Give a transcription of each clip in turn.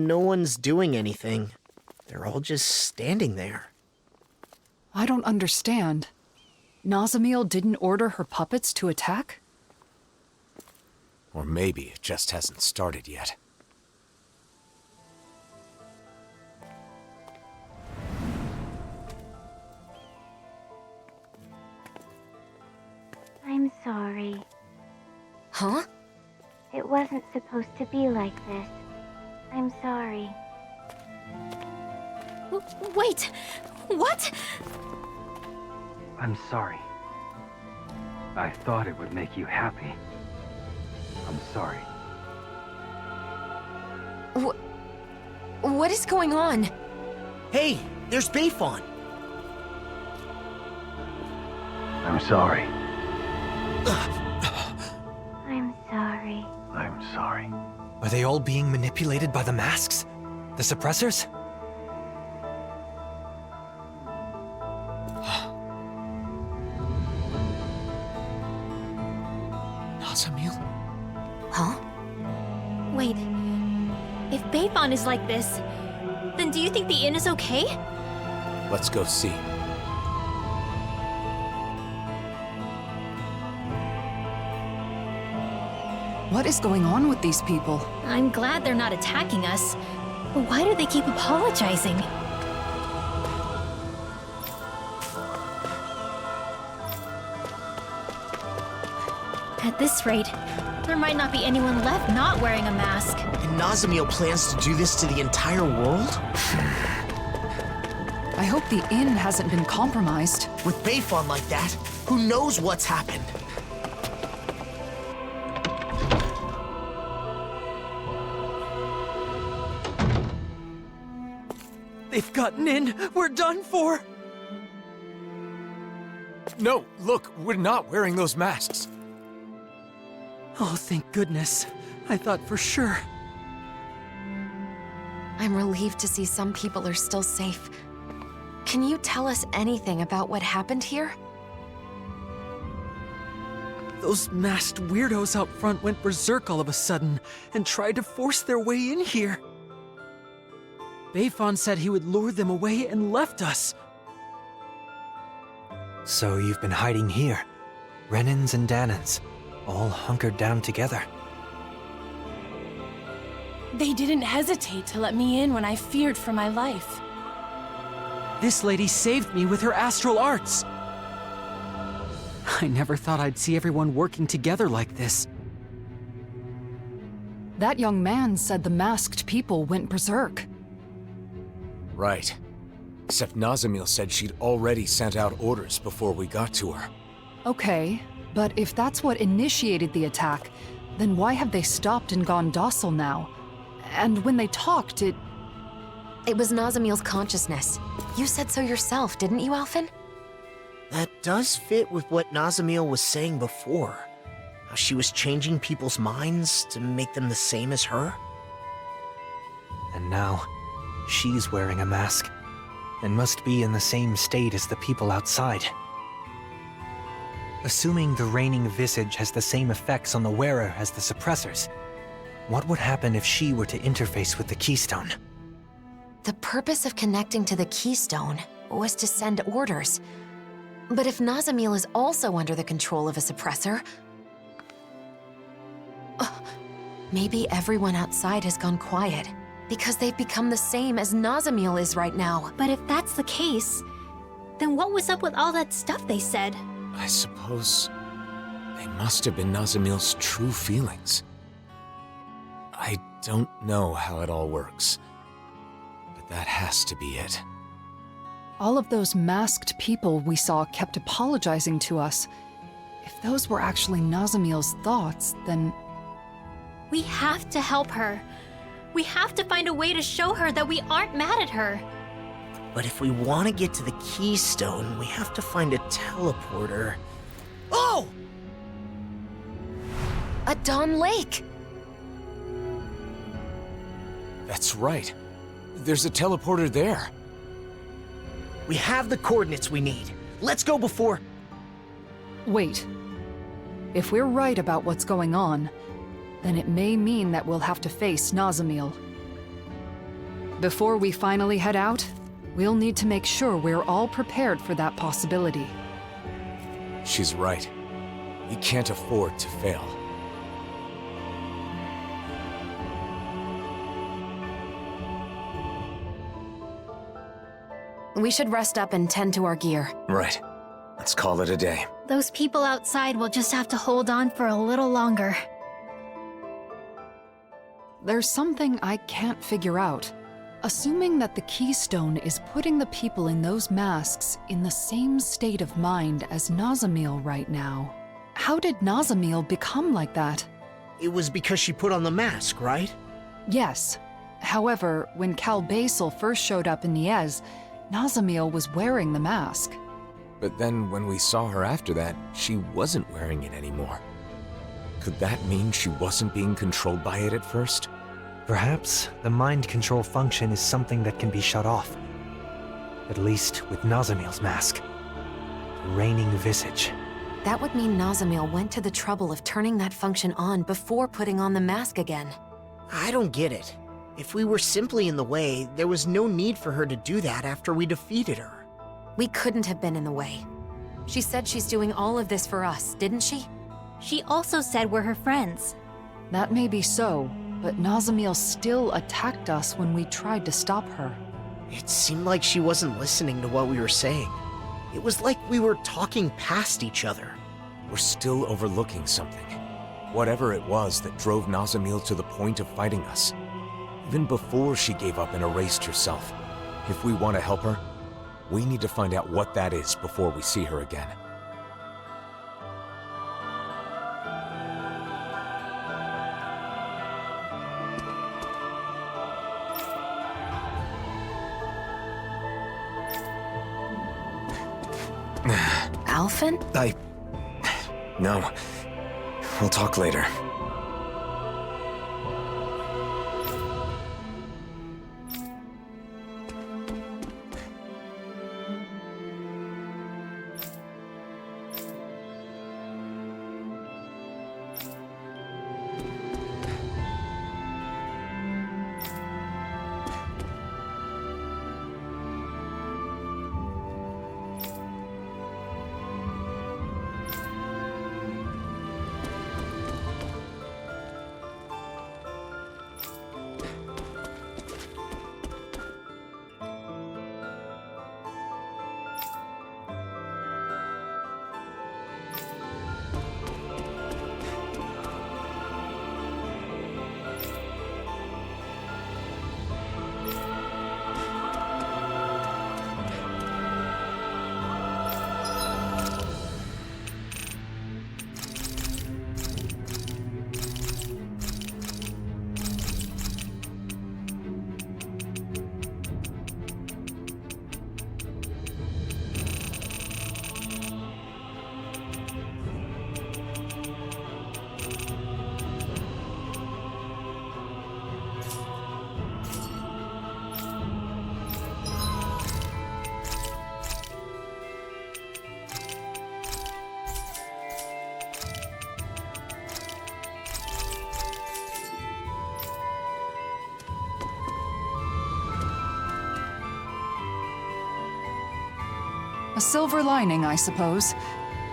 no one's doing anything. They're all just standing there. I don't understand. Nazamiel didn't order her puppets to attack? Or maybe it just hasn't started yet. I'm sorry. Huh? It wasn't supposed to be like this. I'm sorry. Wait! What? I'm sorry. I thought it would make you happy. I'm sorry. What is going on? Hey, there's Bayfon. I'm sorry. I'm sorry. I'm sorry. Are they all being manipulated by the masks? The suppressors? Nazamiel? Huh? Wait. If Bayfon is like this, then do you think the inn is okay? Let's go see. What is going on with these people? I'm glad they're not attacking us. But why do they keep apologizing? At this rate, there might not be anyone left not wearing a mask. And Nazamiel plans to do this to the entire world? I hope the inn hasn't been compromised. With Bayfon like that, who knows what's happened? They've gotten in! We're done for! No, look, we're not wearing those masks. Oh, thank goodness. I thought for sure. I'm relieved to see some people are still safe. Can you tell us anything about what happened here? Those masked weirdos out front went berserk all of a sudden and tried to force their way in here. Bayfon said he would lure them away and left us. So you've been hiding here. Renans and Danans, all hunkered down together. They didn't hesitate to let me in when I feared for my life. This lady saved me with her astral arts. I never thought I'd see everyone working together like this. That young man said the masked people went berserk. Right. Except Nazamiel said she'd already sent out orders before we got to her. Okay, but if that's what initiated the attack, then why have they stopped and gone docile now? And when they talked, It was Nazamiel's consciousness. You said so yourself, didn't you, Alphen? That does fit with what Nazamiel was saying before. How she was changing people's minds to make them the same as her. And now, she's wearing a mask, and must be in the same state as the people outside. Assuming the reigning visage has the same effects on the wearer as the suppressors, what would happen if she were to interface with the Keystone? The purpose of connecting to the Keystone was to send orders. But if Nazamiel is also under the control of a suppressor... maybe everyone outside has gone quiet, because they've become the same as Nazamiel is right now. But if that's the case, then what was up with all that stuff they said? I suppose they must have been Nazamiel's true feelings. I don't know how it all works, but that has to be it. all of those masked people we saw kept apologizing to us. If those were actually Nazamiel's thoughts, then... We have to help her. We have to find a way to show her that we aren't mad at her. But if we want to get to the Keystone, we have to find a teleporter. Oh! A Dawn Lake! That's right. There's a teleporter there. We have the coordinates we need. Let's go before... Wait. If we're right about what's going on, then it may mean that we'll have to face Nazamiel. Before we finally head out, we'll need to make sure we're all prepared for that possibility. She's right. We can't afford to fail. We should rest up and tend to our gear. Right. Let's call it a day. Those people outside will just have to hold on for a little longer. There's something I can't figure out. Assuming that the Keystone is putting the people in those masks in the same state of mind as Nazamil right now, how did Nazamil become like that? It was because she put on the mask, right? Yes. However, when Cal Basel first showed up in Niez, Nazamil was wearing the mask. But then when we saw her after that, she wasn't wearing it anymore. Could that mean she wasn't being controlled by it at first? Perhaps the mind control function is something that can be shut off. At least with Nazamil's mask. The reigning visage. That would mean Nazamil went to the trouble of turning that function on before putting on the mask again. I don't get it. If we were simply in the way, there was no need for her to do that after we defeated her. We couldn't have been in the way. She said she's doing all of this for us, didn't she? She also said we're her friends. That may be so, but Nazamil still attacked us when we tried to stop her. It seemed like she wasn't listening to what we were saying. It was like we were talking past each other. We're still overlooking something. Whatever it was that drove Nazamil to the point of fighting us. Even before she gave up and erased herself. If we want to help her, we need to find out what that is before we see her again. Alphen? No. We'll talk later. A silver lining, I suppose.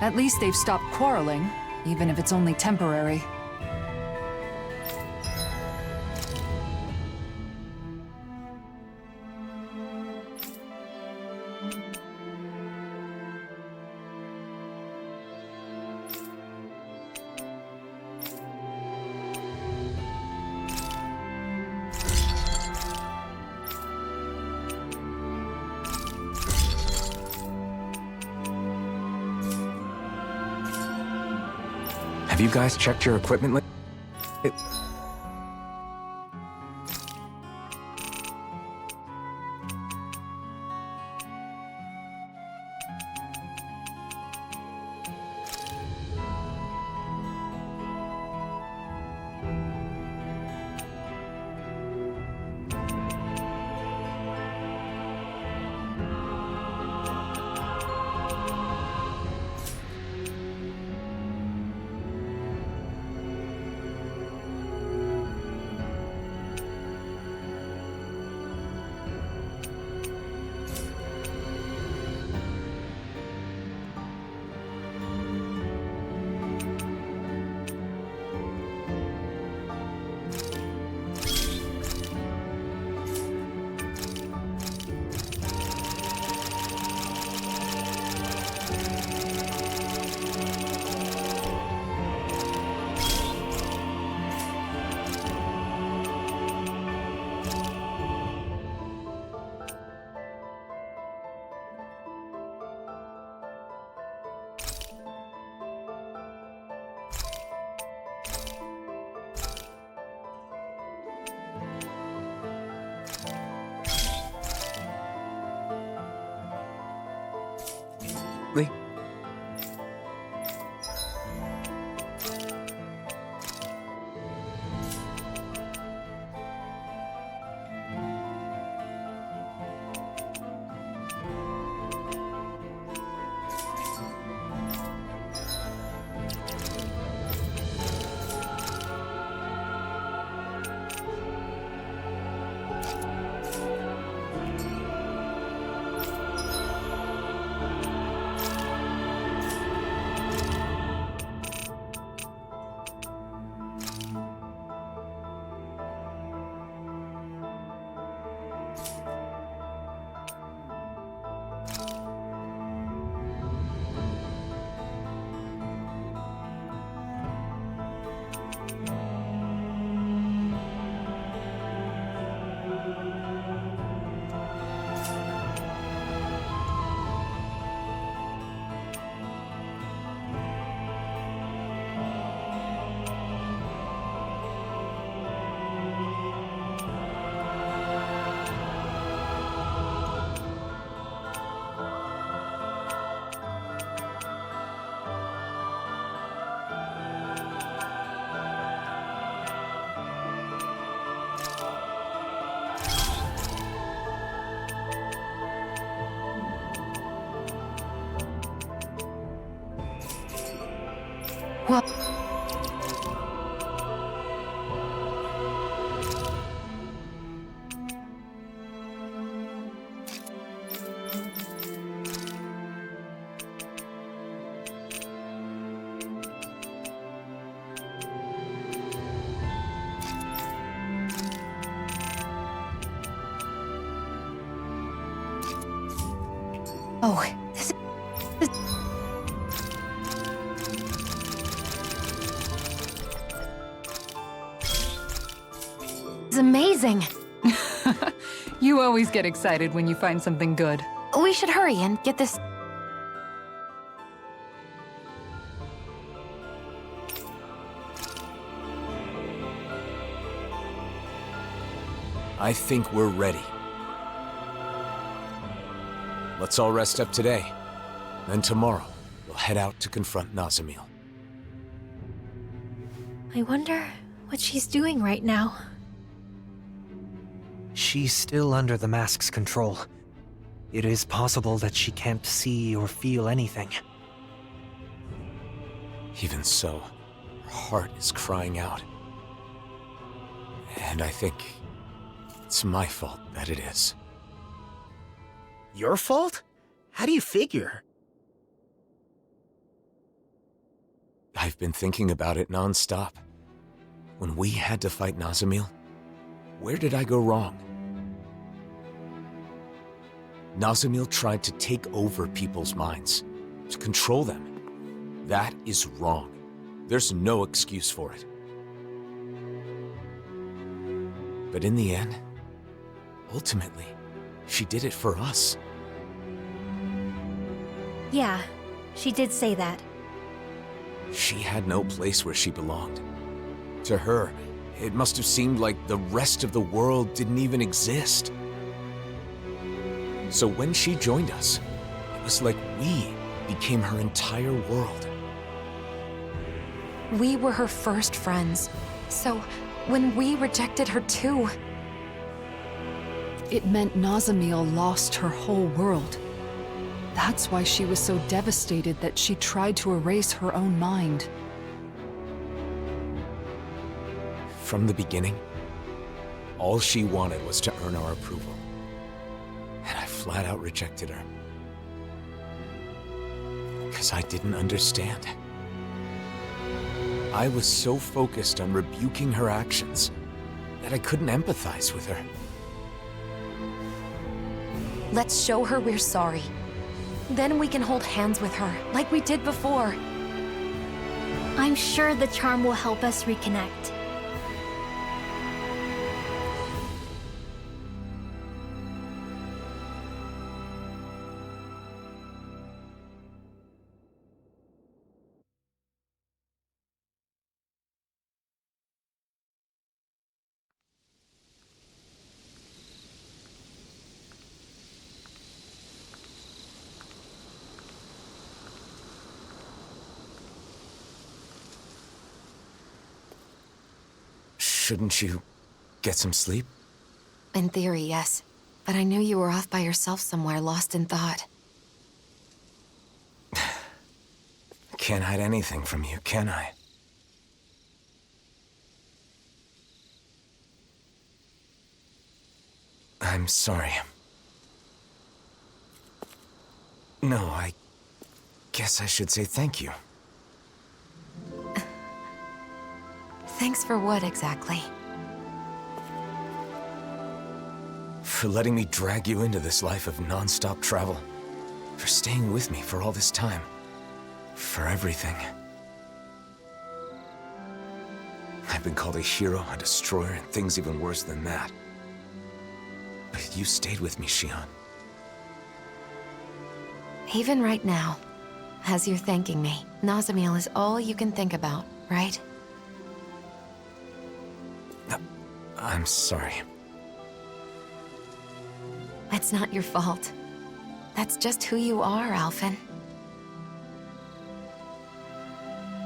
At least they've stopped quarreling, even if it's only temporary. Have you guys checked your equipment? What? Oh, this is amazing. You always get excited when you find something good. We should hurry and get this. I think we're ready. Let's all rest up today. Then tomorrow, we'll head out to confront Nazamil. I wonder what she's doing right now. She's still under the mask's control. It is possible that she can't see or feel anything. Even so, her heart is crying out. And I think it's my fault that it is. Your fault? How do you figure? I've been thinking about it non-stop. When we had to fight Nazamil, where did I go wrong? Nazamil tried to take over people's minds, to control them. That is wrong. There's no excuse for it. But in the end, ultimately, she did it for us. Yeah, she did say that. She had no place where she belonged. To her, it must have seemed like the rest of the world didn't even exist. So when she joined us, it was like we became her entire world. We were her first friends. So when we rejected her too, It meant Nazamil lost her whole world. That's why she was so devastated that she tried to erase her own mind. From the beginning, all she wanted was to earn our approval. And I flat out rejected her. Because I didn't understand. I was so focused on rebuking her actions that I couldn't empathize with her. let's show her we're sorry. Then we can hold hands with her, like we did before. I'm sure the charm will help us reconnect. Shouldn't you get some sleep? In theory, yes. But I knew you were off by yourself somewhere, lost in thought. Can't hide anything from you, can I? I'm sorry. No, I guess I should say thank you. Thanks for what, exactly? For letting me drag you into this life of non-stop travel. For staying with me for all this time. For everything. I've been called a hero, a destroyer, and things even worse than that. But you stayed with me, Shion. Even right now, as you're thanking me, Nazamil is all you can think about, right? I'm sorry. It's not your fault. That's just who you are, Alphen.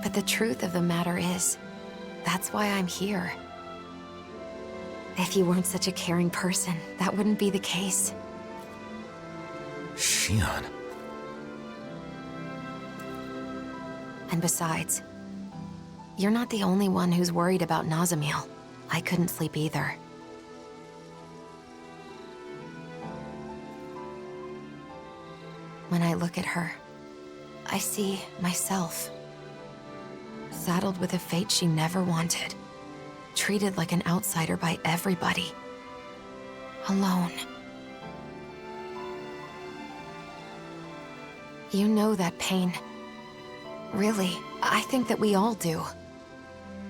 But the truth of the matter is, that's why I'm here. If you weren't such a caring person, that wouldn't be the case. Shion. And besides, You're not the only one who's worried about Nazamil. I couldn't sleep either. When I look at her, I see myself. Saddled with a fate she never wanted. Treated like an outsider by everybody. Alone. You know that pain. Really, I think that we all do.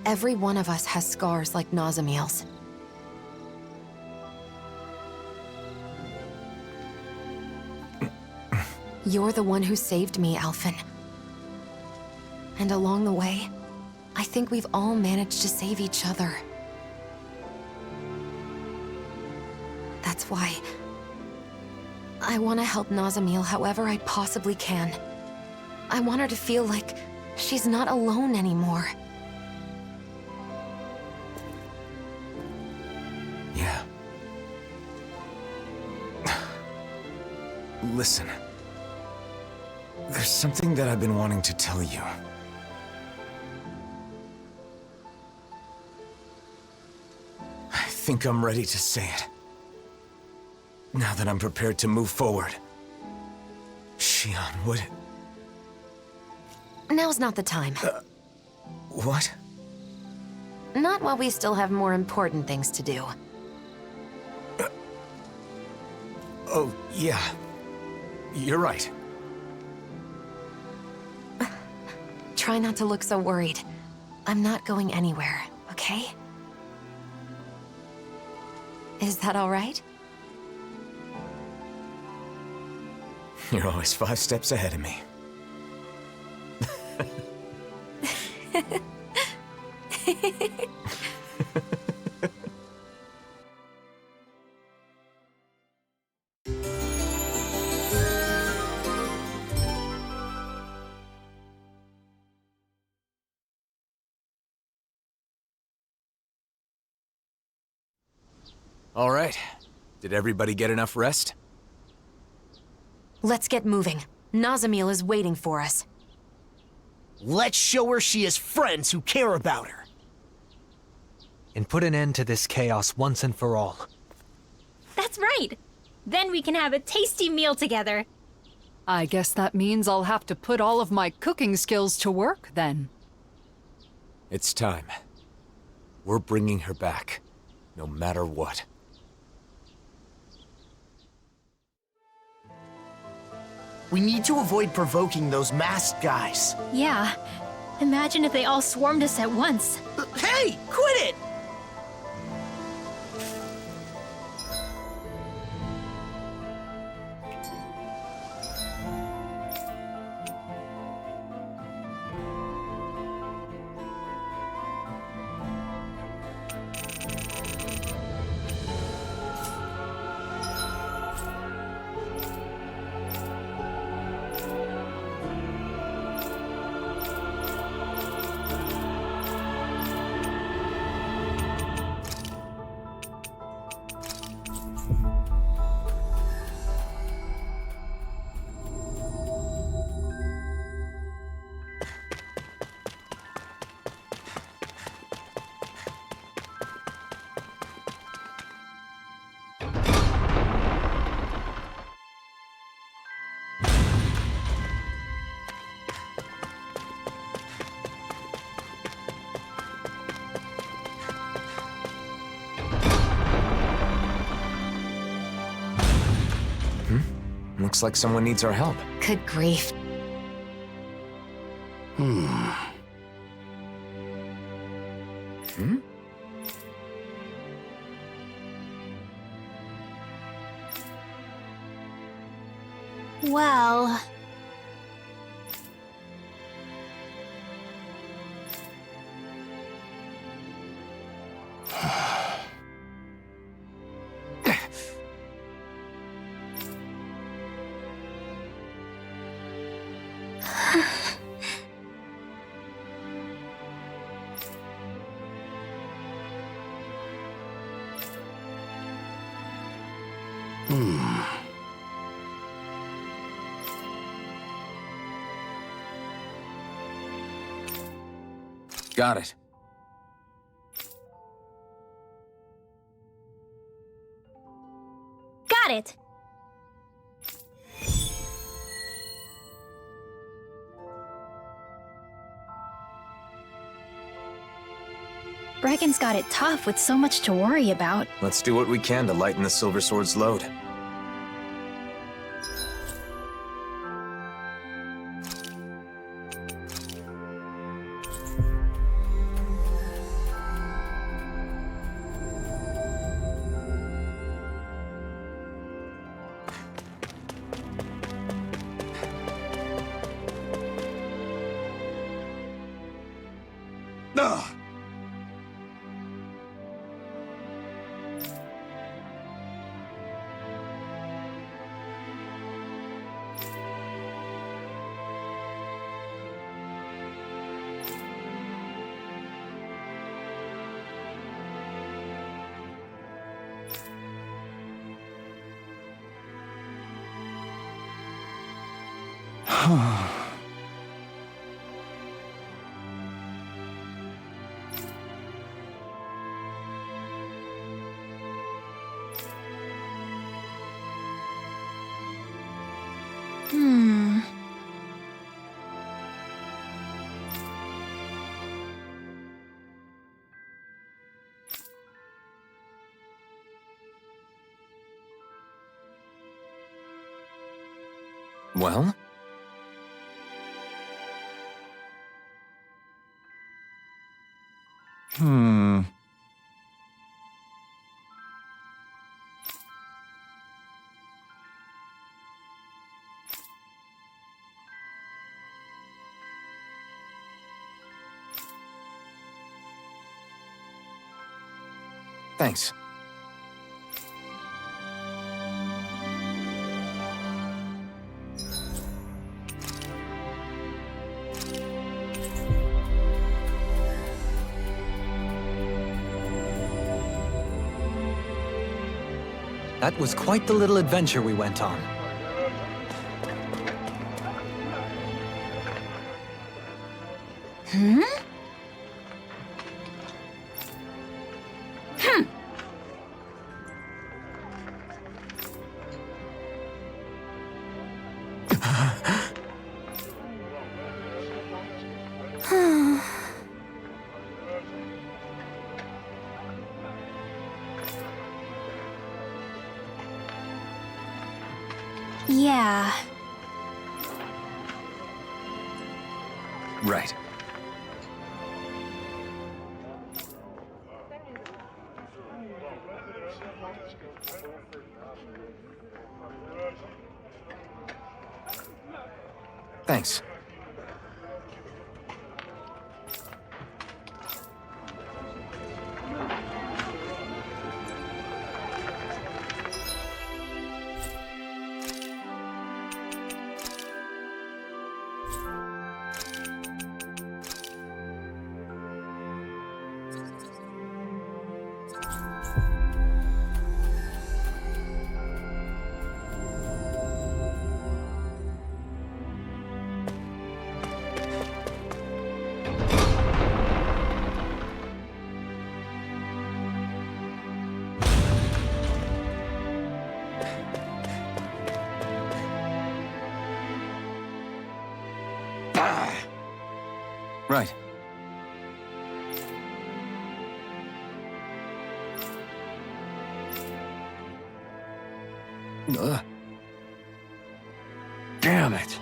Every one of us has scars like Nazamil's. You're the one who saved me, Alphen. And along the way, I think we've all managed to save each other. That's why I want to help Nazamil however I possibly can. I want her to feel like she's not alone anymore. Yeah. Listen. There's something that I've been wanting to tell you. I think I'm ready to say it. Now that I'm prepared to move forward. Shion, would it... Now's not the time. What? Not while we still have more important things to do. Oh, yeah. You're right. Try not to look so worried. I'm not going anywhere, okay? Is that all right? You're always 5 steps ahead of me. All right. Did everybody get enough rest? Let's get moving. Nazamil is waiting for us. Let's show her she has friends who care about her. And put an end to this chaos once and for all. That's right! Then we can have a tasty meal together. I guess that means I'll have to put all of my cooking skills to work, then. It's time. We're bringing her back, no matter what. We need to avoid provoking those masked guys. Yeah. Imagine if they all swarmed us at once. Hey, quit it! Looks like someone needs our help. Good grief. Well... Got it. Got it! Brecken's got it tough with so much to worry about. Let's do what we can to lighten the Silver Sword's load. Well? Thanks. That was quite the little adventure we went on. Hmm? Yeah. Right. Thanks. Right. Damn it.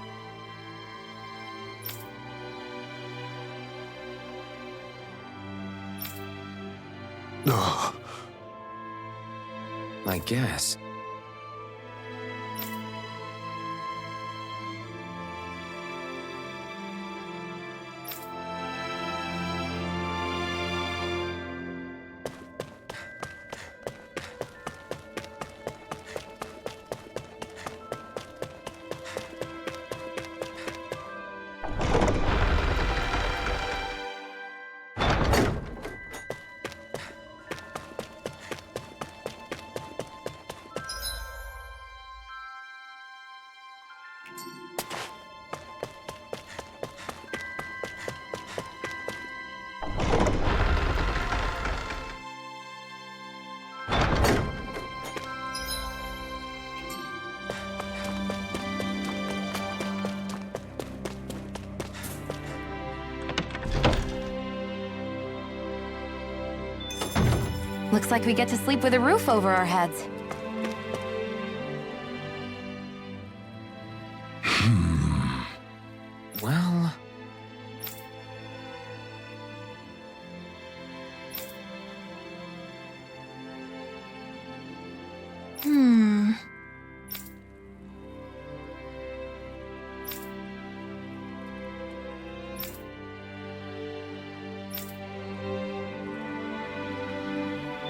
I guess. Looks like we get to sleep with a roof over our heads. Well...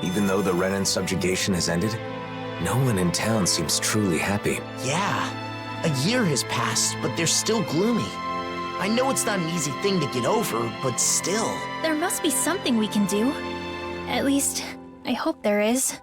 Even though the Renan subjugation has ended, no one in town seems truly happy. Yeah, a year has passed, but they're still gloomy. I know it's not an easy thing to get over, but still. There must be something we can do. At least, I hope there is.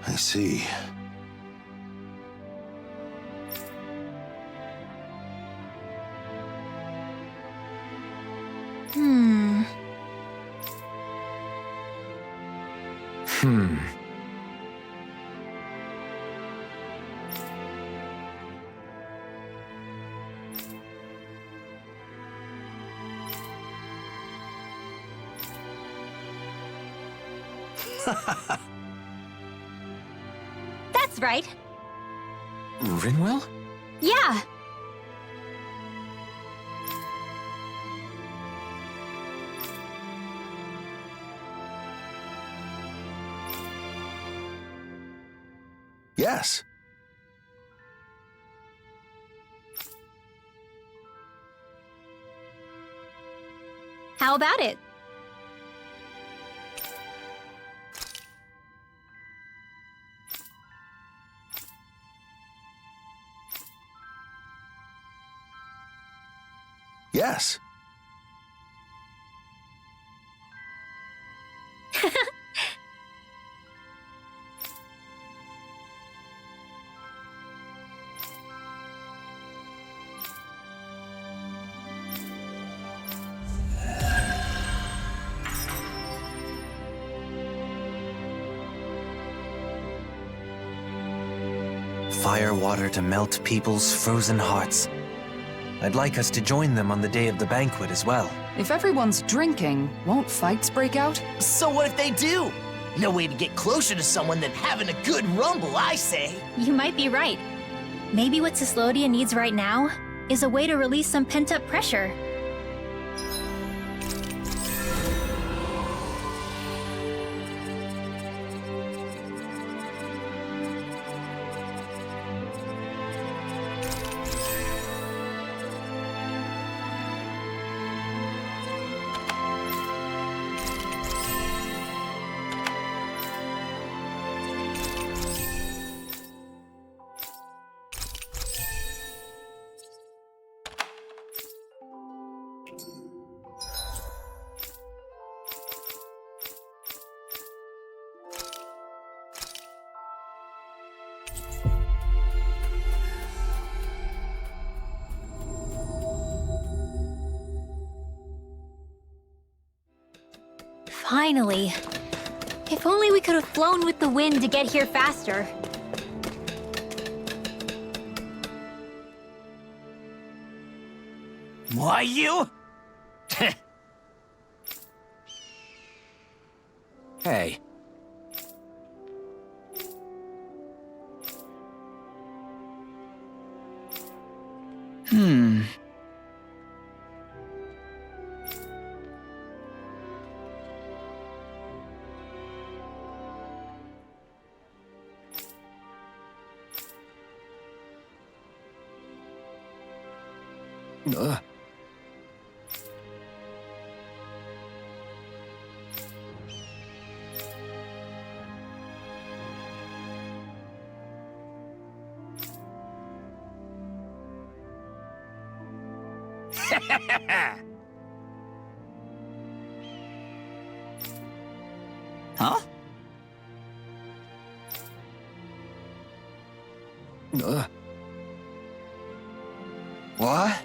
I see. That's right. Rinwell? Yeah. Yes. How about it? Yes. Fire water to melt people's frozen hearts. I'd like us to join them on the day of the banquet as well. If everyone's drinking, won't fights break out? So what if they do? No way to get closer to someone than having a good rumble, I say. You might be right. Maybe what Cyslodia needs right now is a way to release some pent-up pressure. Finally. If only we could have flown with the wind to get here faster. Why you? Hey. Huh? What?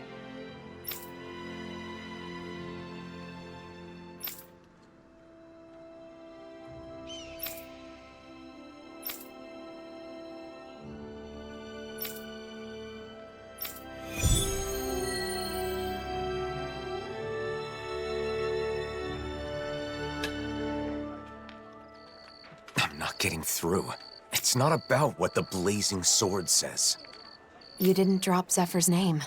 I'm not getting through. It's not about what the blazing sword says. You didn't drop Zephyr's name.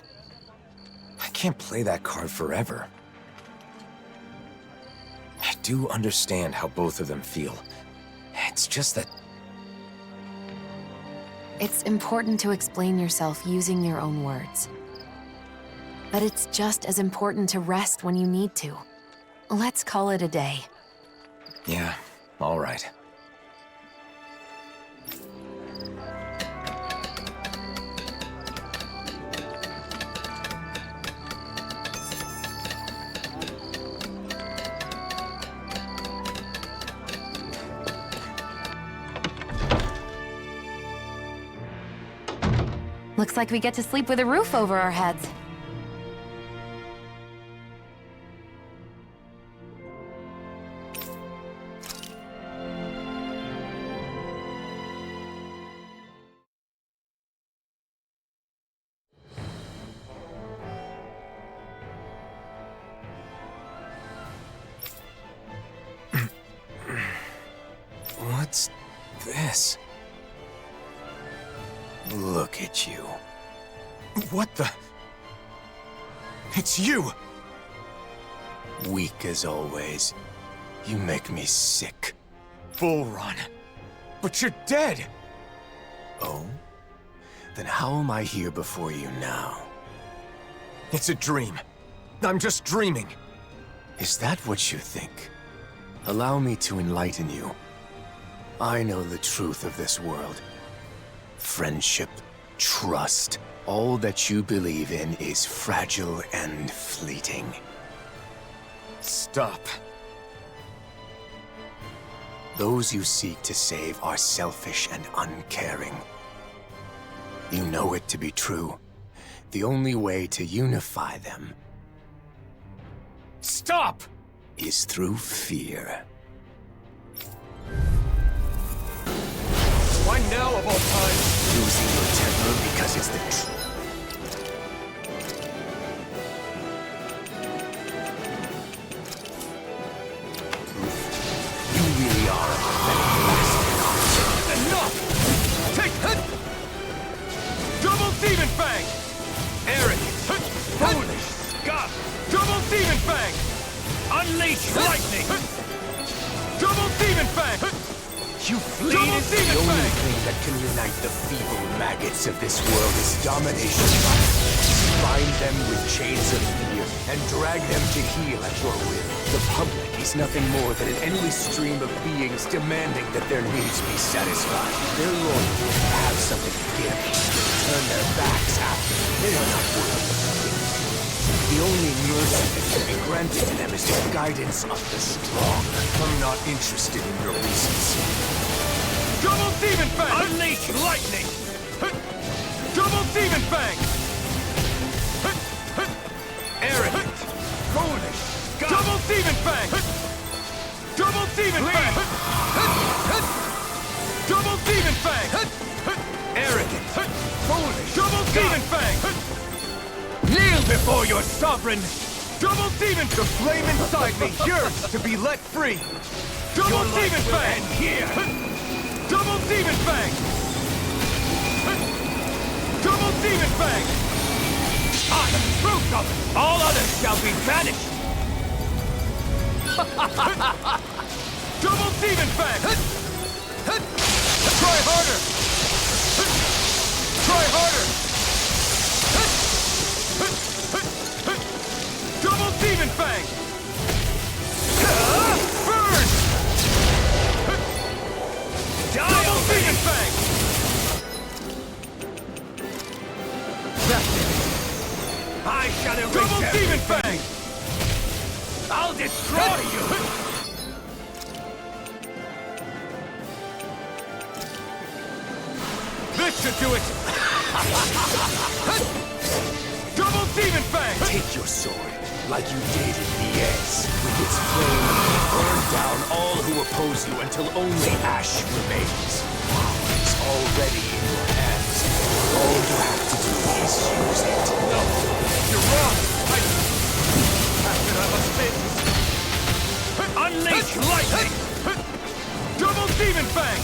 I can't play that card forever. I do understand how both of them feel. It's just that... It's important to explain yourself using your own words. But it's just as important to rest when you need to. Let's call it a day. Yeah, all right. Looks like we get to sleep with a roof over our heads. What's this? Look at you. What the? It's you! Weak as always. You make me sick. Bull Run. But you're dead! Oh? Then how am I here before you now? It's a dream. I'm just dreaming. Is that what you think? Allow me to enlighten you. I know the truth of this world. Friendship, trust, all that you believe in is fragile and fleeting. Stop. Those you seek to save are selfish and uncaring. You know it to be true. The only way to unify them... Stop! ...is through fear. Why now of all times? Losing your temper because it's the truth. You really are a pathetic bastard. Enough! Take hit! Double Demon Fang! Arrogant! Foolish! Scum! Double Demon Fang! Unleash lightning! Double Demon Fang! You fleet is the only thing that can unite the feeble maggots of this world is domination. Bind them with chains of fear and drag them to heel at your will. The public is nothing more than an endless stream of beings demanding that their needs be satisfied. Their loyalty to have something to give, they turn their backs after. They are not worthy of the The only mercy that can be granted to them is the guidance of the strong. I'm not interested in your reasons. Double Demon Fang! Unleash lightning! Double Demon Fang! Arrogant! Foolish! Double Demon Fang! Double Demon Fang! Double Demon Fang! Arrogant! Foolish! Double Demon Fang! Kneel before your sovereign! Double Demon! The flame inside me yearns to be let free! Double Demon Fang! Here! Double Demon Fang! Double Demon Fang! I am the truth of it! All others shall be banished! Double Demon Fang! Try harder! Try harder! Double Demon Fang! Burn! Double Demon Fang! I shall erase Demon Fang! I'll destroy you! This should do it! Double Demon Fang! Take your sword, like you did in Nies. With its flame, burn down all who oppose you until only ash remains. It's already in your hands. All you have to do is use it. No, you're wrong! I must say this. Unleash lightning! Double Demon Fang!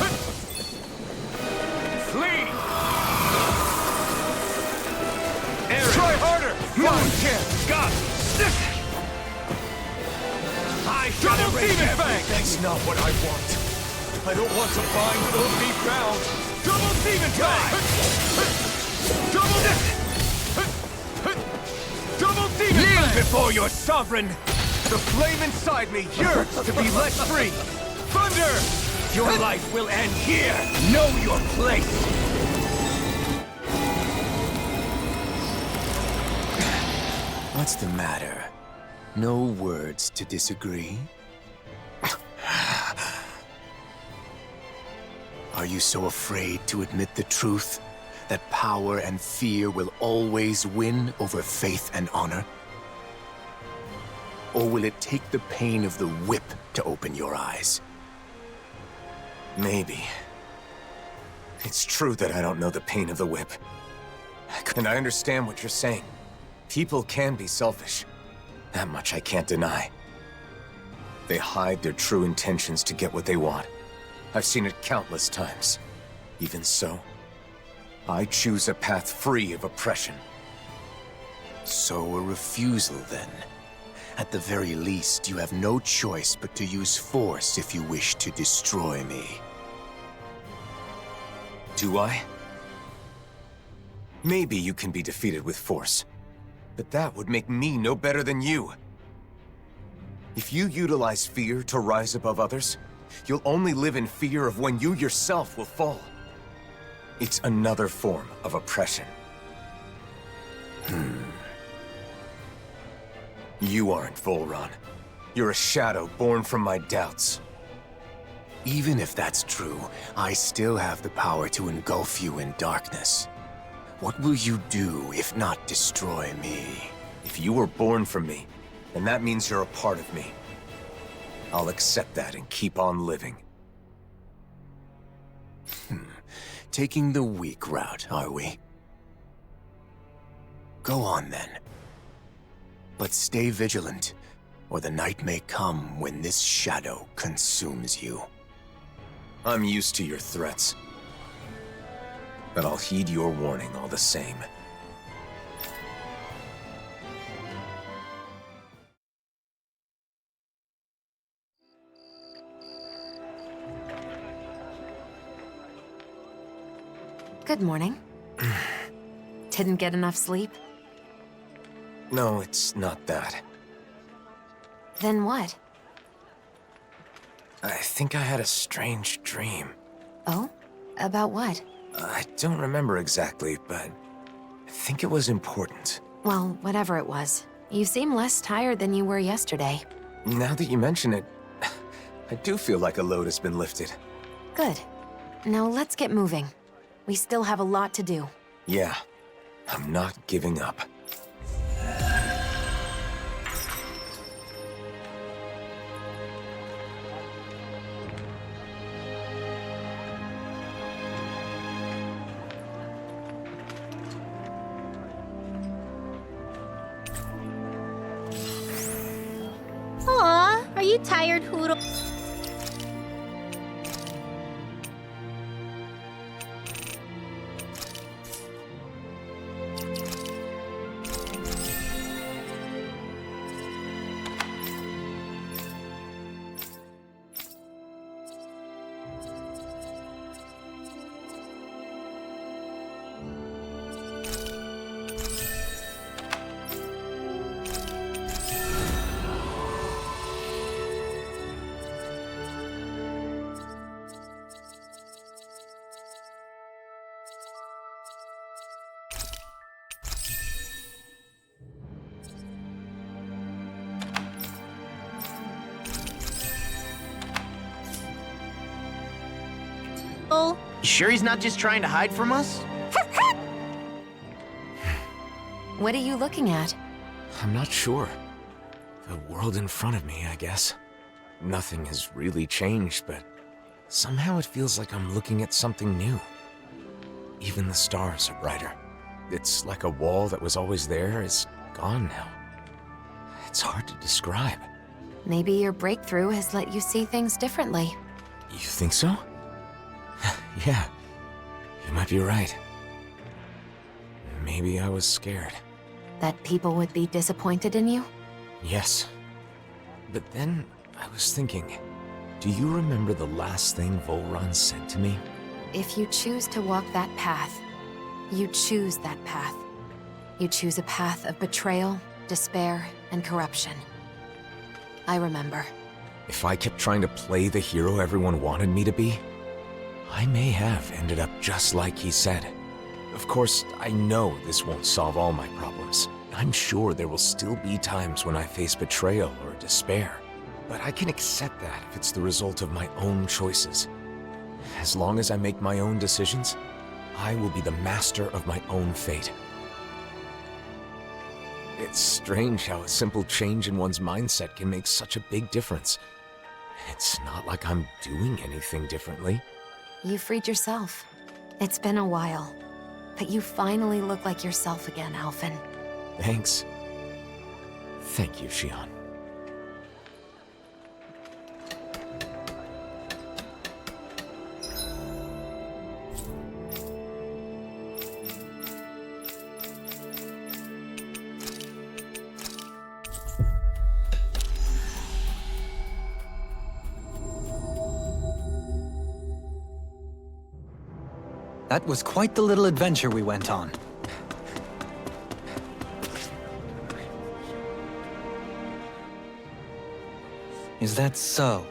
Flee! Aaron. Try harder! No one can! God! I shall erase Demon Fang! That's not what I want. I don't want to bind or be bound. Double Demon Fang! Double Demon Fang! Kneel before your sovereign! The flame inside me yearns to be let free! Thunder! Your life will end here! Know your place! What's the matter? No words to disagree? Are you so afraid to admit the truth? That power and fear will always win over faith and honor? Or will it take the pain of the whip to open your eyes? Maybe. It's true that I don't know the pain of the whip. And I understand what you're saying. People can be selfish. That much I can't deny. They hide their true intentions to get what they want. I've seen it countless times. Even so, I choose a path free of oppression. So a refusal, then. At the very least, you have no choice but to use force if you wish to destroy me. Do I? Maybe you can be defeated with force, but that would make me no better than you. If you utilize fear to rise above others, you'll only live in fear of when you yourself will fall. It's another form of oppression. You aren't Volron. You're a shadow born from my doubts. Even if that's true, I still have the power to engulf you in darkness. What will you do if not destroy me? If you were born from me, then that means you're a part of me. I'll accept that and keep on living. Taking the weak route, are we? Go on, then. But stay vigilant, or the night may come when this shadow consumes you. I'm used to your threats. But I'll heed your warning all the same. Good morning. Didn't get enough sleep? No, it's not that. Then what? I think I had a strange dream. Oh? About what? I don't remember exactly, but I think it was important. Well, whatever it was. You seem less tired than you were yesterday. Now that you mention it, I do feel like a load has been lifted. Good. Now let's get moving. We still have a lot to do. Yeah, I'm not giving up. Aw, are you tired, Hootle? You sure he's not just trying to hide from us? What are you looking at? I'm not sure. The world in front of me, I guess. Nothing has really changed, but somehow it feels like I'm looking at something new. Even the stars are brighter. It's like a wall that was always there is gone now. It's hard to describe. Maybe your breakthrough has let you see things differently. You think so? Yeah, you might be right. Maybe I was scared. That people would be disappointed in you? Yes. But then I was thinking, do you remember the last thing Volron said to me? If you choose to walk that path, you choose that path. You choose a path of betrayal, despair, and corruption. I remember. If I kept trying to play the hero everyone wanted me to be, I may have ended up just like he said. Of course, I know this won't solve all my problems. I'm sure there will still be times when I face betrayal or despair. But I can accept that if it's the result of my own choices. As long as I make my own decisions, I will be the master of my own fate. It's strange how a simple change in one's mindset can make such a big difference. It's not like I'm doing anything differently. You freed yourself. It's been a while, but you finally look like yourself again, Alphen. Thanks. Thank you, Xion. That was quite the little adventure we went on. Is that so?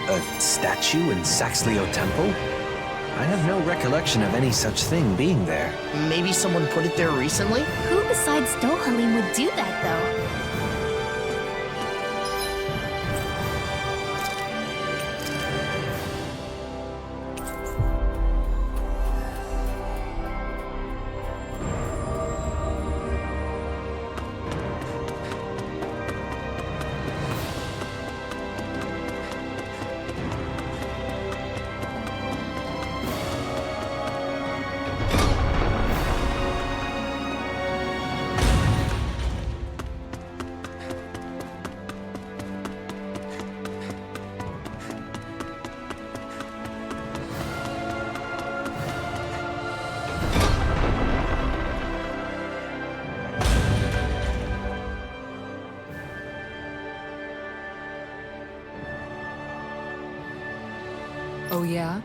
A statue in Saxleo Temple? I have no recollection of any such thing being there. Maybe someone put it there recently? Who besides Dohalim would do that, though? Oh yeah?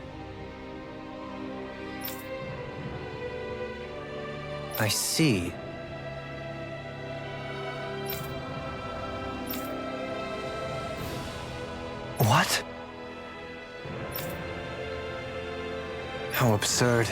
I see. What? How absurd.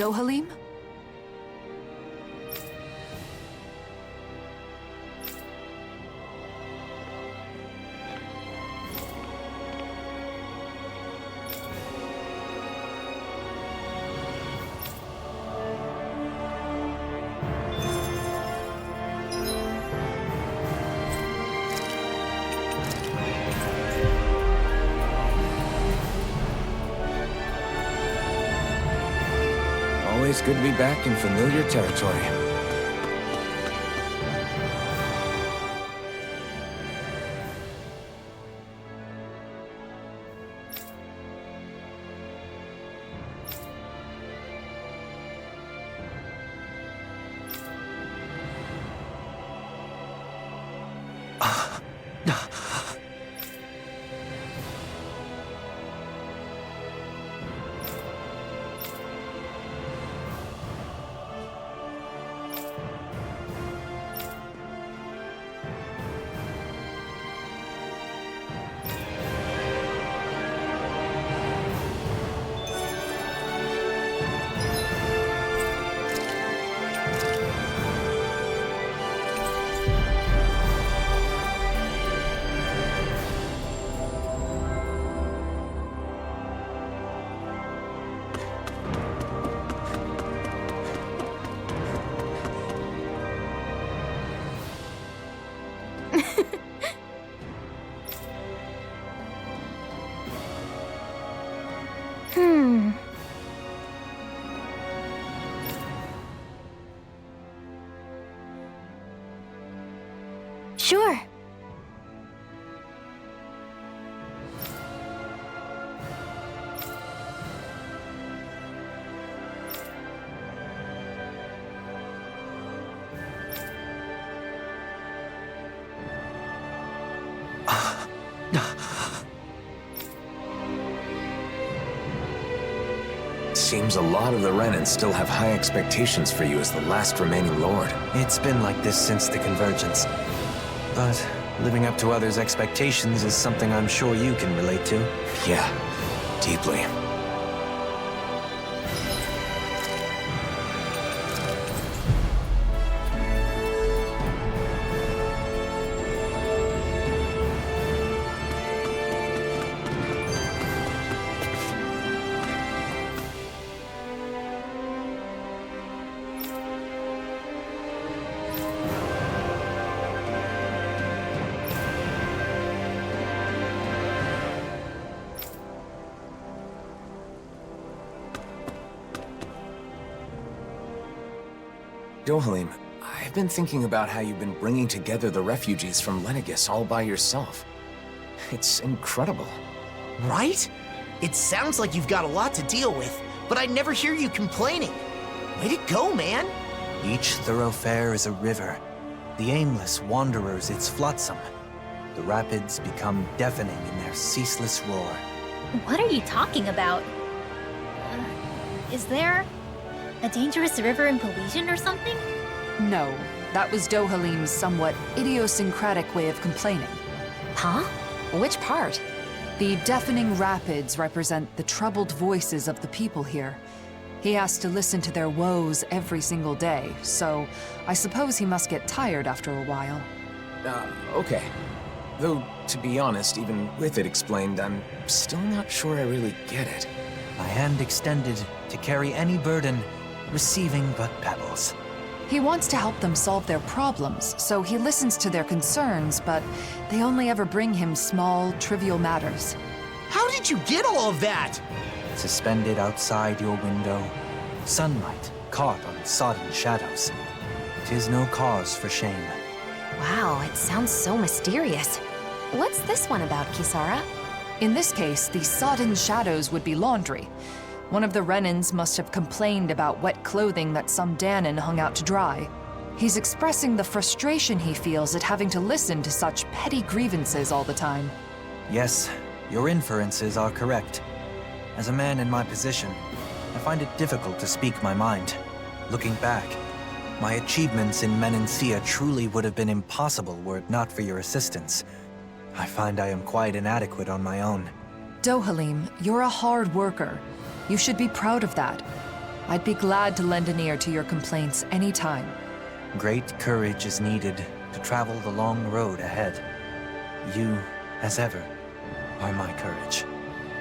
Dohalim? Always good to be back in familiar territory. Sure. Seems a lot of the Renans still have high expectations for you as the last remaining lord. It's been like this since the Convergence. But living up to others' expectations is something I'm sure you can relate to. Yeah, deeply. Dohalim, I've been thinking about how you've been bringing together the refugees from Lenegis all by yourself. It's incredible. Right? It sounds like you've got a lot to deal with, but I never hear you complaining. Way to go, man! Each thoroughfare is a river. The aimless wanderers its flotsam. The rapids become deafening in their ceaseless roar. What are you talking about? Is there a dangerous river in Pelesian or something? No, that was Dohalim's somewhat idiosyncratic way of complaining. Huh? Which part? The deafening rapids represent the troubled voices of the people here. He has to listen to their woes every single day, so I suppose he must get tired after a while. Okay. Though, to be honest, even with it explained, I'm still not sure I really get it. My hand extended to carry any burden, receiving but pebbles. He wants to help them solve their problems, so he listens to their concerns, but they only ever bring him small, trivial matters. How did you get all of that? Suspended outside your window, sunlight caught on sodden shadows. 'Tis no cause for shame. Wow, it sounds so mysterious. What's this one about, Kisara? In this case, the sodden shadows would be laundry. One of the Renans must have complained about wet clothing that some Danan hung out to dry. He's expressing the frustration he feels at having to listen to such petty grievances all the time. Yes, your inferences are correct. As a man in my position, I find it difficult to speak my mind. Looking back, my achievements in Menancia truly would have been impossible were it not for your assistance. I find I am quite inadequate on my own. Dohalim, you're a hard worker. You should be proud of that. I'd be glad to lend an ear to your complaints anytime. Great courage is needed to travel the long road ahead. You, as ever, are my courage.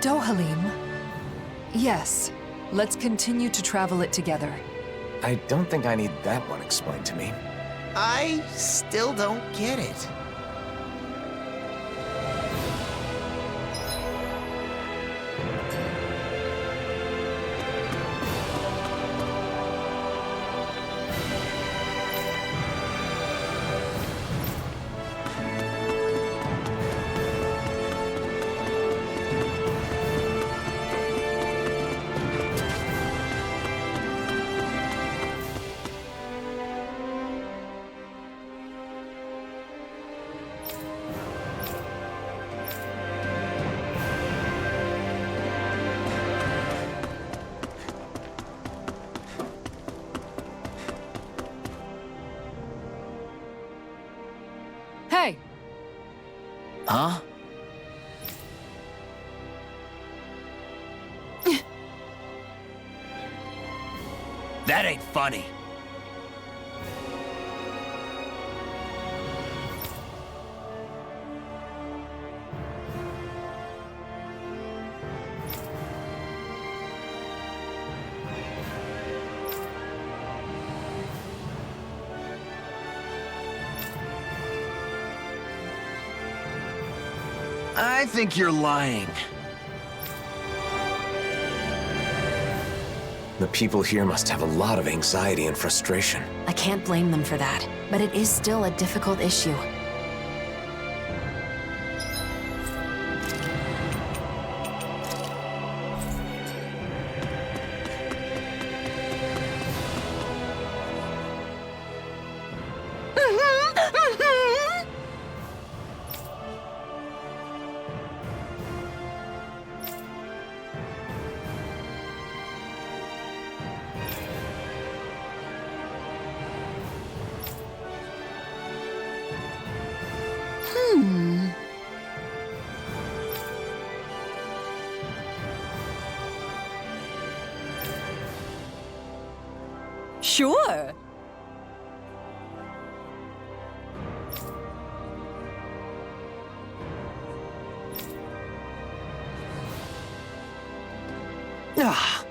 Dohalim. Yes, let's continue to travel it together. I don't think I need that one explained to me. I still don't get it. Hey! Huh? That ain't funny. I think you're lying. The people here must have a lot of anxiety and frustration. I can't blame them for that, but it is still a difficult issue. Sure. Ah.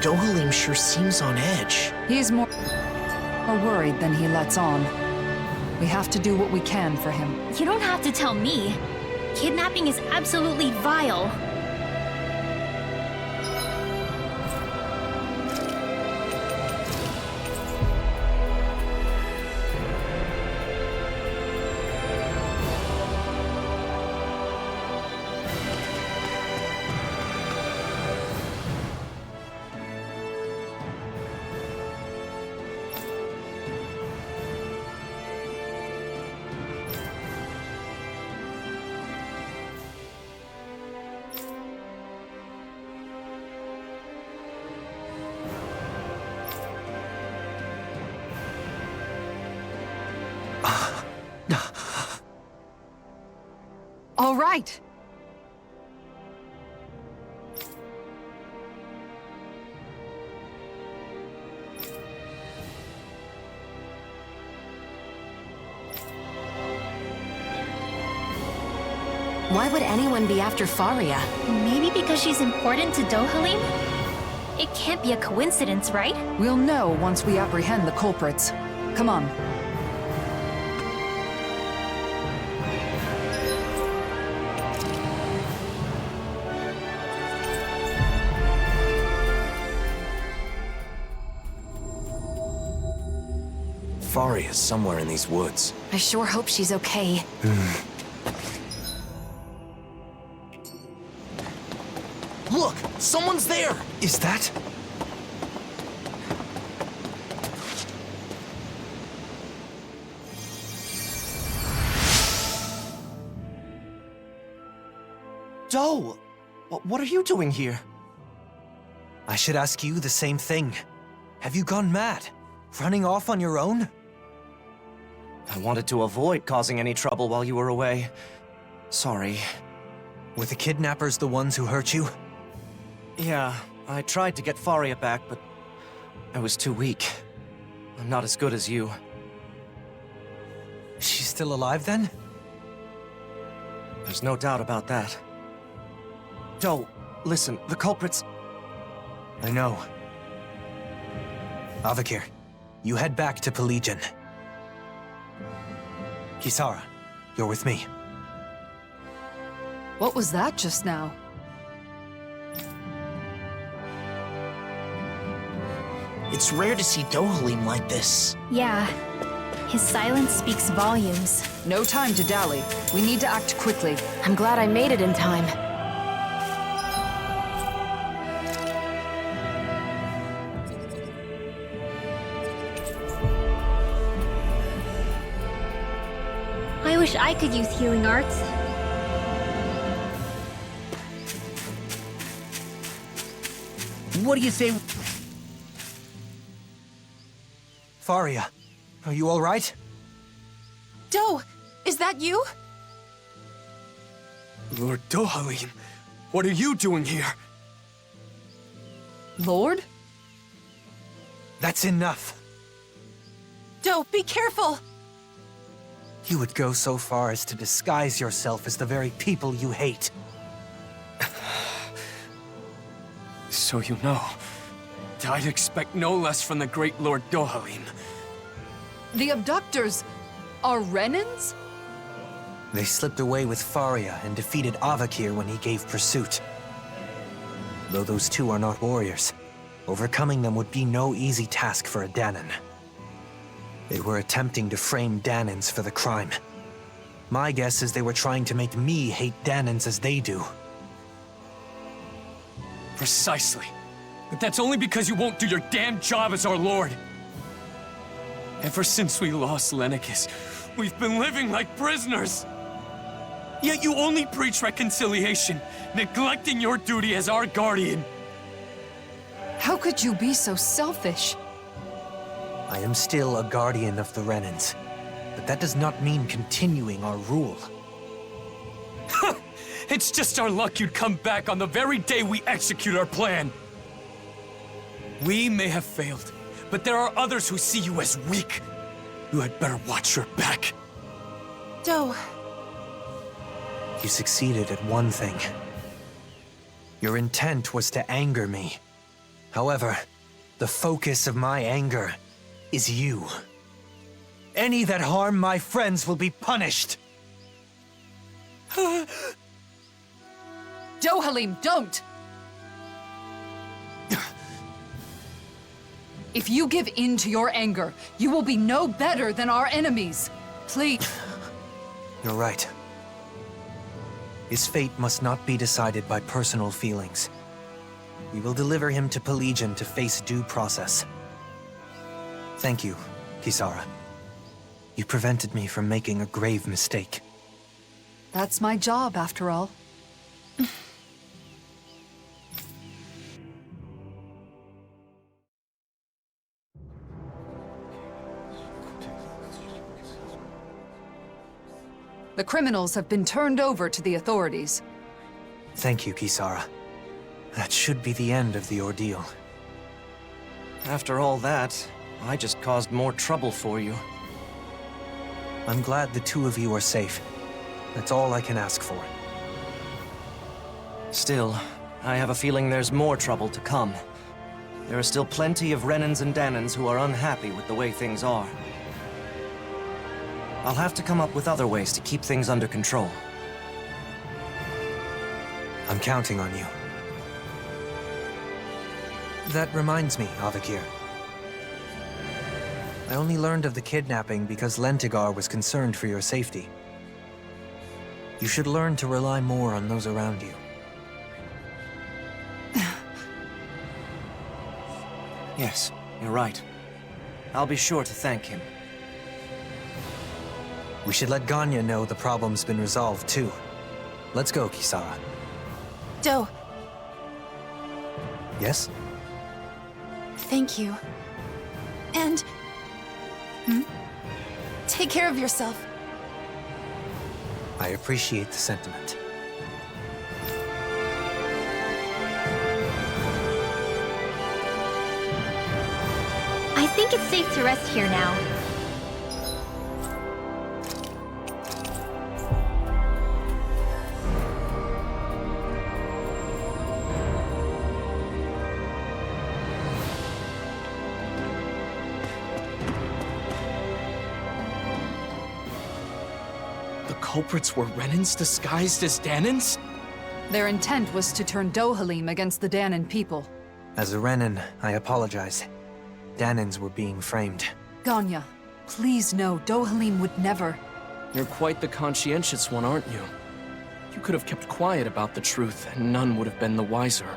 Dohalim sure seems on edge. He's more worried than he lets on. We have to do what we can for him. You don't have to tell me. Kidnapping is absolutely vile. All right. Why would anyone be after Faria? Maybe because she's important to Dohalim? It can't be a coincidence, right? We'll know once we apprehend the culprits. Come on. Faria is somewhere in these woods. I sure hope she's okay. Look! Someone's there! Is that? Doe! What are you doing here? I should ask you the same thing. Have you gone mad? Running off on your own? I wanted to avoid causing any trouble while you were away. Sorry. Were the kidnappers the ones who hurt you? Yeah, I tried to get Faria back, but I was too weak. I'm not as good as you. She's still alive then? There's no doubt about that. Doe, listen, the culprits... I know. Avakir, you head back to Pelegion. Kisara, you're with me. What was that just now? It's rare to see Dohalim like this. Yeah. His silence speaks volumes. No time to dally. We need to act quickly. I'm glad I made it in time. I wish I could use healing arts. What do you say? Faria, are you all right? Doe, is that you? Lord Dohalim, what are you doing here? Lord? That's enough. Doe, be careful! You would go so far as to disguise yourself as the very people you hate. So you know, I'd expect no less from the great Lord Dohalim. The abductors are Renans? They slipped away with Faria and defeated Avakir when he gave pursuit. Though those two are not warriors, overcoming them would be no easy task for a Dahnan. They were attempting to frame Dahnans for the crime. My guess is they were trying to make me hate Dahnans as they do. Precisely. But that's only because you won't do your damn job as our lord. Ever since we lost Lennicus, we've been living like prisoners. Yet you only preach reconciliation, neglecting your duty as our guardian. How could you be so selfish? I am still a guardian of the Renans, but that does not mean continuing our rule. It's just our luck you'd come back on the very day we execute our plan. We may have failed, but there are others who see you as weak. You had better watch your back. Doe. You succeeded at one thing. Your intent was to anger me. However, the focus of my anger is you. Any that harm my friends will be punished. Dohalim, don't! If you give in to your anger, you will be no better than our enemies. Please. You're right. His fate must not be decided by personal feelings. We will deliver him to Pelegion to face due process. Thank you, Kisara. You prevented me from making a grave mistake. That's my job, after all. The criminals have been turned over to the authorities. Thank you, Kisara. That should be the end of the ordeal. After all that, I just caused more trouble for you. I'm glad the two of you are safe. That's all I can ask for. Still, I have a feeling there's more trouble to come. There are still plenty of Renans and Dahnans who are unhappy with the way things are. I'll have to come up with other ways to keep things under control. I'm counting on you. That reminds me, Avakir. I only learned of the kidnapping because Lentigar was concerned for your safety. You should learn to rely more on those around you. Yes, you're right. I'll be sure to thank him. We should let Ganya know the problem's been resolved, too. Let's go, Kisara. Doe, Yes? thank you. And... take care of yourself. I appreciate the sentiment. I think it's safe to rest here now. The culprits were Renans disguised as Danans? Their intent was to turn Dohalim against the Danan people. As a Renan, I apologize. Danans were being framed. Ganya, please know Dohalim would never... You're quite the conscientious one, aren't you? You could have kept quiet about the truth, and none would have been the wiser.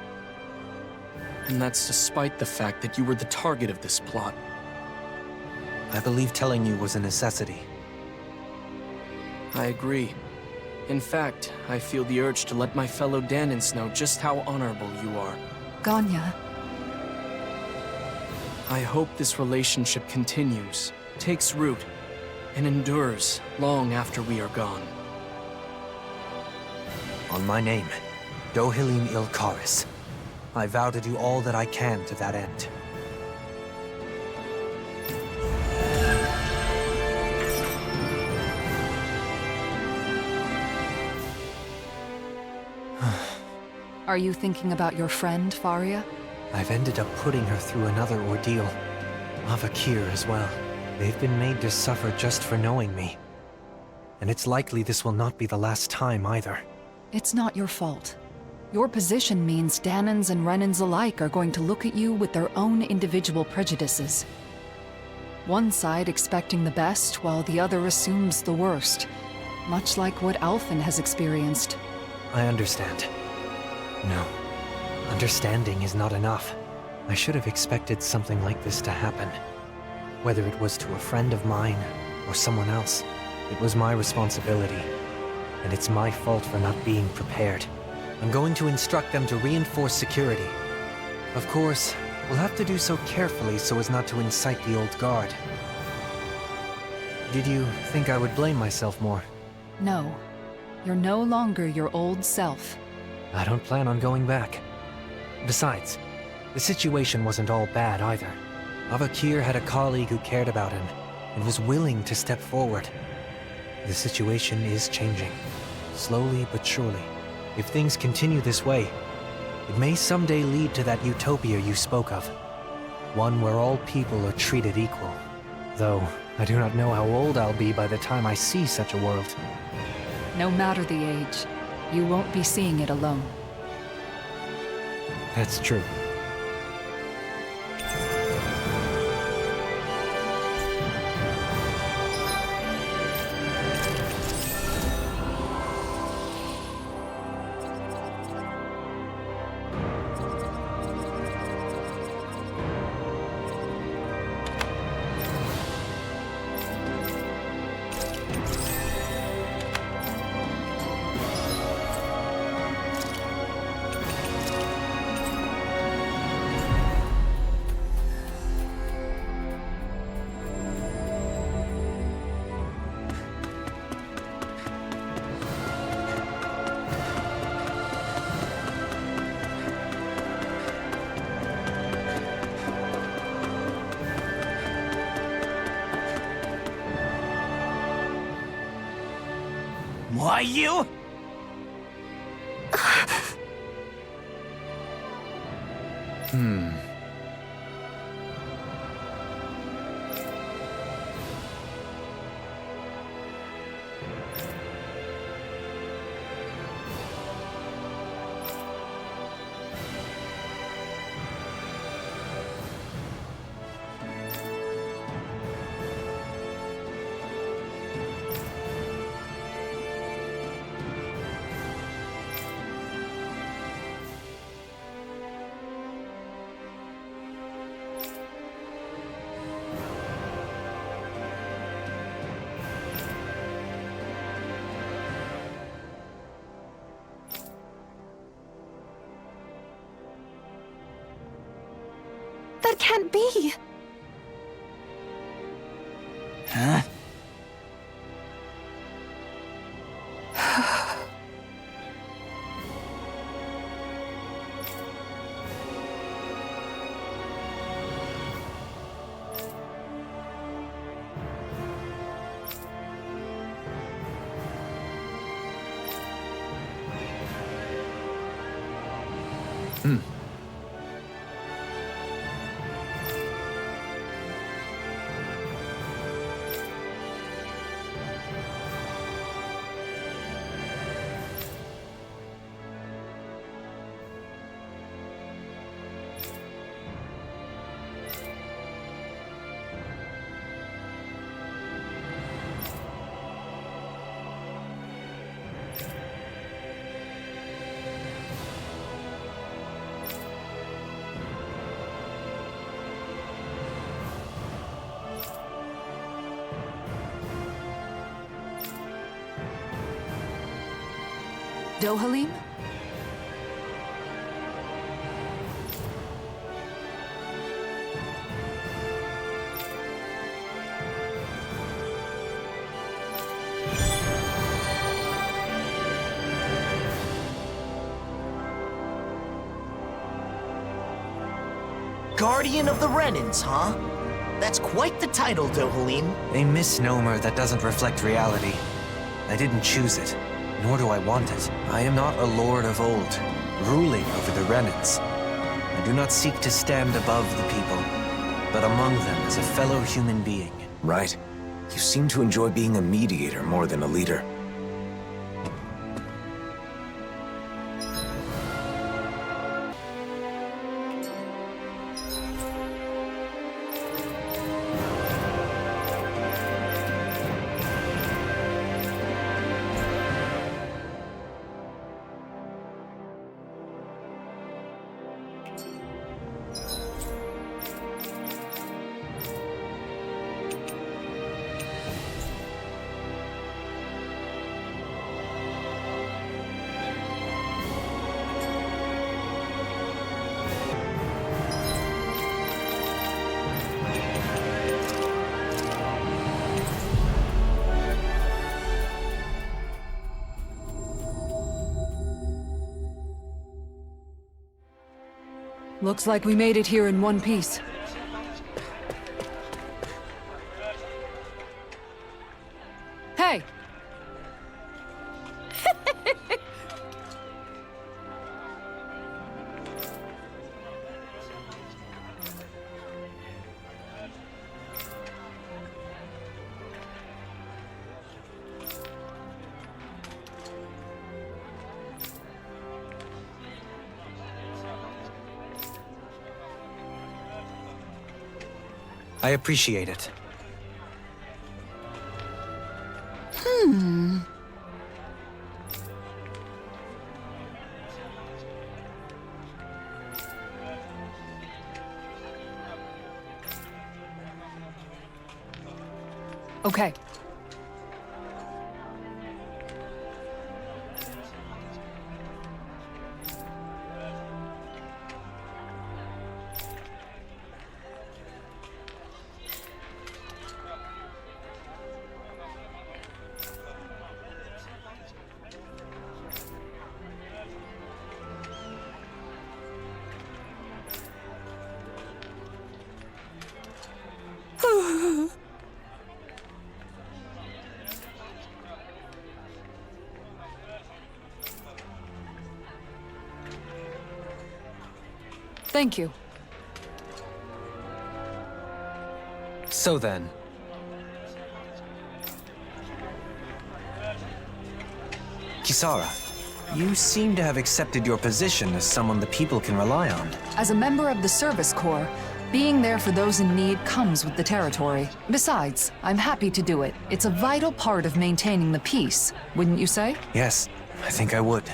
And that's despite the fact that you were the target of this plot. I believe telling you was a necessity. I agree. In fact, I feel the urge to let my fellow Danans know just how honorable you are. Ganya, I hope this relationship continues, takes root, and endures long after we are gone. On my name, Dohalim Ilkaris. I vow to do all that I can to that end. are you thinking about your friend, Faria? I've ended up putting her through another ordeal. Avakir as well. They've been made to suffer just for knowing me. And it's likely this will not be the last time either. It's not your fault. Your position means Danans and Renans alike are going to look at you with their own individual prejudices. One side expecting the best, while the other assumes the worst. Much like what Alphen has experienced. I understand. No. Understanding is not enough. I should have expected something like this to happen. Whether it was to a friend of mine, or someone else, it was my responsibility. And it's my fault for not being prepared. I'm going to instruct them to reinforce security. Of course, we'll have to do so carefully so as not to incite the old guard. Did you think I would blame myself more? No. You're no longer your old self. I don't plan on going back. Besides, the situation wasn't all bad either. Avakir had a colleague who cared about him, and was willing to step forward. The situation is changing. Slowly but surely. If things continue this way, it may someday lead to that utopia you spoke of. One where all people are treated equal. Though, I do not know how old I'll be by the time I see such a world. No matter the age, you won't be seeing it alone. That's true. Why you? That can't be! Huh? Dohalim? Guardian of the Renans, huh? That's quite the title, Dohalim. A misnomer that doesn't reflect reality. I didn't choose it, nor do I want it. I am not a lord of old, ruling over the Renans. I do not seek to stand above the people, but among them as a fellow human being. Right. You seem to enjoy being a mediator more than a leader. Looks like we made it here in one piece. Hey! I appreciate it. Okay. Thank you. So then. Kisara, you seem to have accepted your position as someone the people can rely on. As a member of the Service Corps, being there for those in need comes with the territory. Besides, I'm happy to do it. It's a vital part of maintaining the peace, wouldn't you say? Yes, I think I would.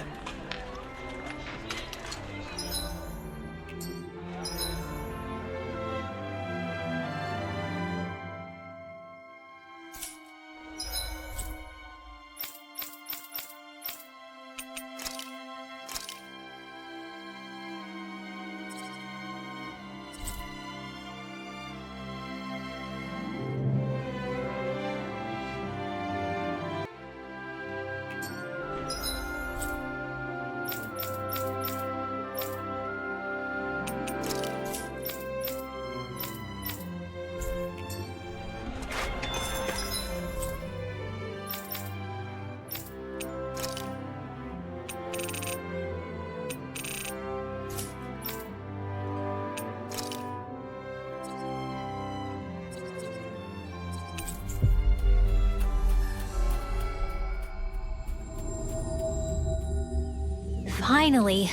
Finally.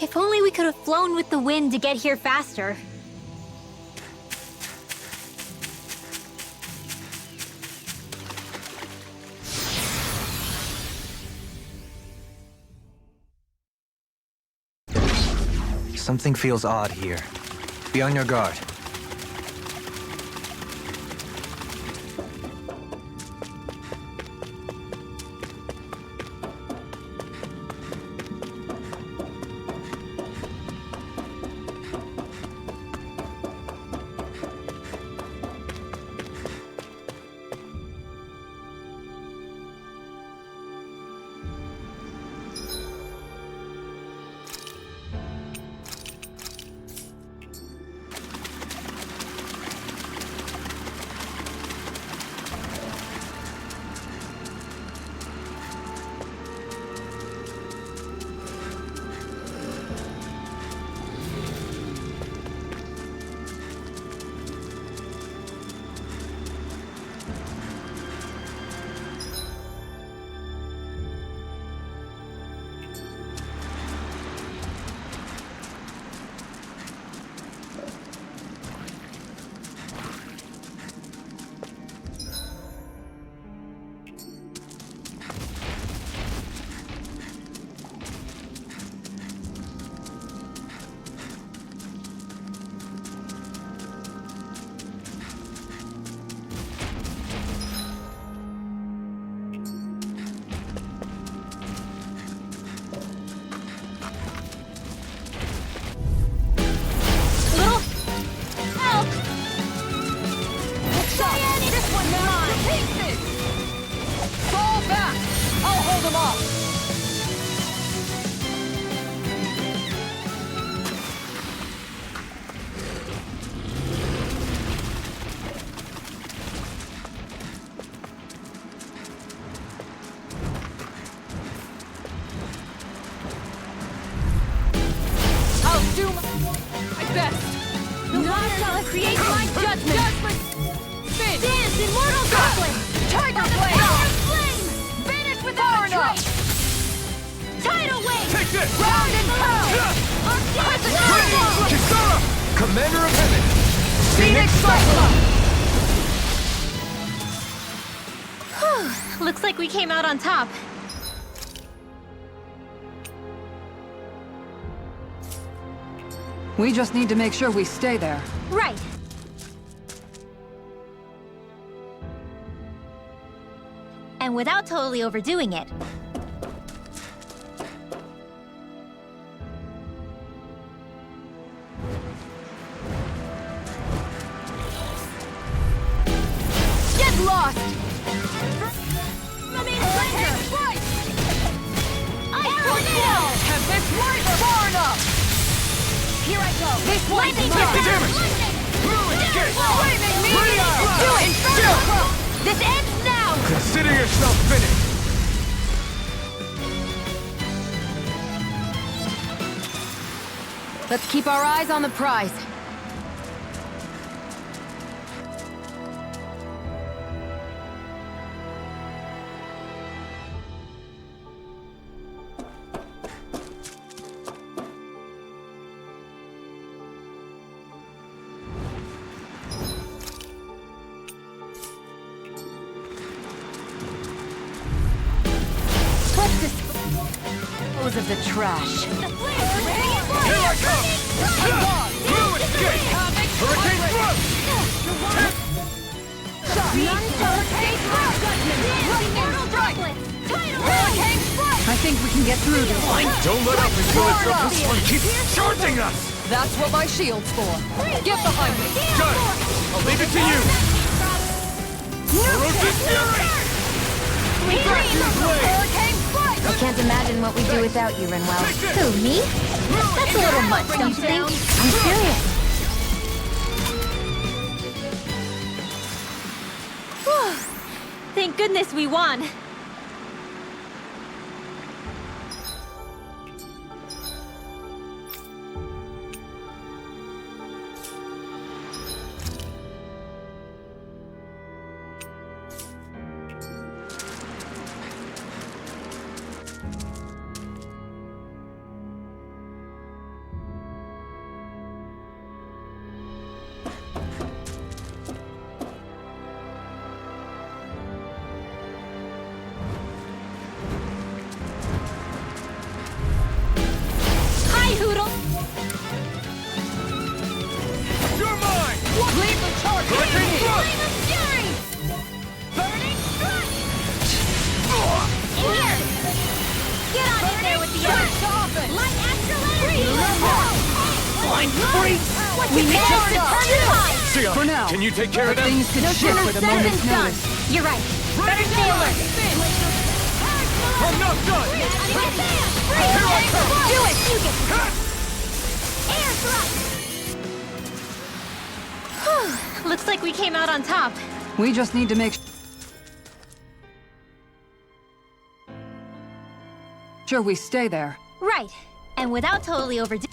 If only we could have flown with the wind to get here faster. Something feels odd here. Be on your guard. Create my judgment! Dance, immortal goblin! Tiger blade! Power flame! Vanish without a trace! Tidal wave! Take this! Round and pound! Kisara! Commander of Heaven! Phoenix Whew, looks like we came out on top. We just need to make sure we stay there. Right. And without totally overdoing it. Get lost! Have this right far enough! Here I go! This one! Flaming me! Do it! Inferno! This ends now! Consider yourself finished! Let's keep our eyes on the prize. Dispose of the trash. Here I come! Blue escape! Hurricane thrust! I think we can get through this. Don't let up until it's up. This one keeps charging us! That's what my shield's for. Get behind me. Got it! I'll leave it to you! Ferocious Fury! I can't imagine what we'd do without you, Rinwell. Who, me? That's a little much, don't you think? I'm serious. Thank goodness we won. mind freaks! We need to turn. Sion, For now. can you take care of them? Things could No shift sooner with a said than moment's done. notice. You're right. Better stay alert. I'm not done! Here I come. Do it. You get air thrust. Whew. Looks like we came out on top. We just need to make sure we stay there. Right. And without totally overdoing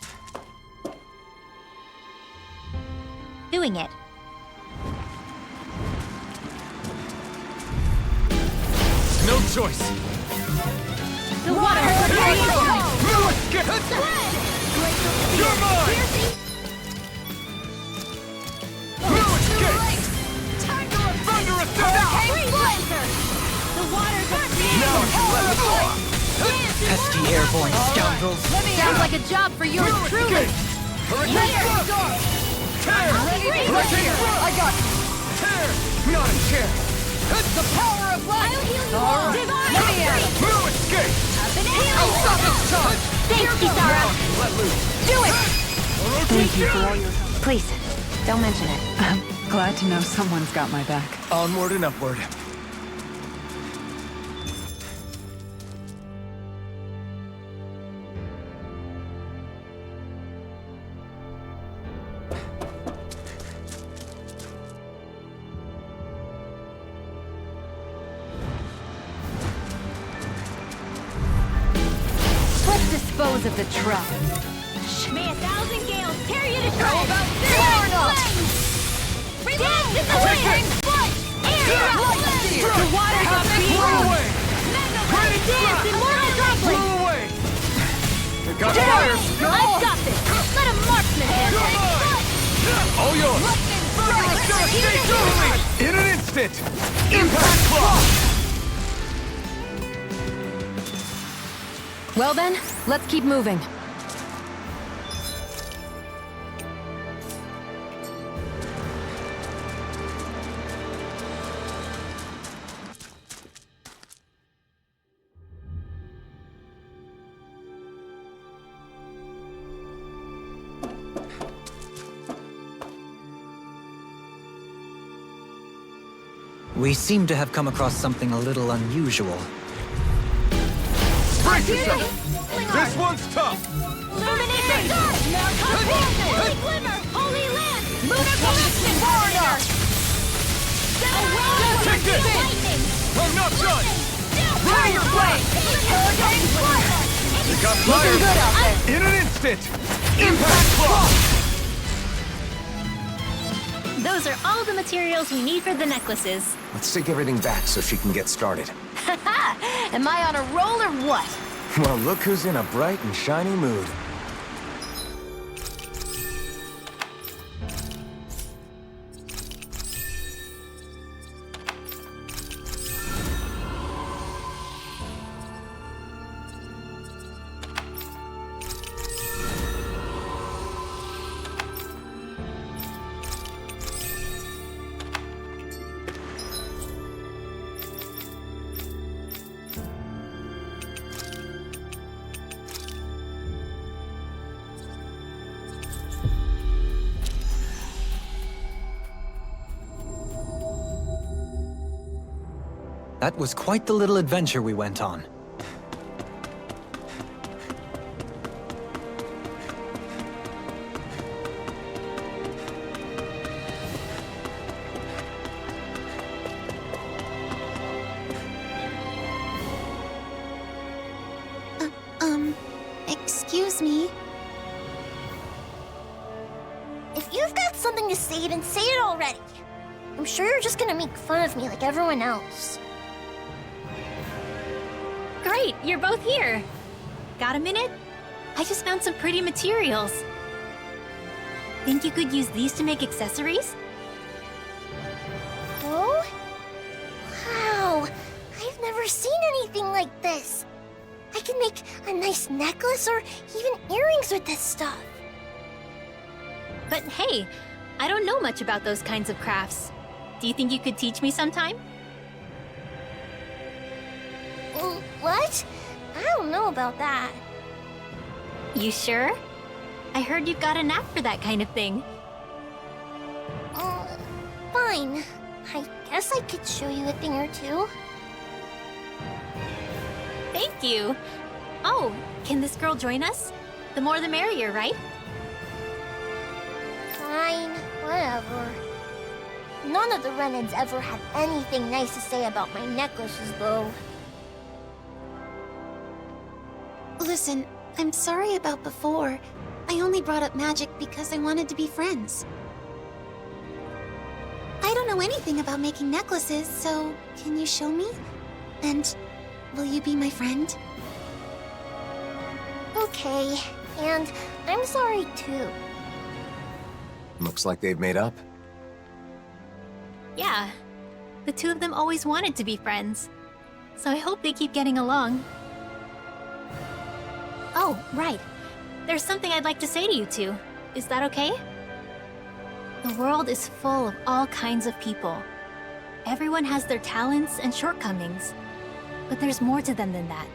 it. No choice! The water will carry you. No escape! You're mine! No escape! Thunder attack! The water Now I can let it go! Pesky airborne scoundrels. Sounds like a job for yours truly. Hurricane Thrust! Tear! Hurricane Thrust! I got it. Tear! Not a chance! It's the power of light. I'll heal you All all. right. Divine Let me at it. No escape! I'll stop this charge. Thanks, Kisara. Let loose! Do it. Thank you for all your help. Please, don't mention it. I'm glad to know someone's got my back. Onward and upward. Let's dispose of the truck. May 1,000 gales carry you to How shreds. about this? Fair enough. Dance in the wind. Air thrust. The water's up Blow behind. away! Ready Dance in mortal droplet. Blow away! They got I've fire! got this. Let a marksman handle You're it. mine! All yours! Thunder devastate! In an instant! Impact Claw! Well then, let's keep moving. We seem to have come across something a little unusual. Brace yourself! This one's tough! Illumination. Holy glimmer. Holy land. Lunar collection. Foreigner. Take this! Lightning. I'm not done! Fire blade! Hurricane fire. You got Looking good fire! out there. In an instant! Impact Claw! Those are all the materials we need for the necklaces. Let's take everything back so she can get started. Am I on a roll or what? Well, look who's in a bright and shiny mood. That was quite the little adventure we went on. Excuse me. If you've got something to say, then say it already. I'm sure you're just gonna make fun of me like everyone else. Great, you're both here. Got a minute? I just found some pretty materials. Think you could use these to make accessories? Oh? Wow! I've never seen anything like this. I can make a nice necklace or even earrings with this stuff. But hey, I don't know much about those kinds of crafts. Do you think you could teach me sometime? What? I don't know about that. You sure? I heard you've got a knack for that kind of thing. Fine. I guess I could show you a thing or two. Thank you. Oh, can this girl join us? The more the merrier, right? Fine, whatever. None of the Renans ever had anything nice to say about my necklaces, though. Listen, I'm sorry about before. I only brought up magic because I wanted to be friends. I don't know anything about making necklaces, so can you show me? And will you be my friend? Okay, and I'm sorry too. Looks like they've made up. Yeah. The two of them always wanted to be friends. So I hope they keep getting along. Oh, right. There's something I'd like to say to you two. Is that okay? The world is full of all kinds of people. Everyone has their talents and shortcomings. But there's more to them than that.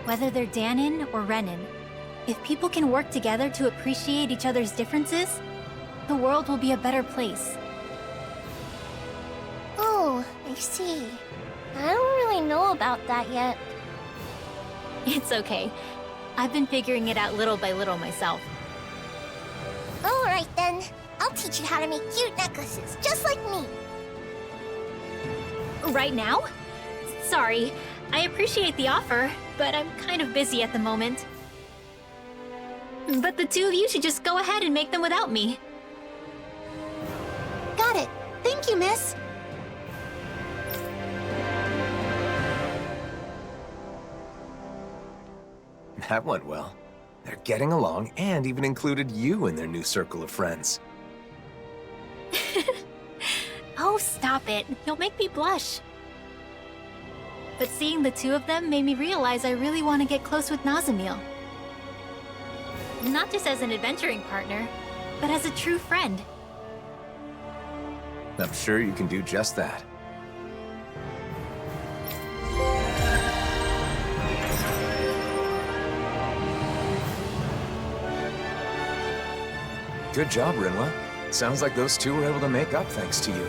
Whether they're Danon or Renan, if people can work together to appreciate each other's differences, the world will be a better place. Oh, I see. I don't really know about that yet. It's okay. I've been figuring it out little by little myself. Alright then. I'll teach you how to make cute necklaces, just like me. Right now? Sorry. I appreciate the offer, but I'm kind of busy at the moment. But the two of you should just go ahead and make them without me. Got it. Thank you, miss. That went well. They're getting along and even included you in their new circle of friends. Oh, stop it. You'll make me blush. But seeing the two of them made me realize I really want to get close with Nazamil. Not just as an adventuring partner, but as a true friend. I'm sure you can do just that. Good job, Rinwell. Sounds like those two were able to make up thanks to you.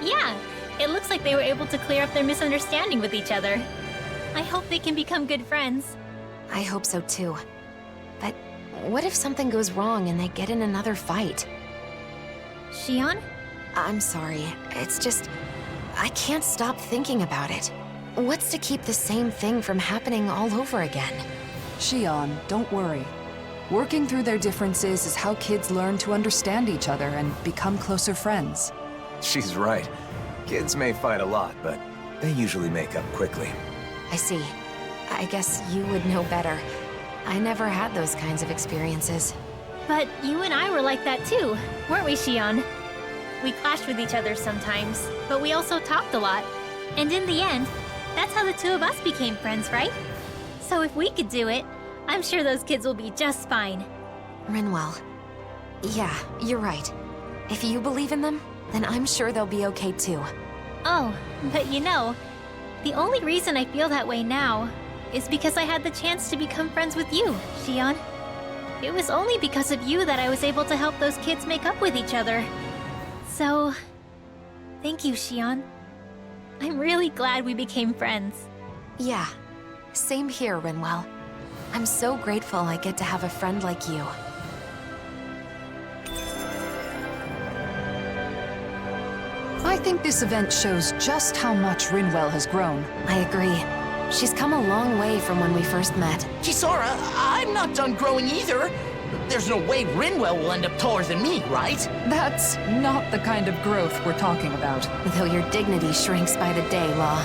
Yeah, it looks like they were able to clear up their misunderstanding with each other. I hope they can become good friends. I hope so too. But what if something goes wrong and they get in another fight? Shion? I'm sorry. It's just... I can't stop thinking about it. What's to keep the same thing from happening all over again? Shion, don't worry. Working through their differences is how kids learn to understand each other and become closer friends. She's right. Kids may fight a lot, but they usually make up quickly. I see. I guess you would know better. I never had those kinds of experiences. But you and I were like that too, weren't we, Shion? We clashed with each other sometimes, but we also talked a lot. And in the end, that's how the two of us became friends, right? So if we could do it, I'm sure those kids will be just fine. Rinwell. Yeah, you're right. If you believe in them, then I'm sure they'll be okay too. Oh, but you know, the only reason I feel that way now is because I had the chance to become friends with you, Shion. It was only because of you that I was able to help those kids make up with each other. So, thank you, Shion. I'm really glad we became friends. Yeah, same here, Rinwell. I'm so grateful I get to have a friend like you. I think this event shows just how much Rinwell has grown. I agree. She's come a long way from when we first met. Kisora, I'm not done growing either. There's no way Rinwell will end up taller than me, right? That's not the kind of growth we're talking about. Though your dignity shrinks by the day, Law.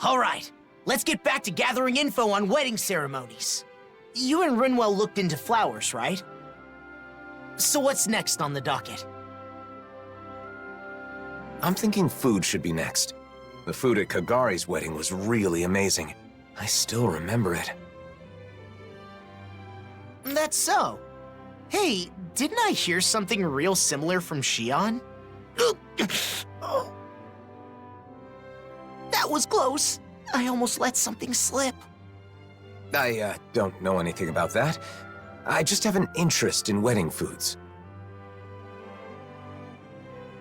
All right, let's get back to gathering info on wedding ceremonies. You and Rinwell looked into flowers, right? So what's next on the docket? I'm thinking food should be next. The food at Kagari's wedding was really amazing. I still remember it. That's so. Hey, didn't I hear something real similar from Shion? Oh. That was close. I almost let something slip. I don't know anything about that. I just have an interest in wedding foods.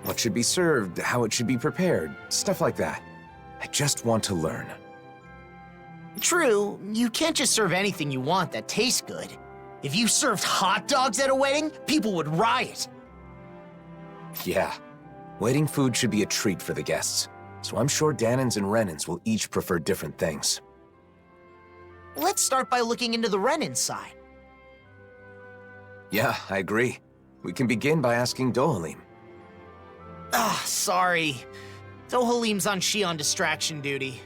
What should be served, how it should be prepared, stuff like that. I just want to learn. True, you can't just serve anything you want that tastes good. If you served hot dogs at a wedding, people would riot. Yeah, wedding food should be a treat for the guests. So I'm sure Danans and Renans will each prefer different things. Let's start by looking into the Renan side. Yeah, I agree. We can begin by asking Dohalim. Sorry. Dohalim's on Shion distraction duty.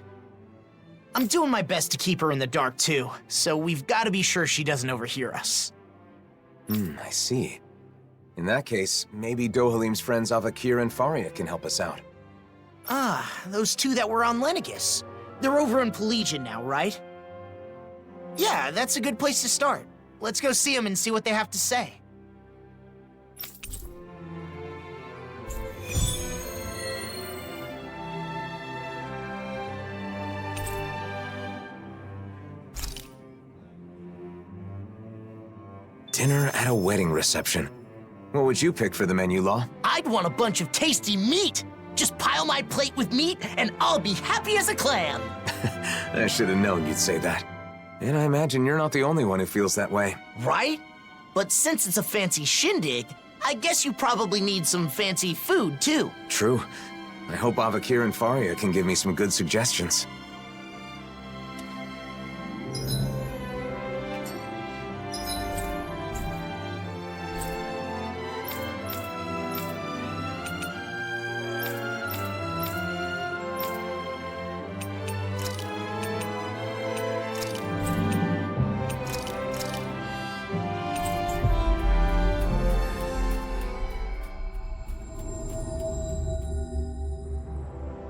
I'm doing my best to keep her in the dark too, so we've got to be sure she doesn't overhear us. I see. In that case, maybe Dohalim's friends Avakir and Faria can help us out. Those two that were on Lenegis. They're over in Pelagian now, right? Yeah, that's a good place to start. Let's go see them and see what they have to say. Dinner at a wedding reception. What would you pick for the menu, Law? I'd want a bunch of tasty meat! Just pile my plate with meat, and I'll be happy as a clam! I should have known you'd say that. And I imagine you're not the only one who feels that way. Right? But since it's a fancy shindig, I guess you probably need some fancy food, too. True. I hope Avakir and Faria can give me some good suggestions.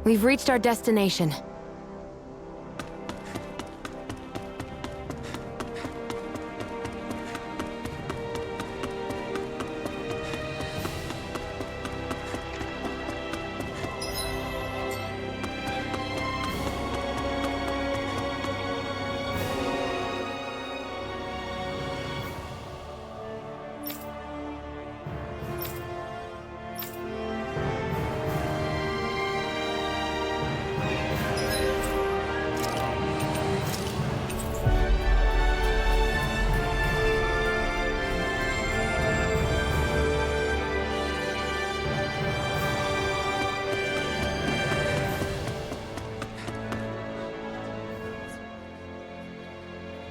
We've reached our destination.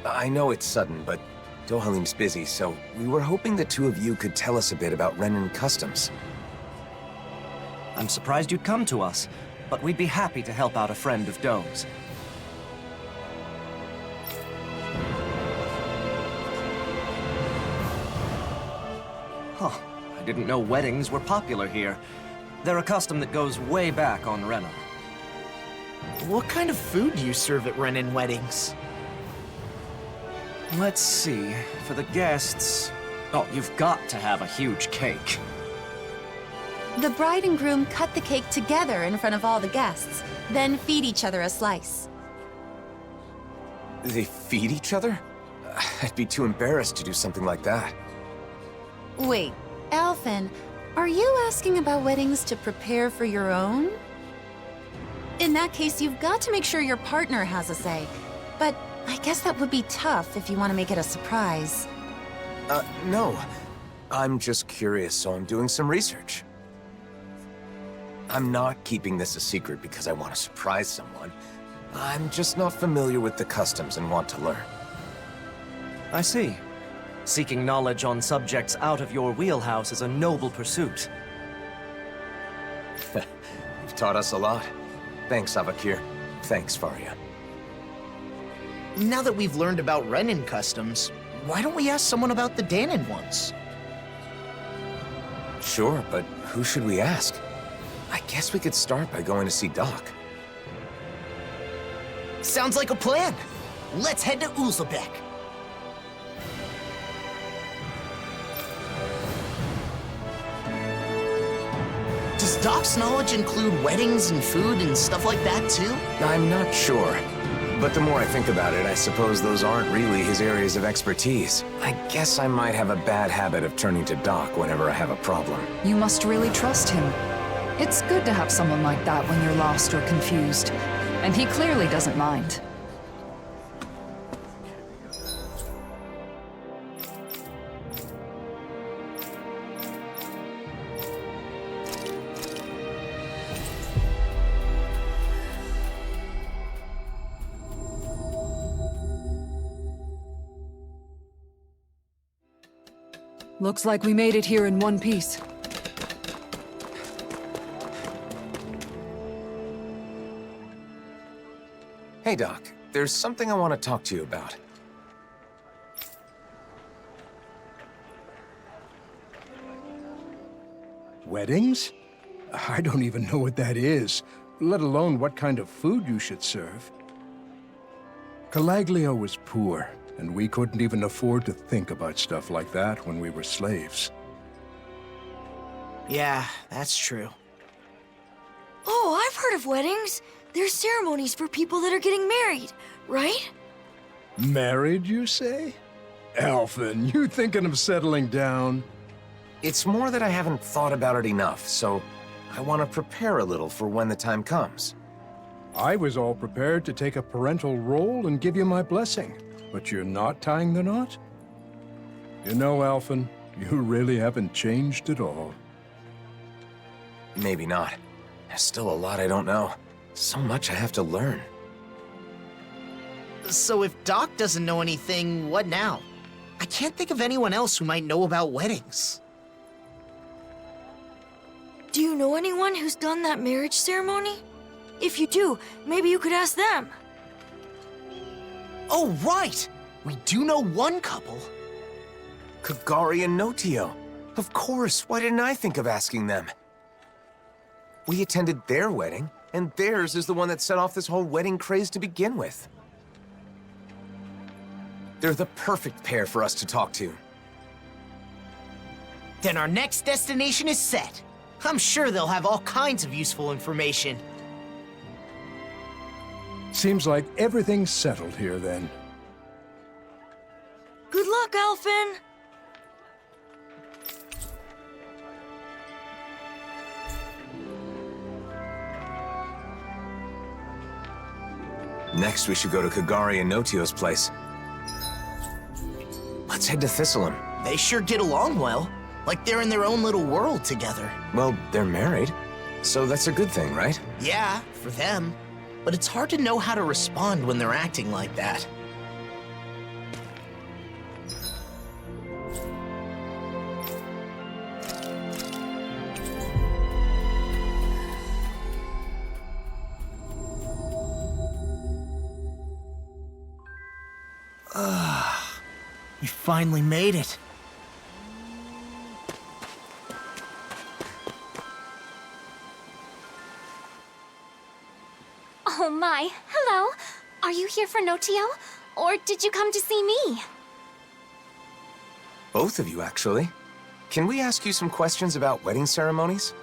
I know it's sudden, but Dohalim's busy, so we were hoping the two of you could tell us a bit about Renan customs. I'm surprised you'd come to us, but we'd be happy to help out a friend of Do's. Huh. I didn't know weddings were popular here. They're a custom that goes way back on Rena. What kind of food do you serve at Renan weddings? Let's see. For the guests... Oh, you've got to have a huge cake. The bride and groom cut the cake together in front of all the guests, then feed each other a slice. They feed each other? I'd be too embarrassed to do something like that. Wait, Alphen, are you asking about weddings to prepare for your own? In that case, you've got to make sure your partner has a say. But I guess that would be tough if you want to make it a surprise. No. I'm just curious, so I'm doing some research. I'm not keeping this a secret because I want to surprise someone. I'm just not familiar with the customs and want to learn. I see. Seeking knowledge on subjects out of your wheelhouse is a noble pursuit. You've taught us a lot. Thanks, Avakir. Thanks, Faria. Now that we've learned about Renan customs, why don't we ask someone about the Danon ones? Sure, but who should we ask? I guess we could start by going to see Doc. Sounds like a plan. Let's head to Uzlebek. Does Doc's knowledge include weddings and food and stuff like that too? I'm not sure. But the more I think about it, I suppose those aren't really his areas of expertise. I guess I might have a bad habit of turning to Doc whenever I have a problem. You must really trust him. It's good to have someone like that when you're lost or confused. And he clearly doesn't mind. Looks like we made it here in one piece. Hey, Doc. There's something I want to talk to you about. Weddings? I don't even know what that is, let alone what kind of food you should serve. Calaglio was poor, and we couldn't even afford to think about stuff like that when we were slaves. Yeah, that's true. Oh, I've heard of weddings. There's ceremonies for people that are getting married, right? Married, you say? Alphen, you thinking of settling down? It's more that I haven't thought about it enough, so I want to prepare a little for when the time comes. I was all prepared to take a parental role and give you my blessing, but you're not tying the knot? You know, Alphen, you really haven't changed at all. Maybe not. There's still a lot I don't know. So much I have to learn. So if Doc doesn't know anything, what now? I can't think of anyone else who might know about weddings. Do you know anyone who's done that marriage ceremony? If you do, maybe you could ask them. Oh, right! We do know one couple. Kagari and Notio. Of course, why didn't I think of asking them? We attended their wedding, and theirs is the one that set off this whole wedding craze to begin with. They're the perfect pair for us to talk to. Then our next destination is set. I'm sure they'll have all kinds of useful information. Seems like everything's settled here, then. Good luck, Alphen! Next, we should go to Kagari and Notio's place. Let's head to Thistleum. They sure get along well. Like they're in their own little world together. Well, they're married, so that's a good thing, right? Yeah, for them. But it's hard to know how to respond when they're acting like that. We finally made it. Oh my, hello. Are you here for Notio? Or did you come to see me? Both of you, actually. Can we ask you some questions about wedding ceremonies?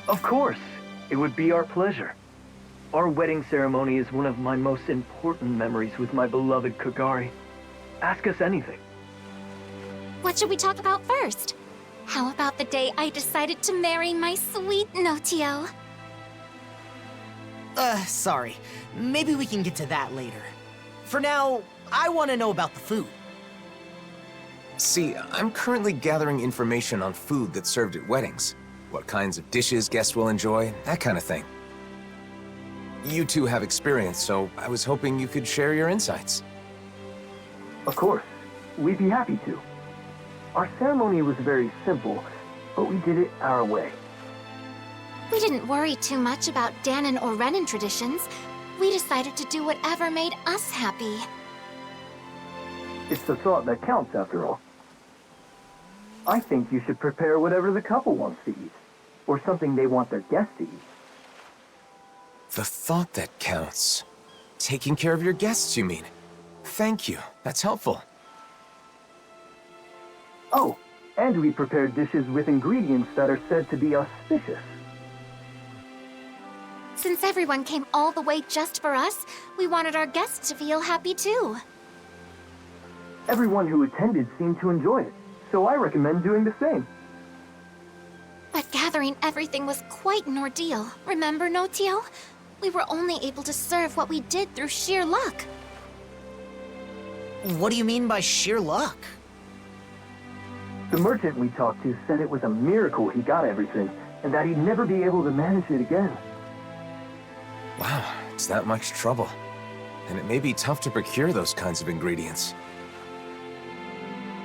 Of course. It would be our pleasure. Our wedding ceremony is one of my most important memories with my beloved Kagari. Ask us anything. What should we talk about first? How about the day I decided to marry my sweet Notio? Sorry. Maybe we can get to that later. For now, I want to know about the food. See, I'm currently gathering information on food that's served at weddings. What kinds of dishes guests will enjoy, that kind of thing. You two have experience, so I was hoping you could share your insights. Of course. We'd be happy to. Our ceremony was very simple, but we did it our way. We didn't worry too much about Danon or Renan traditions. we decided to do whatever made us happy. It's the thought that counts, after all. I think you should prepare whatever the couple wants to eat, or something they want their guests to eat. The thought that counts. Taking care of your guests, you mean? Thank you. That's helpful. Oh, and we prepared dishes with ingredients that are said to be auspicious. Since everyone came all the way just for us, we wanted our guests to feel happy too. Everyone who attended seemed to enjoy it, so I recommend doing the same. But gathering everything was quite an ordeal. Remember, Notio? We were only able to serve what we did through sheer luck. What do you mean by sheer luck? The merchant we talked to said it was a miracle he got everything, and that he'd never be able to manage it again. Wow, it's that much trouble. And it may be tough to procure those kinds of ingredients.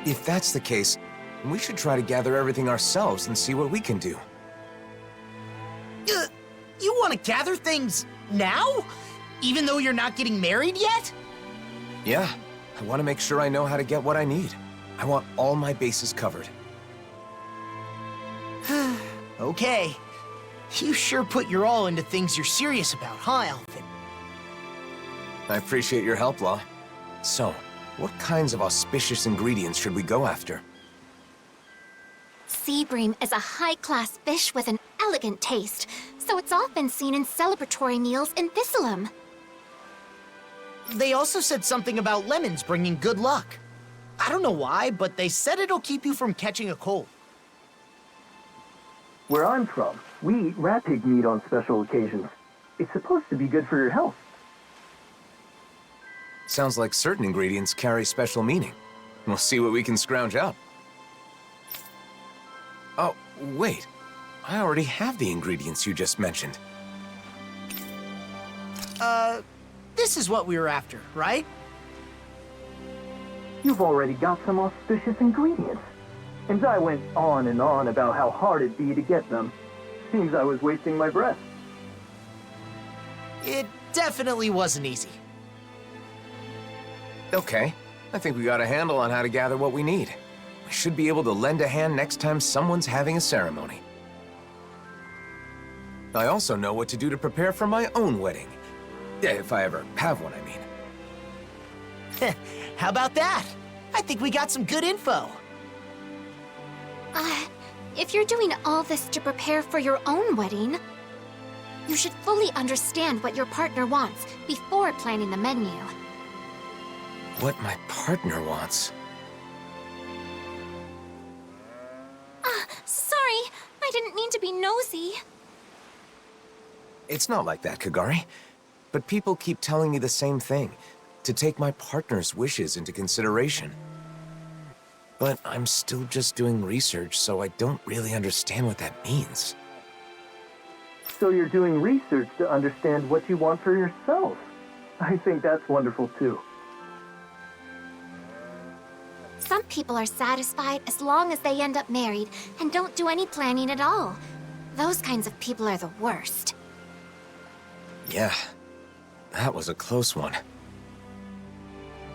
If that's the case, we should try to gather everything ourselves and see what we can do. You want to gather things now? Even though you're not getting married yet? Yeah, I want to make sure I know how to get what I need. I want all my bases covered. Okay. You sure put your all into things you're serious about, huh, Elfin? I appreciate your help, Law. So, what kinds of auspicious ingredients should we go after? Sea bream is a high-class fish with an elegant taste, so it's often seen in celebratory meals in Thistleum. They also said something about lemons bringing good luck. I don't know why, but they said it'll keep you from catching a cold. Where I'm from, we eat rat pig meat on special occasions. It's supposed to be good for your health. Sounds like certain ingredients carry special meaning. We'll see what we can scrounge up. Oh, wait. I already have the ingredients you just mentioned. This is what we were after, right? You've already got some auspicious ingredients. And I went on and on about how hard it'd be to get them. Seems I was wasting my breath. It definitely wasn't easy. Okay, I think we got a handle on how to gather what we need. We should be able to lend a hand next time someone's having a ceremony. I also know what to do to prepare for my own wedding. Yeah, if I ever have one, I mean. How about that? I think we got some good info. If you're doing all this to prepare for your own wedding, you should fully understand what your partner wants before planning the menu. What my partner wants? Sorry, I didn't mean to be nosy. It's not like that, Kagari. But people keep telling me the same thing, to take my partner's wishes into consideration. But I'm still just doing research, so I don't really understand what that means. So you're doing research to understand what you want for yourself. I think that's wonderful too. Some people are satisfied as long as they end up married and don't do any planning at all. Those kinds of people are the worst. Yeah, that was a close one.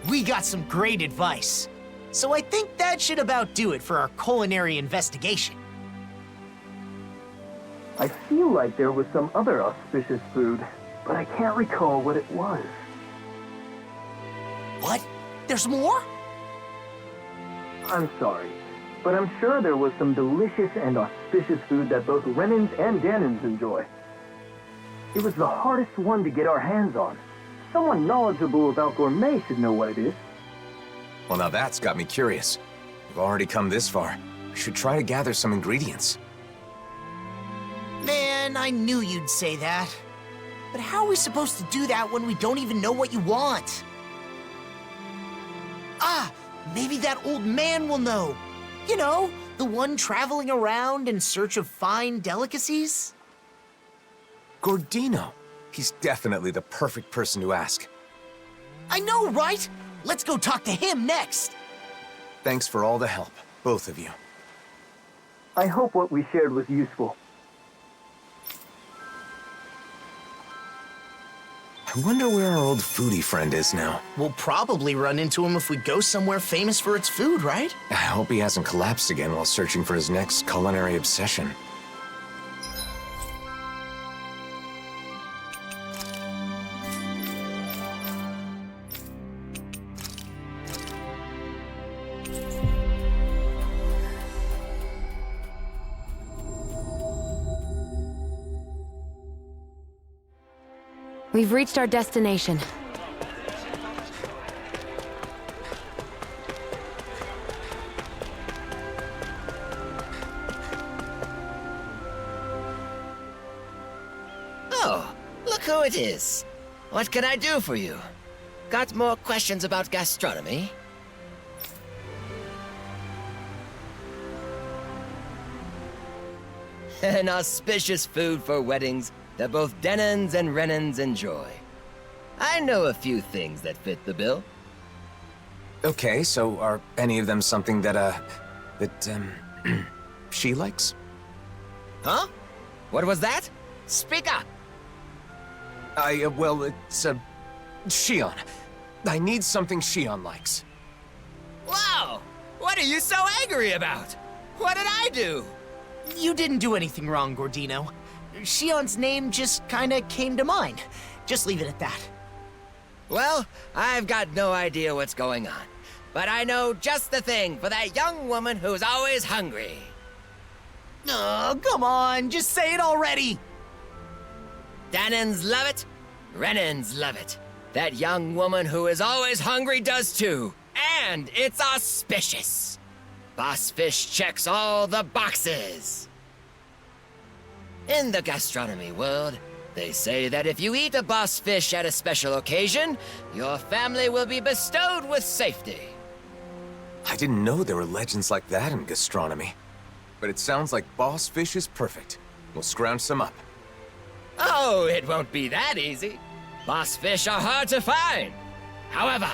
We got some great advice. So I think that should about do it for our culinary investigation. I feel like there was some other auspicious food, but I can't recall what it was. What? There's more? I'm sorry, but I'm sure there was some delicious and auspicious food that both Renans and Danans enjoy. It was the hardest one to get our hands on. Someone knowledgeable about gourmet should know what it is. Well, now that's got me curious. We've already come this far. We should try to gather some ingredients. Man, I knew you'd say that. But how are we supposed to do that when we don't even know what you want? Maybe that old man will know. You know, the one traveling around in search of fine delicacies? Gordino. He's definitely the perfect person to ask. I know, right? Let's go talk to him next. Thanks for all the help, both of you. I hope what we shared was useful. I wonder where our old foodie friend is now. We'll probably run into him if we go somewhere famous for its food, right? I hope he hasn't collapsed again while searching for his next culinary obsession. We've reached our destination. Oh, look who it is. What can I do for you? Got more questions about gastronomy? An auspicious food for weddings that both Denons and Renans enjoy. I know a few things that fit the bill. Okay, so are any of them something that, she likes? Huh? What was that? Speak up! Well, it's, Shion. I need something Shion likes. Wow! What are you so angry about? What did I do? You didn't do anything wrong, Gordino. Shion's name just kinda came to mind. Just leave it at that. Well, I've got no idea what's going on. But I know just the thing for that young woman who's always hungry. Oh, come on, just say it already! Danons love it, Renans love it. That young woman who is always hungry does too. And it's auspicious. Boss Fish checks all the boxes. In the gastronomy world, they say that if you eat a boss fish at a special occasion, your family will be bestowed with safety. I didn't know there were legends like that in gastronomy. But it sounds like boss fish is perfect. We'll scrounge some up. Oh, it won't be that easy. Boss fish are hard to find. However,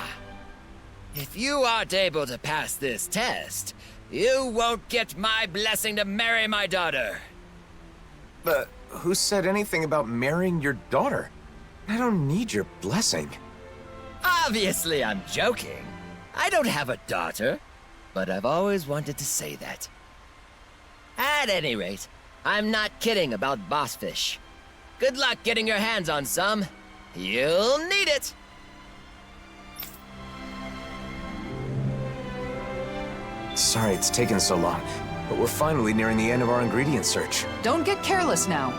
if you aren't able to pass this test, you won't get my blessing to marry my daughter. But who said anything about marrying your daughter? I don't need your blessing. Obviously, I'm joking. I don't have a daughter, but I've always wanted to say that. At any rate, I'm not kidding about boss fish. Good luck getting your hands on some. You'll need it. Sorry it's taken so long, but we're finally nearing the end of our ingredient search. Don't get careless now.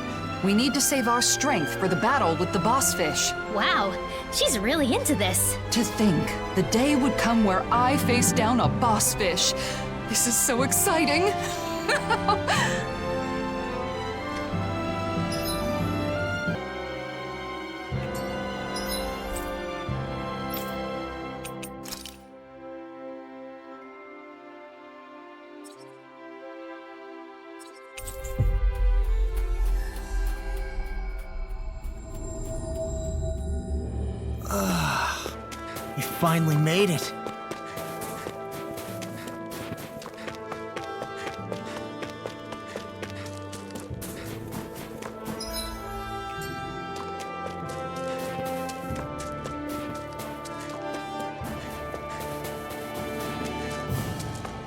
We need to save our strength for the battle with the boss fish. Wow, she's really into this. To think, the day would come where I face down a boss fish. This is so exciting. We finally made it.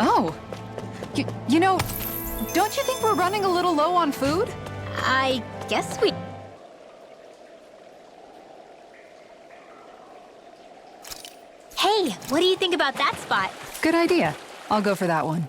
Oh. You know, don't you think we're running a little low on food? I guess we... Hey, what do you think about that spot? Good idea. I'll go for that one.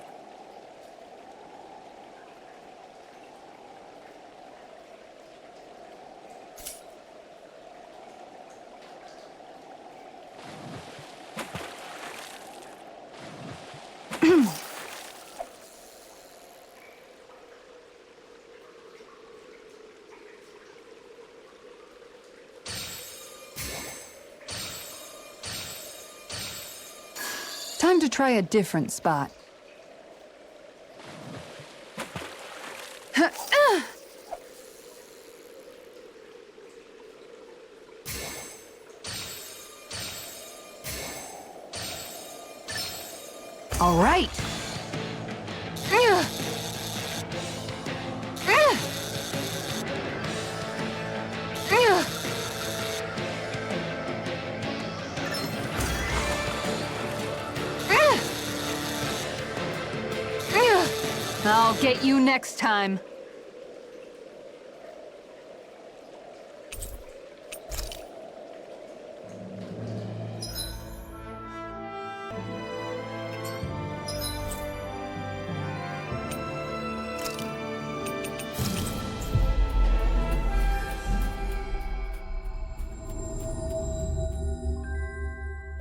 Time to try a different spot. All right. I'll get you next time.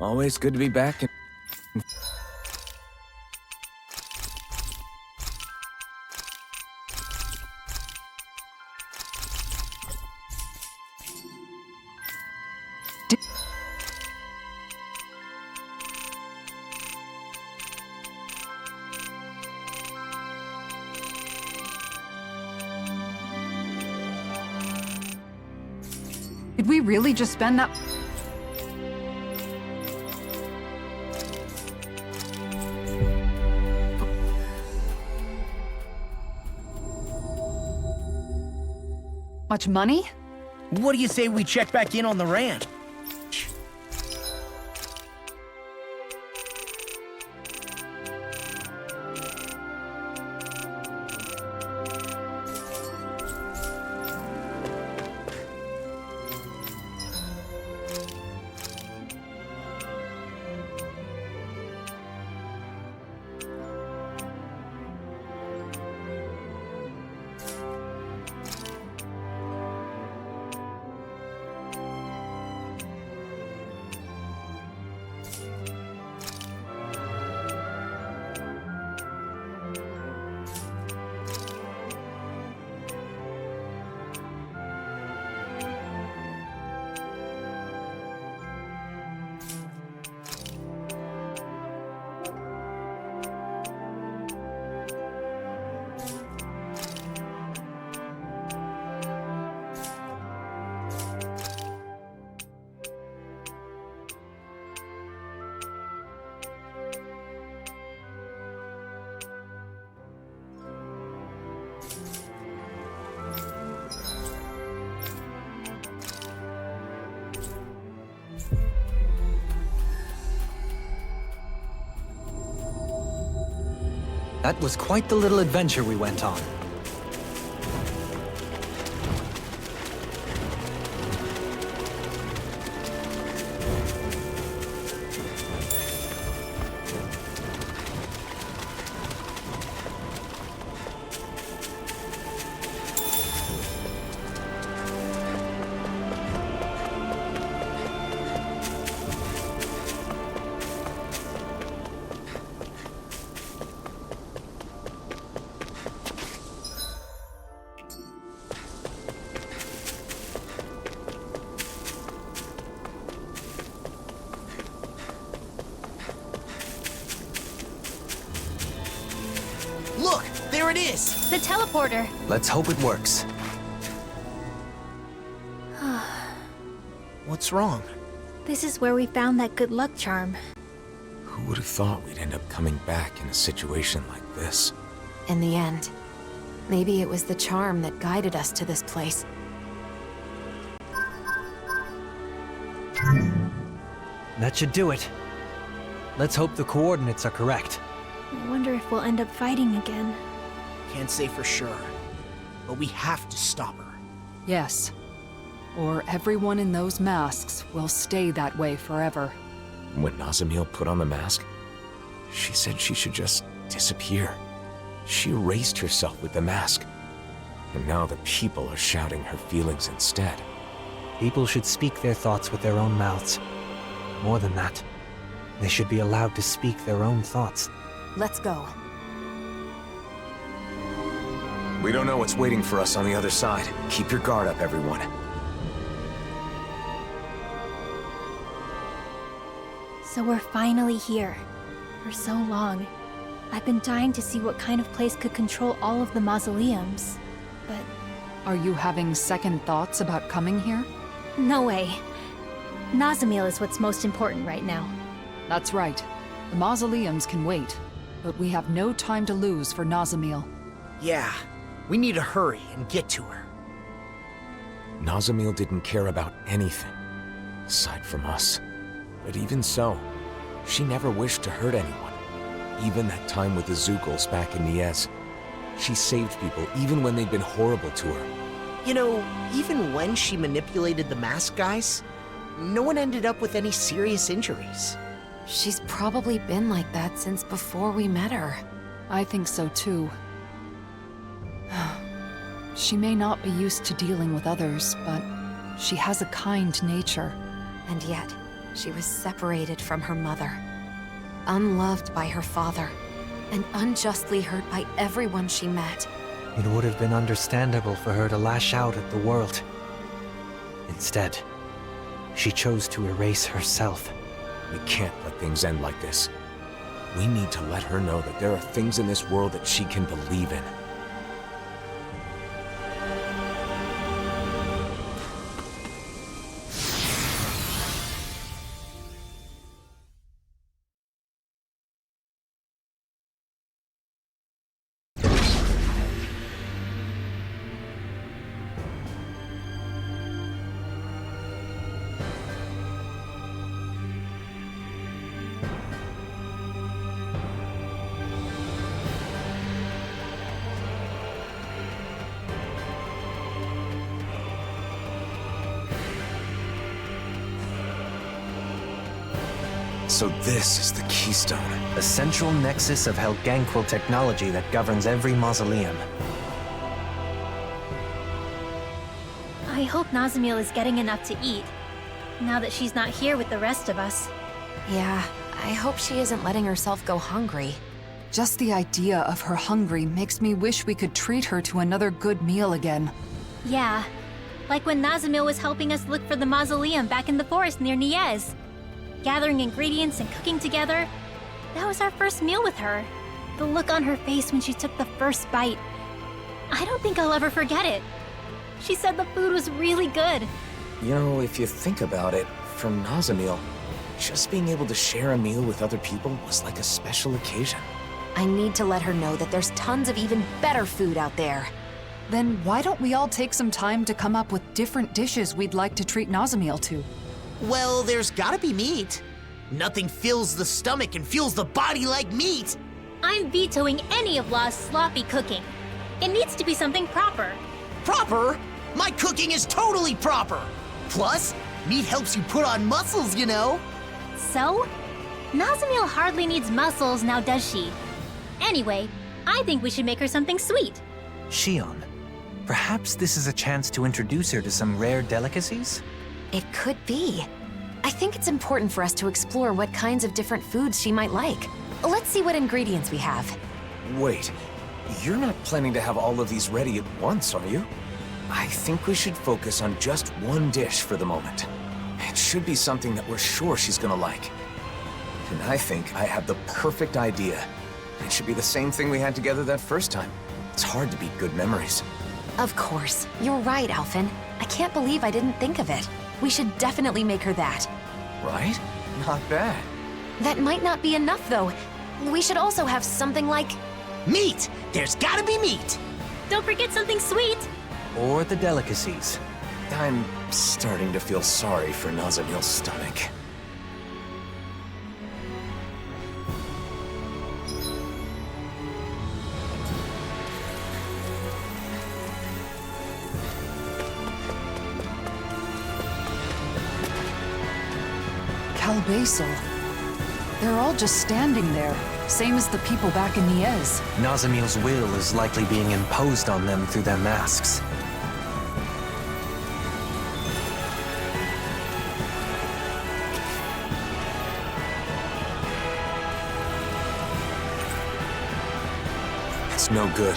Always good to be back. Did we really just spend that? Much money? What do you say we check back in on the ranch? That was quite the little adventure we went on. Look, there it is! The teleporter. Let's hope it works. What's wrong? This is where we found that good luck charm. Who would have thought we'd end up coming back in a situation like this? In the end, maybe it was the charm that guided us to this place. That should do it. Let's hope the coordinates are correct. I wonder if we'll end up fighting again. Can't say for sure, but we have to stop her. Yes. Or everyone in those masks will stay that way forever. When Nazamiel put on the mask, she said she should just disappear. She erased herself with the mask. And now the people are shouting her feelings instead. People should speak their thoughts with their own mouths. More than that, they should be allowed to speak their own thoughts. Let's go. We don't know what's waiting for us on the other side. Keep your guard up, everyone. So we're finally here. For so long. I've been dying to see what kind of place could control all of the mausoleums. But... Are you having second thoughts about coming here? no way. Nazamiel is what's most important right now. That's right. The mausoleums can wait. But we have no time to lose for Nazamiel. Yeah, we need to hurry and get to her. Nazamiel didn't care about anything, aside from us. But even so, she never wished to hurt anyone. Even that time with the Zeugles back in Niez. She saved people even when they'd been horrible to her. You know, even when she manipulated the mask guys, no one ended up with any serious injuries. She's probably been like that since before we met her. I think so too. She may not be used to dealing with others, but she has a kind nature. And yet, she was separated from her mother, unloved by her father, and unjustly hurt by everyone she met. It would have been understandable for her to lash out at the world. Instead, she chose to erase herself. We can't let things end like this. We need to let her know that there are things in this world that she can believe in. So this is the Keystone. The central nexus of Helganquil technology that governs every mausoleum. I hope Nazamil is getting enough to eat, now that she's not here with the rest of us. Yeah, I hope she isn't letting herself go hungry. Just the idea of her hungry makes me wish we could treat her to another good meal again. Yeah, like when Nazamil was helping us look for the mausoleum back in the forest near Niez. Gathering ingredients and cooking together. That was our first meal with her. The look on her face when she took the first bite. I don't think I'll ever forget it. She said the food was really good. You know, if you think about it, for Nazamil, just being able to share a meal with other people was like a special occasion. I need to let her know that there's tons of even better food out there. Then why don't we all take some time to come up with different dishes we'd like to treat Nazamil to? Well, there's gotta be meat. Nothing fills the stomach and fuels the body like meat. I'm vetoing any of Law's sloppy cooking. It needs to be something proper. Proper? My cooking is totally proper. Plus, meat helps you put on muscles, you know. So? Nazamil hardly needs muscles now, does she? Anyway, I think we should make her something sweet. Shion, perhaps this is a chance to introduce her to some rare delicacies? It could be. I think it's important for us to explore what kinds of different foods she might like. Let's see what ingredients we have. Wait, you're not planning to have all of these ready at once, are you? I think we should focus on just one dish for the moment. It should be something that we're sure she's gonna like. And I think I have the perfect idea. It should be the same thing we had together that first time. It's hard to beat good memories. Of course. You're right, Alphen. I can't believe I didn't think of it. We should definitely make her that. Right? Not bad. That might not be enough, though. We should also have something like... Meat! There's gotta be meat! Don't forget something sweet! Or the delicacies. I'm starting to feel sorry for Nazamil's stomach. Calbasel. They're all just standing there, same as the people back in Niez. Nazamil's will is likely being imposed on them through their masks. It's no good.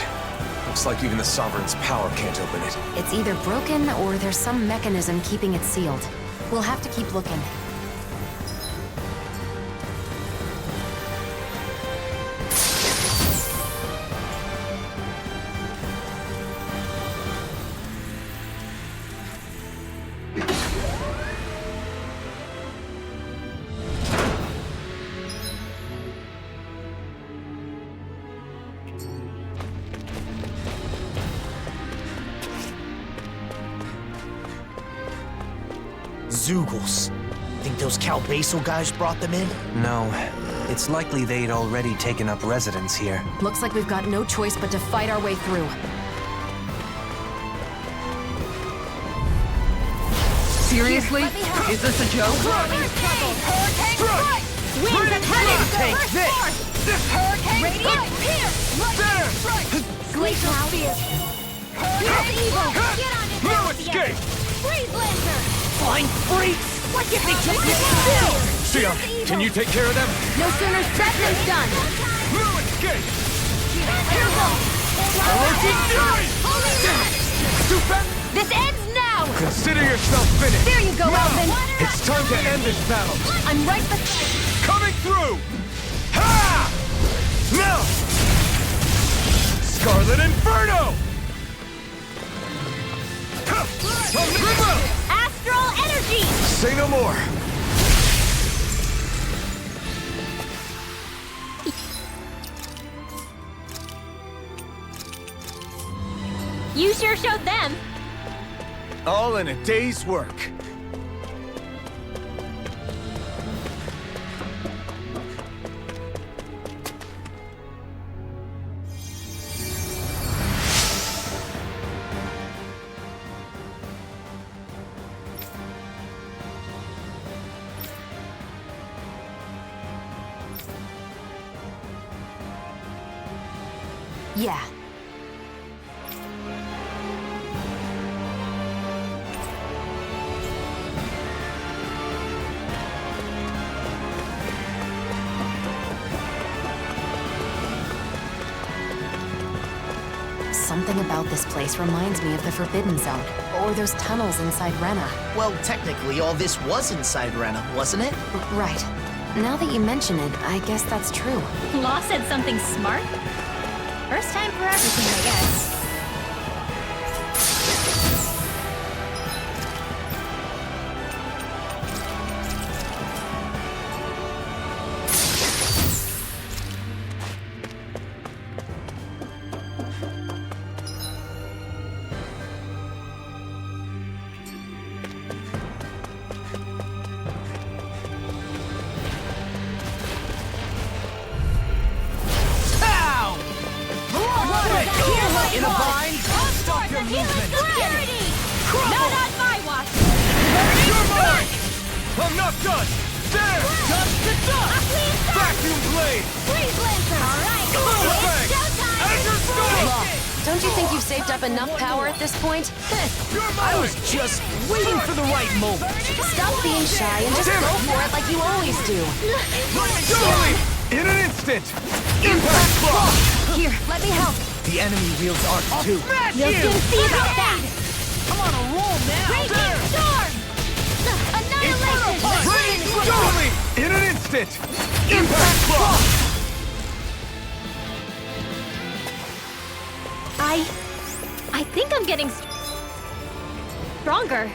Looks like even the Sovereign's power can't open it. It's either broken or there's some mechanism keeping it sealed. We'll have to keep looking. Zeugles. Think those Calbasel guys brought them in? No. It's likely they'd already taken up residence here. Looks like we've got no choice but to fight our way through. Seriously? Is this a joke? Winds of heaven! Take this! Hurricane Radiant Pierce! Glacial Spear! Hurricane Evil! Get on it! No escape! Freeze Lancer! Flying freaks! What if they just sit still? Sion, can you take care of them? No sooner said than done! No escape! Careful! Allergic fury! Too fast! This ends now! Consider yourself finished! There you go, Now! Elvin! It's time to end this battle! I'm right beside... Coming through! Ha! Now! Scarlet Inferno! From the river! Astral Energy! Say no more! You sure showed them. All in a day's work. Yeah. Something about this place reminds me of the Forbidden Zone, or those tunnels inside Rena. Well, technically, all this was inside Rena, wasn't it? Right. Now that you mention it, I guess that's true. Law said something smart. First time for everything, I guess. In a bind? Stop your movement! Not on my watch! You're mine! I'm not done! There! Dust to dust! Vacuum blade! Freeze Lancer! Alright! Bang! Azure Storm! Don't you think you've saved up enough power at this point? I was just waiting for the right moment. Stop being shy and just go for it like you always do. Surely! In an instant! Impact block! Here, let me help. The enemy wields art too. You'll soon see about that! I'm on a roll now! Radiant Storm! Annihilation! Surely! In an instant! Impact block! I think I'm getting stronger.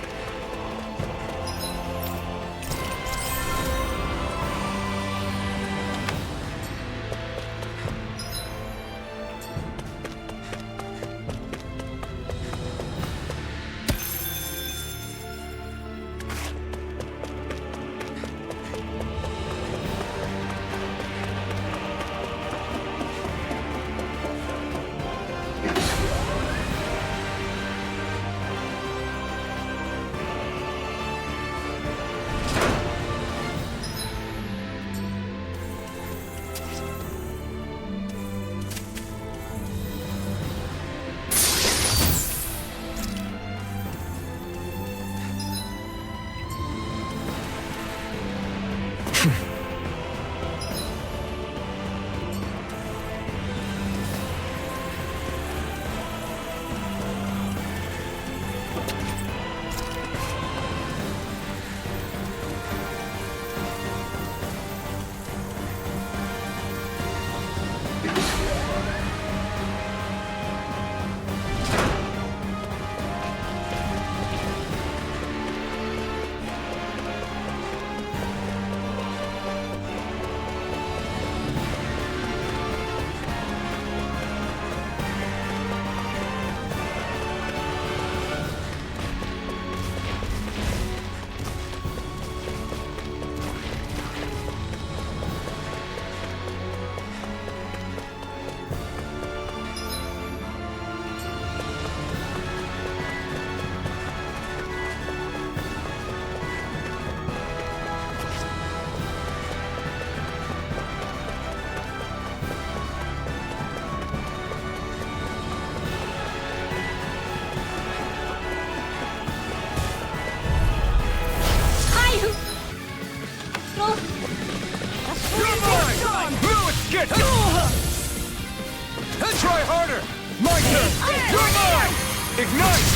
Ignite!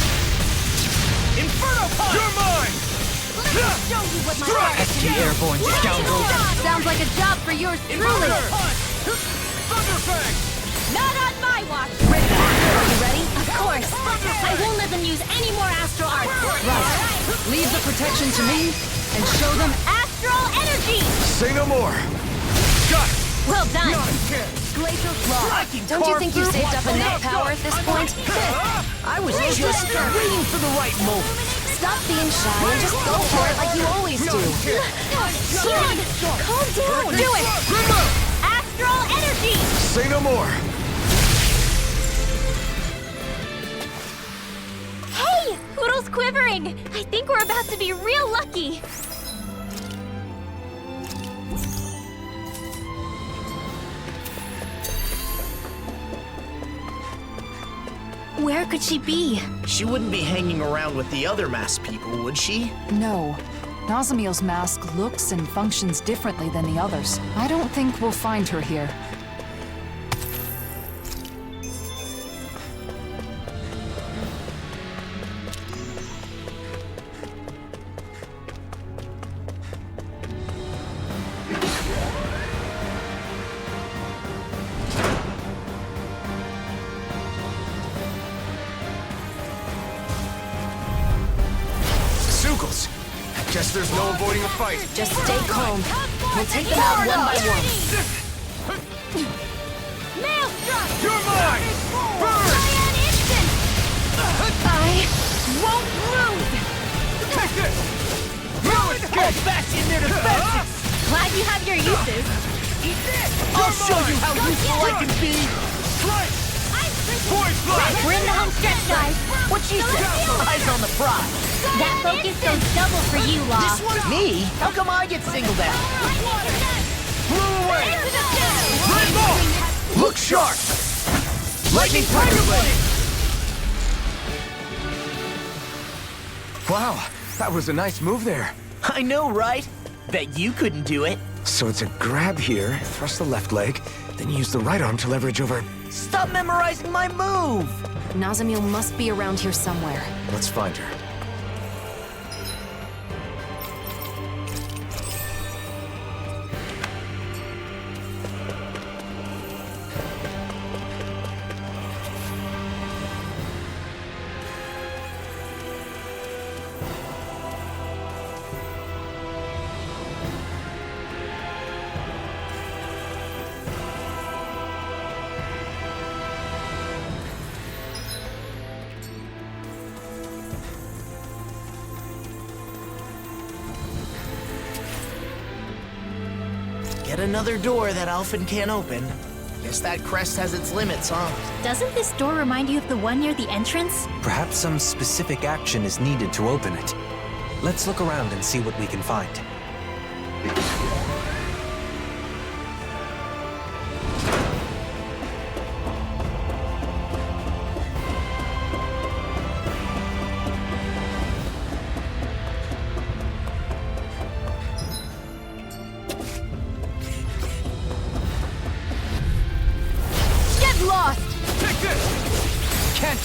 Inferno punch! You're mine! Let me show you what my heart That's the airborne scoundrel. Sounds like a job for yours truly. Inverter punch! Thunderfang! Not on my watch. Ready? You ready? Of course. I won't let them use any more astral arts. Right. Leave the protection to me and show them Astral energy! Say no more. Got it! Well done. Glacial Claw. Don't you think you've saved up enough power at this point? I was just waiting for the right moment. Stop being shy and just go for it like you always do. Shion, calm down. Do it. Astral energy! Say no more. Hey, Poodle's quivering. I think we're about to be real lucky. Where could she be? She wouldn't be hanging around with the other masked people, would she? No. Nazamiel's mask looks and functions differently than the others. I don't think we'll find her here. Sukels! Guess there's no avoiding a fight. Just stay calm. We'll take them out one by one. Maelstrom! You're mine! Burn! Cyan instant! I won't lose! Take this! No escape! Back in their defenses! Glad you have your uses. Eat this! I'll show you how useful I can be! Strike! Void blast! We're in the home stretch, guys. What she said? Eyes on the prize! That focus goes double for you, Law. Me? How come I get singled out? Blew away! Rainbow! Look sharp! Lightning Tiger Blade! Wow, that was a nice move there. I know, right? Bet you couldn't do it. So it's a grab here, thrust the left leg, then use the right arm to leverage over... Stop memorizing my move! Nazamiel must be around here somewhere. Let's find her. Get another door that Alphen can't open. Guess that crest has its limits, huh? Doesn't this door remind you of the one near the entrance? Perhaps some specific action is needed to open it. Let's look around and see what we can find.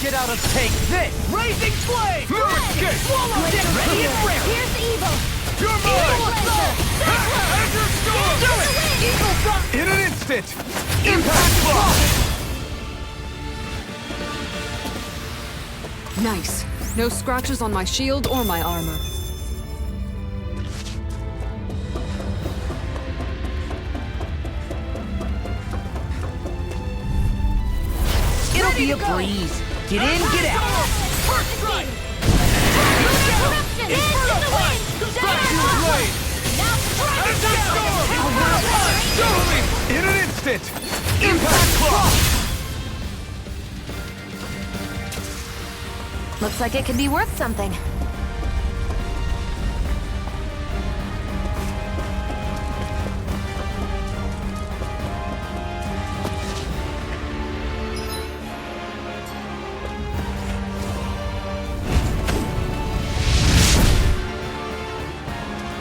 Get out of take this! Raising flame! No escape! Swallow it! Ready and rare! Here's evil! You're mine! Azure Storm! Do it! Evil gun! In an instant! Impact Block! Nice. No scratches on my shield or my armor. It'll be a breeze. Get in, get out. In an instant! Impact Block! Looks like it could be worth something.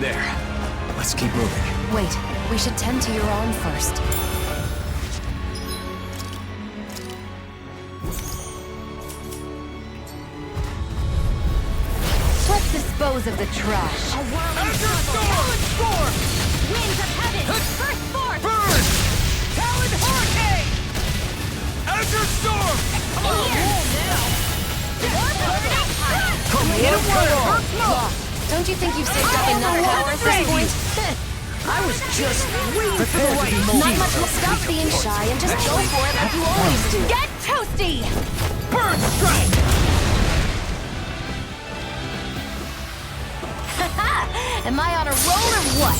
There. Let's keep moving. Wait, we should tend to your arm first. dispose of the trash. A whirling storm! Winds of heaven! Burst forth! Burn! Talon Hurricane! Azure Storm! Come on, Don't you think you've saved up enough power at this point? I was just waiting for the right Not moment. much will stop being shy and just go for it like you always do. Get toasty! Bird strike! Am I on a roll or what?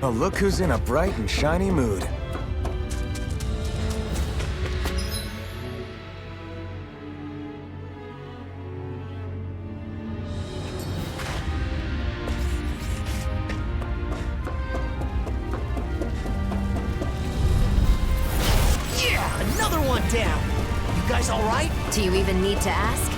Well, look who's in a bright and shiny mood. Yeah, another one down. You guys all right? Do you even need to ask?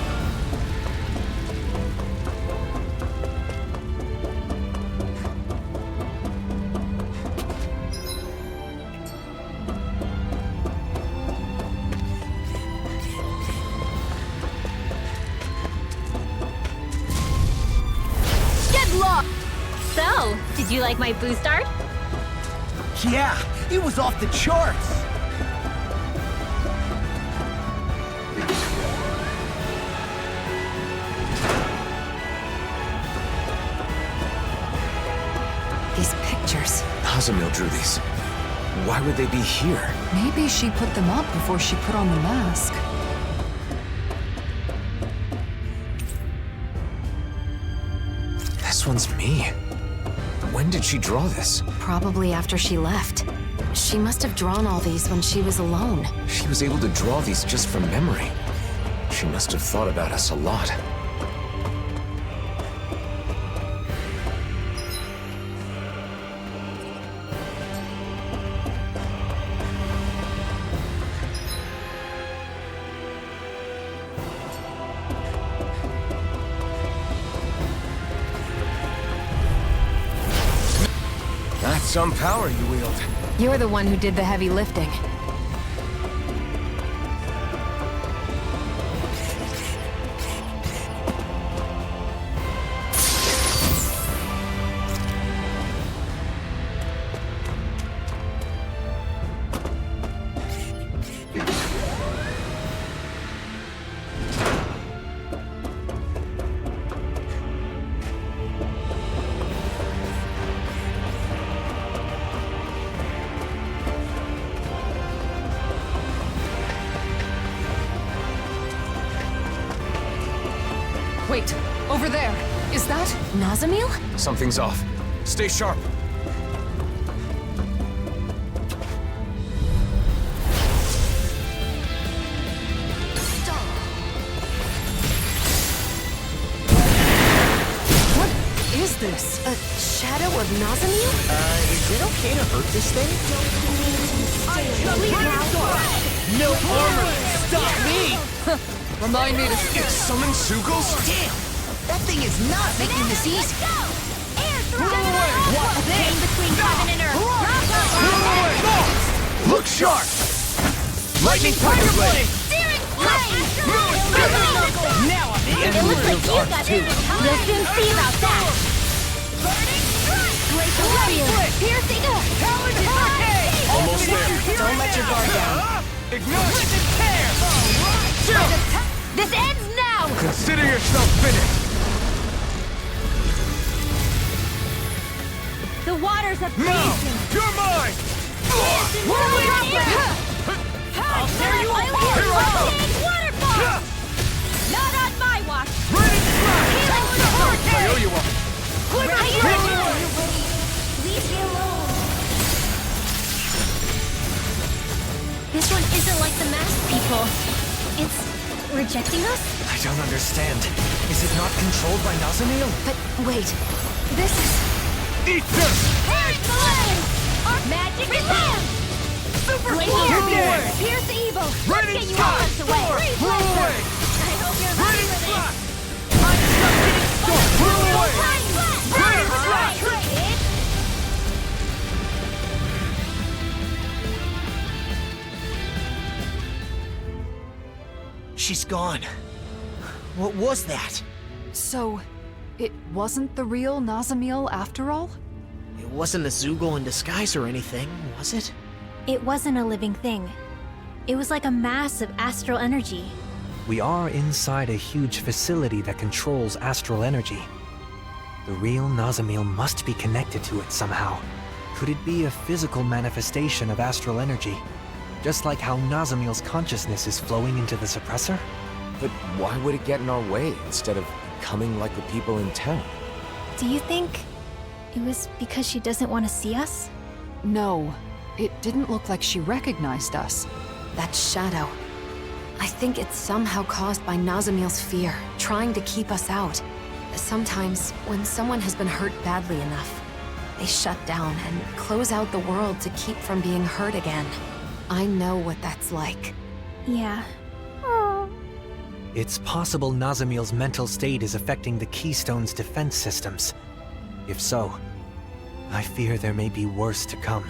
So, did you like my boost art? Yeah, it was off the charts. These pictures. Nazamil drew these. Why would they be here? Maybe she put them up before she put on the mask. This one's me. When did she draw this? Probably after she left. She must have drawn all these when she was alone. She was able to draw these just from memory. She must have thought about us a lot. That's some power you wield. You're the one who did the heavy lifting. Wait, over there. Is that Nazamil? Something's off. Stay sharp. What is this? A shadow of Nazamil? Is it okay to hurt this thing? No armor can stop me! Remind me to It summoned Sugals? Damn! That thing is not making this easy! What thing between heaven and earth? Look sharp! Lightning Thunder Blade! Searing flame! Now I'm in! It looks like you got it. We'll soon see about that. Glacial Warrior! Piercing! Talon Hurricane! Almost there. Don't let your guard down. Ignite! This ends now! Consider yourself finished! The waters have Now, freezed. you're mine! I'll tear you apart! Waterfall! Not on my watch! Raining Strike! Healing I owe you one! Leave me alone. This one isn't like the masked people. It's rejecting us? I don't understand. Is it not controlled by Nazamil? But wait, this is... Eat this! Magic and land! Super Warrior! Pierce evil! Let's get you all out the way! I hope you're ready for this! I'm stuck in storm! She's gone. What was that? So, it wasn't the real Nazamil after all? It wasn't a Zoogle in disguise or anything, was it? It wasn't a living thing. It was like a mass of astral energy. We are inside a huge facility that controls astral energy. The real Nazamil must be connected to it somehow. Could it be a physical manifestation of astral energy? Just like how Nazamil's consciousness is flowing into the suppressor? But why would it get in our way instead of becoming like the people in town? Do you think it was because she doesn't want to see us? No, it didn't look like she recognized us. That shadow. I think it's somehow caused by Nazamil's fear, trying to keep us out. Sometimes, when someone has been hurt badly enough, they shut down and close out the world to keep from being hurt again. I know what that's like. Yeah. It's possible Nazamil's mental state is affecting the Keystone's defense systems. If so, I fear there may be worse to come.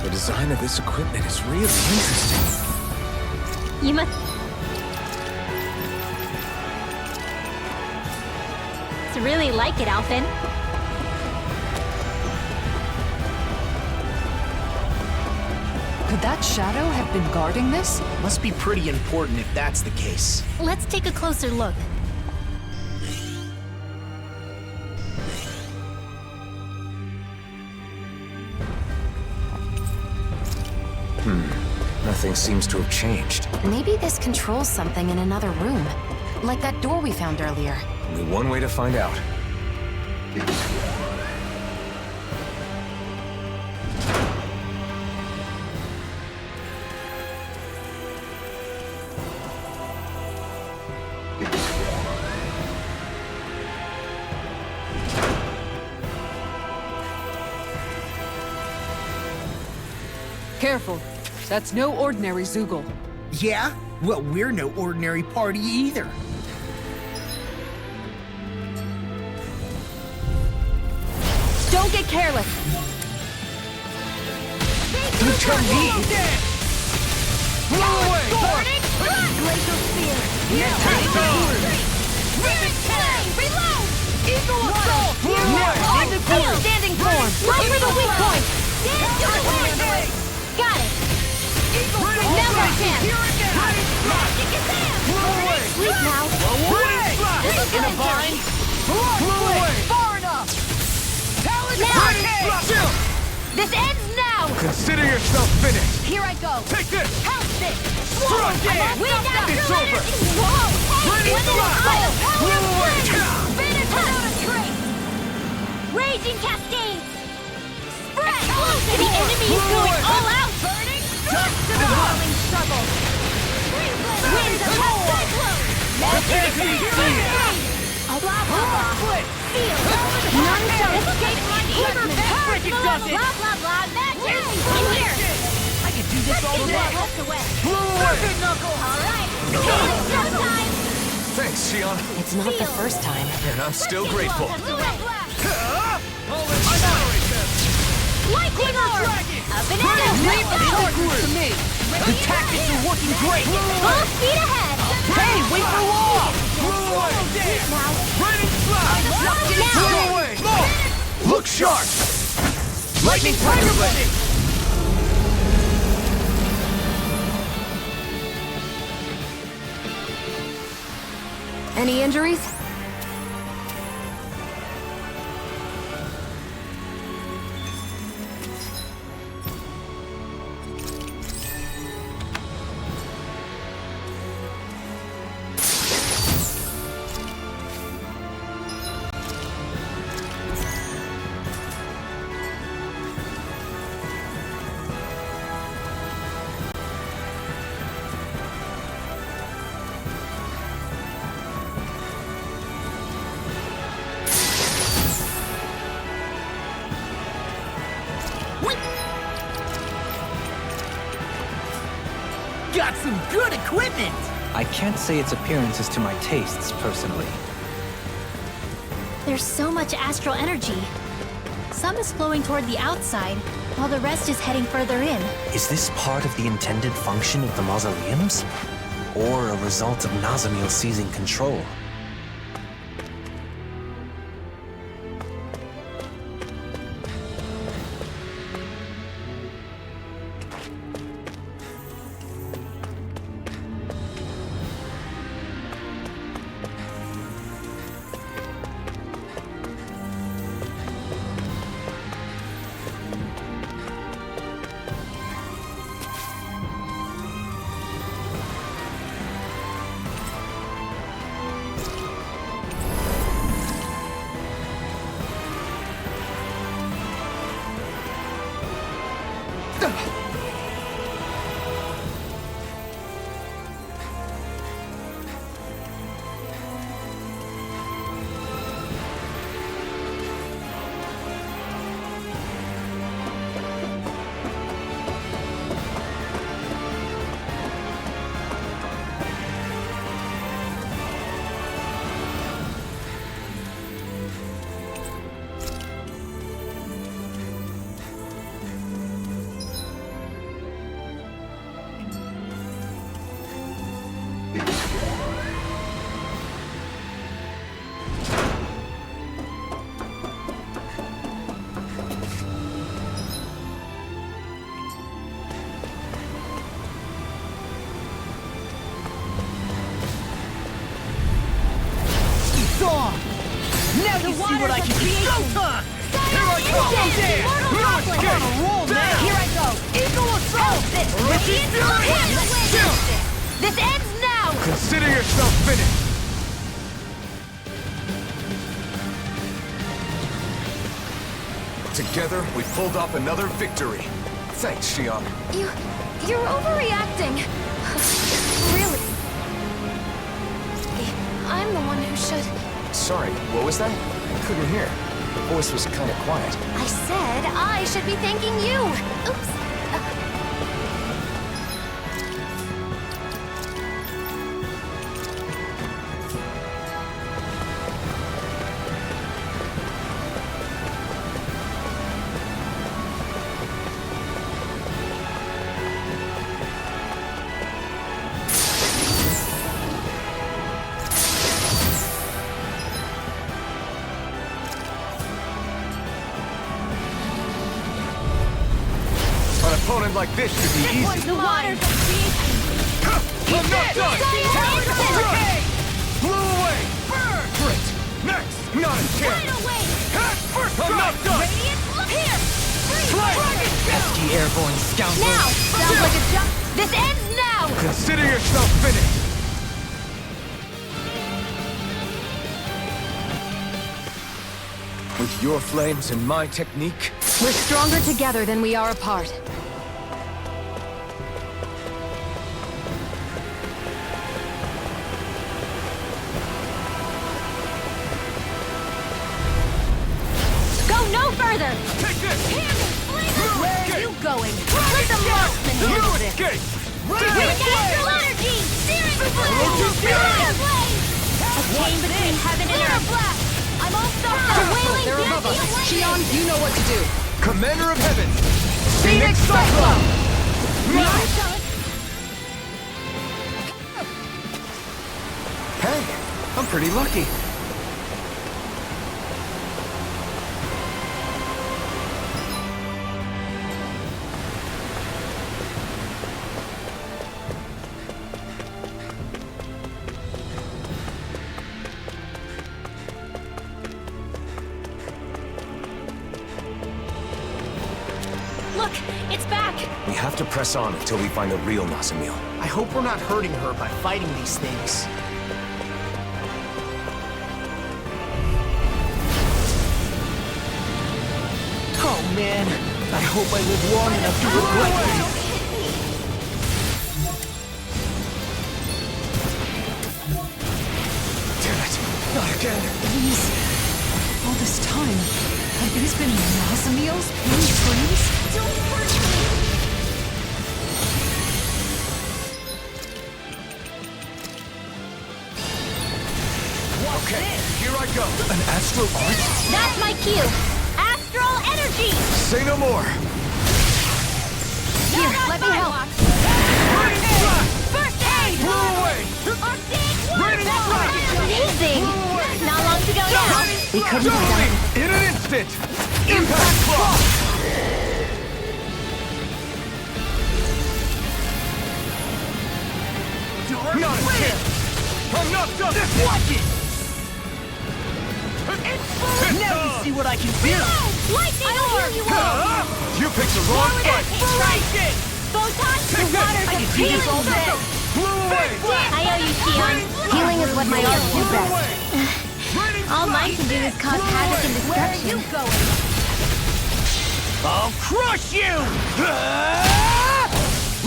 The design of this equipment is really interesting. You must really like it, Alphen. Could that shadow have been guarding this? Must be pretty important if that's the case. Let's take a closer look. Nothing seems to have changed. Maybe this controls something in another room. Like that door we found earlier. Only one way to find out. Careful. That's no ordinary Zoogle. Yeah? Well, we're no ordinary party either. Don't get careless. You turn me! Blow away! Glacial Spear! Vivid Flame! Reload! Eagle Assault! Standing form! Go for the weak point! Got it! Now my chance! Magic is there! Sleep now! In a bind! Blow away! Far enough! Now! This ends now! Consider yourself finished! Here I go! Take this! House this! Strong dance! It's over! Whoa! Ready to fly! Blow away! Finish without a trace! Raging Cascade! Spread! The enemy is going all out! Burning! Just to the rolling struggle! Winds of Cyclone! Prepare to be sealed! Blah blah blah! Seal! None shall escape my judgment! Blah blah blah! Magic! In here! I can do this all day! Blow away! Knuckle! Alright! Showtime! Thanks, Xion. It's not the first time. And I'm still grateful. Lightning orb! Up and at it! To me! The tactics are working great! Full speed ahead! Hey, wait for law! Blow away! Ready to fly! Blow away! Look sharp! Lightning Tiger ready! Any injuries? Got some good equipment! I can't say its appearance is to my tastes, personally. There's so much astral energy. Some is flowing toward the outside, while the rest is heading further in. Is this part of the intended function of the mausoleums? Or a result of Nazamil seizing control? Now you see what I can do! Showtime! Here I go! On a roll now! Here I go! Eagle assault! This ends now! Consider yourself finished! Together, we pulled off another victory. Thanks, Xion. You're overreacting. Really. I'm the one who should... Sorry, what was that? I couldn't hear. Your voice was kind of quiet. I said I should be thanking you. Oops. An opponent like this should be easy. The waters of creation. I'm not done! Strike! Blew away! Burn! Great! Next! Not a chance! Right away! First I'm not done! Radiant, here! Pesky airborne scoundrel! Now! Sounds like a jump. This ends now! Consider yourself finished! With your flames and my technique, We're stronger together than we are apart. Go no further! Take this! Where are you going? Let the marksman handle this! Escape! With astral energy! Searing blade! A chain between heaven and earth! I'm also the wailing They're above us. Xion, you know what to do. Commander of Heaven! Phoenix Cyclone! hey, I'm pretty lucky. have to press on until we find the real Nazamil. I hope we're not hurting her by fighting these things. Oh man, I hope I live long enough to regret this. Damn it, not again. These... all this time, have these been Nazamil's pinned trees? Don't hurt me! Okay, here I go. An astral art? That's my cue! Astral energy! Say no more. Here, let me help! First aid! Blow away! Amazing! Not long to go now. We couldn't have done it. In an instant! Impact Claw! Not a chance! I'm not done! Watch it! Now you see what I can do! Lightning orb! You picked the wrong fight! Inspiration! Photon to water the healing day! Blew away! I owe you, Xion. Healing is what my art do best. All mine can do is cause havoc and destruction. I'll crush you!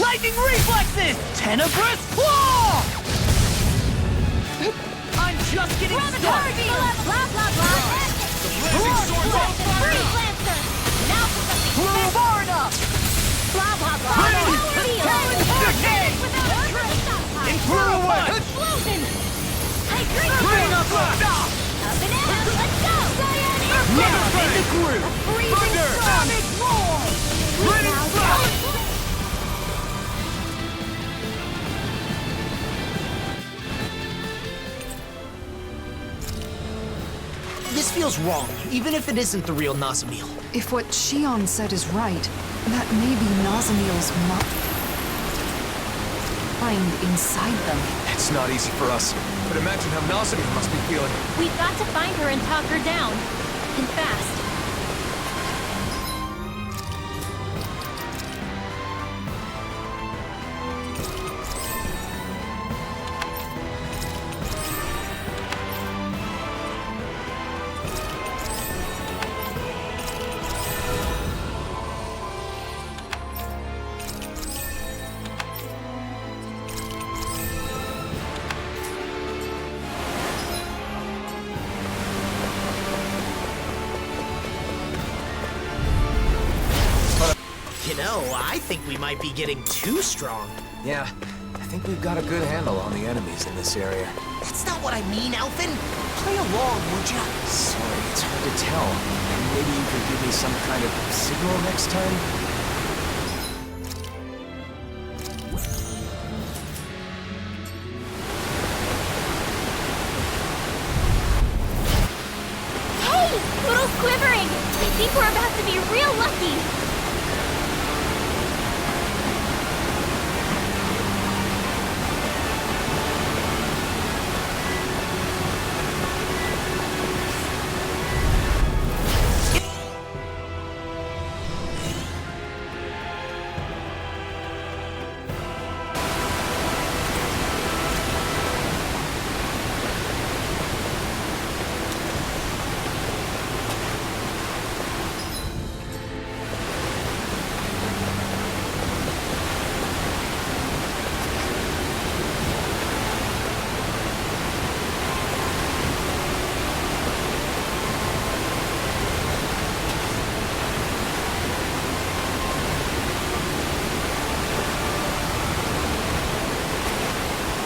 Lightning reflexes! Tenebrous claw! I'm just getting started! Blah, blah, blah! Freeze Lancer! Now for something Blue Varna! blah, blah, blah! Blew away! Explosion! Bring up a stop! Up and out! Let's go! Now I'm in the groove! Freezing sonic roar! This feels wrong, even if it isn't the real Nazamil. If what Xion said is right, that may be Nazamil's mind inside them. It's not easy for us, but imagine how Nazamil must be feeling. We've got to find her and talk her down. And fast. You know, I think we might be getting too strong. Yeah, I think we've got a good handle on the enemies in this area. That's not what I mean, Alphen. Play along, would ya? Sorry, it's hard to tell. Maybe you could give me some kind of signal next time? Hey! Poodle's quivering! I think we're about to be real lucky!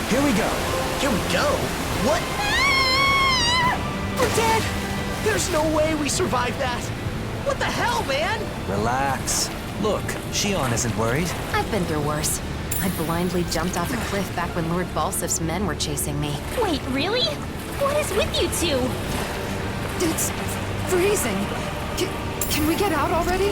Here we go. Here we go? What? We're dead! There's no way we survived that! What the hell, man? Relax. Look, Xion isn't worried. I've been through worse. I blindly jumped off a cliff back when Lord Balsif's men were chasing me. Wait, really? What is with you two? It's freezing. Can we get out already?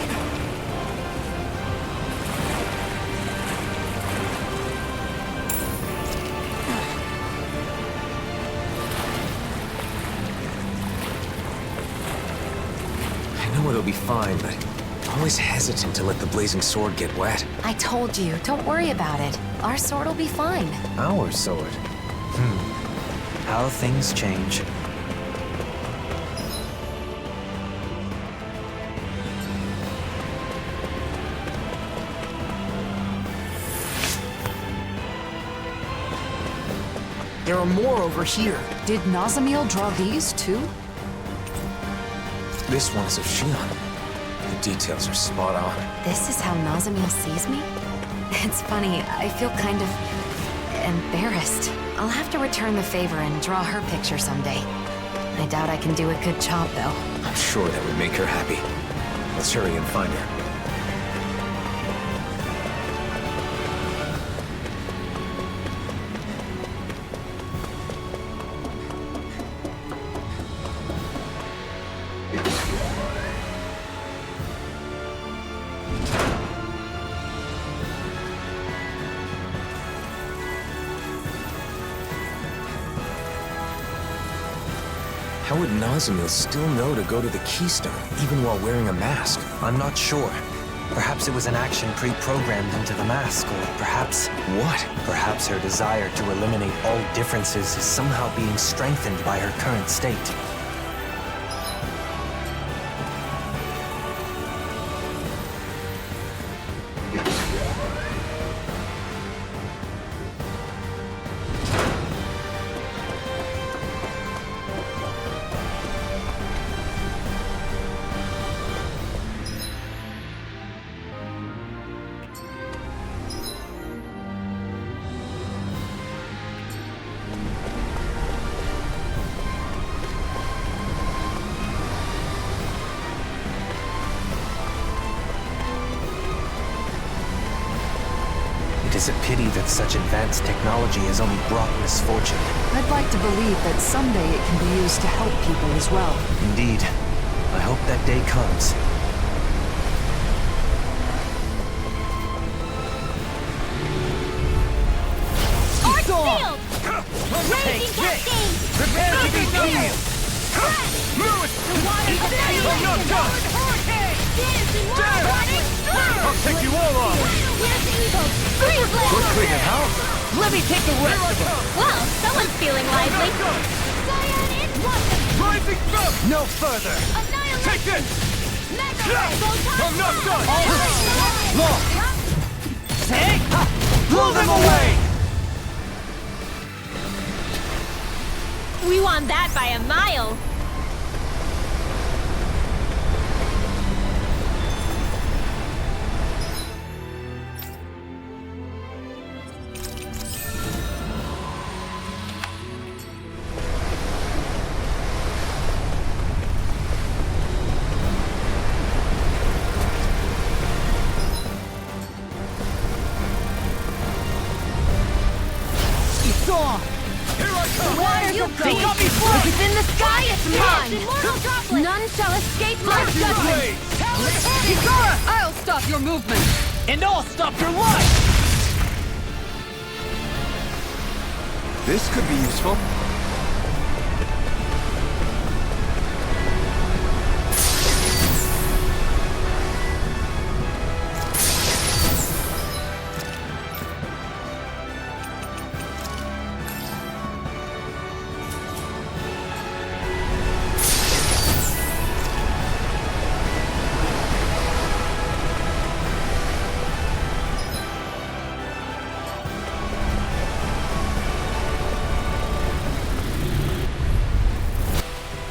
I know it'll be fine, but always hesitant to let the blazing sword get wet. I told you, don't worry about it. Our sword will be fine. Our sword. How things change. There are more over here. Did Nazamiel draw these too? This one is of Shion. The details are spot on. This is how Nazamiel sees me? It's funny, I feel kind of embarrassed. I'll have to return the favor and draw her picture someday. I doubt I can do a good job, though. I'm sure that would make her happy. Let's hurry and find her. How would Nazamiel still know to go to the Keystone, even while wearing a mask? I'm not sure. Perhaps it was an action pre-programmed into the mask, or perhaps... What? Perhaps her desire to eliminate all differences is somehow being strengthened by her current state. It is a pity that such advanced technology has only brought misfortune. I'd like to believe that someday it can be used to help people as well. Indeed. I hope that day comes. Arc field! Raging cascade! Prepare to be healed! Move it! The water of the hurricane! Dance and running! I'll take you all off! Where's the evil? Freeze blast! Quickly and how? Let me take the rest of them. Well, someone's feeling lively. Cyan in motion! Rising up! No further! Annihilate! Take this! Mega Photon! I'm not done! Look! Say! Blow them away! We won that by a mile. It's on! Here I come! Where are you They going? got me flushed! If it's in the sky, it's mine! Immortal droplet! None shall escape my judgment! Kisara! I'll stop your movement! And I'll stop your life! This could be useful.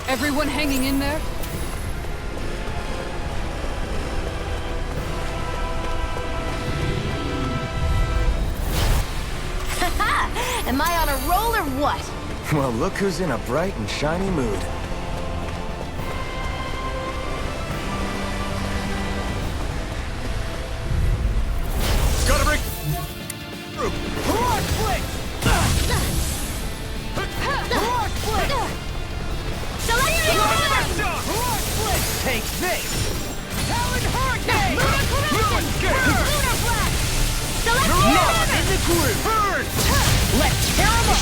Everyone hanging in there? Am I on a roll or what? Well, look who's in a bright and shiny mood. Gotta break through! Rock split! Rock split! Rock split! Take this! Talon Hurricane! Lunar blast! Not in the group! Burn! Let's tear him up!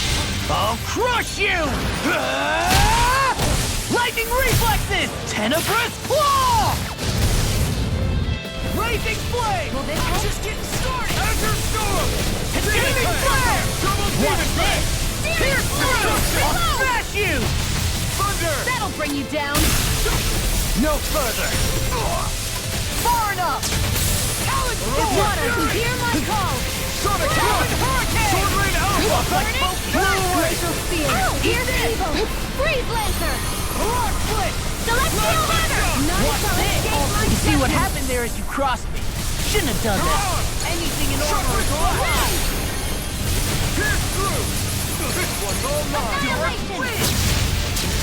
I'll crush you! Lightning reflexes! Tenebrous claw! Blazing flame! Will this help? Just getting started! Azure Storm! Demon flare! Double Demon Blade! Pierce through! I'll smash you! Thunder! That'll bring you down! No further! Far enough! Water, hear my call! Sonic Hurricane! Sword Rain Alpha! Laser field! Here's evil! Freeze laser! Rock Split! Celestial hammer! You see what happened there as you crossed me. Shouldn't have done that. Anything in order is alive! Pierce through! This one's all mine! Annihilation!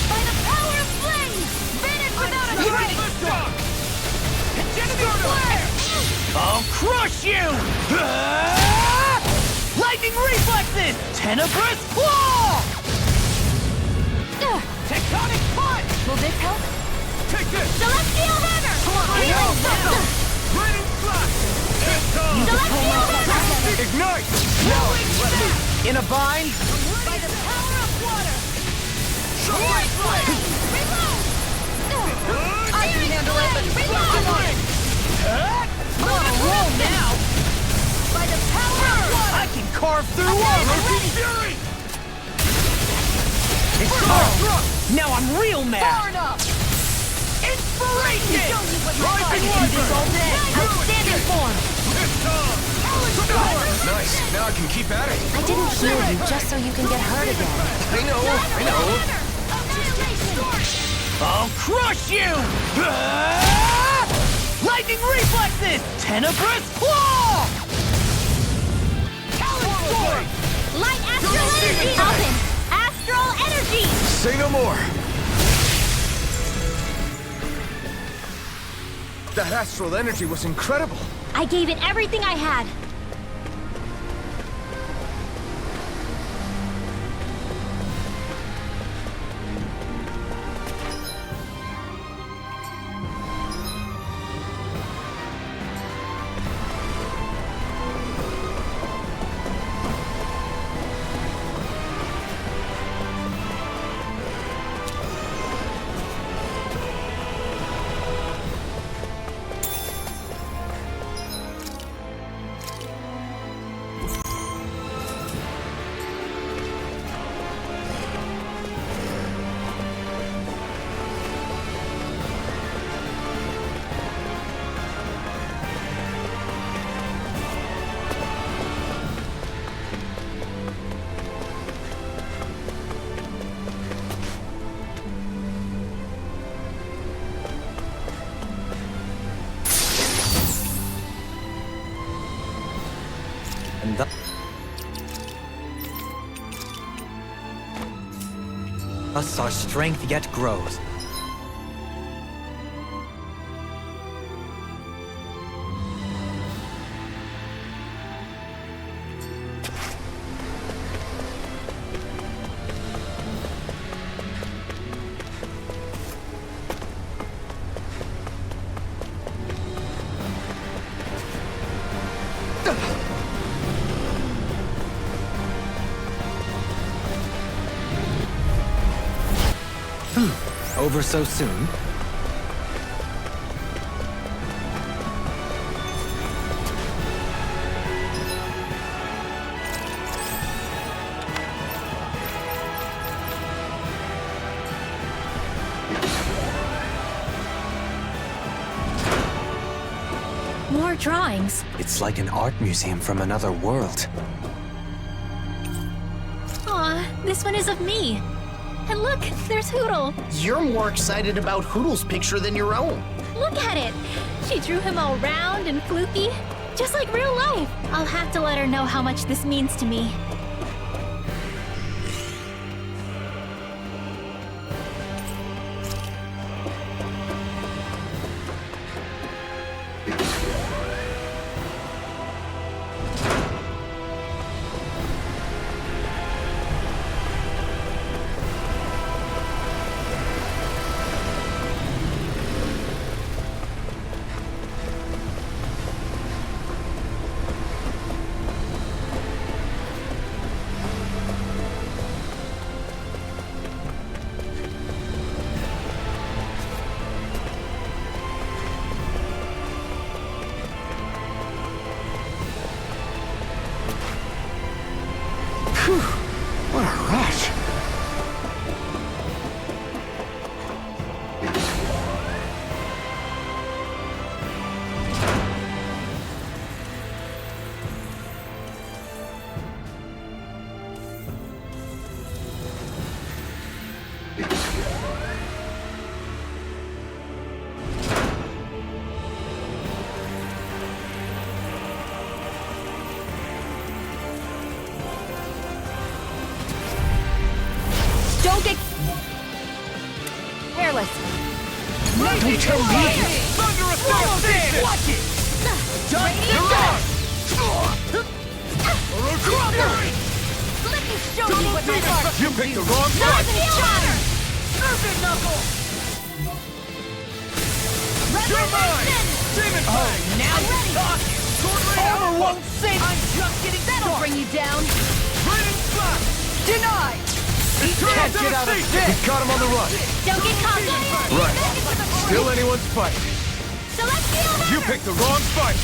By the power of flame! Vanish without a trace! Genesis flare! I'll crush you! Lightning reflexes! Tenebrous claw! Tectonic punch! Will this help? Take this! Celestial hammer! Healing circle! Raining flash! Celestial hammer! Ignite! In a bind? By the power of water! Light flame! Reload! I can handle it, but reload! On a roll now! By the power of water! I can carve through armor! Fury! It's on! Now I'm real mad! Far enough! Inspiration! Rising I can do this all day! Outstanding form! Nice! Now I can keep at it! I didn't heal you just so you can get hurt again. I know! I'll crush you! Lightning reflexes! Tenebrous claw! Light astral energy! Open! Astral energy! Say no more! That astral energy was incredible! I gave it everything I had. Thus our strength yet grows. Over so soon? More drawings. It's like an art museum from another world. Aw, this one is of me. And look, there's Hootle. You're more excited about Hootle's picture than your own. Look at it. She drew him all round and floofy, just like real life. I'll have to let her know how much this means to me. Don't tell me! Thunderous devastation! Watch it! You're on! Let me show you what my heart You picked the wrong fight! Serpent Knuckle! You're mine! Demon Fang! Now you're talking! Armor won't save! I'm just getting That'll bring you down! Raining Slash! Denied! Can't get out of this! We caught him on the run! Don't get cocky! Right. Still anyone's fight. Celestial Hammer! You picked the wrong fight!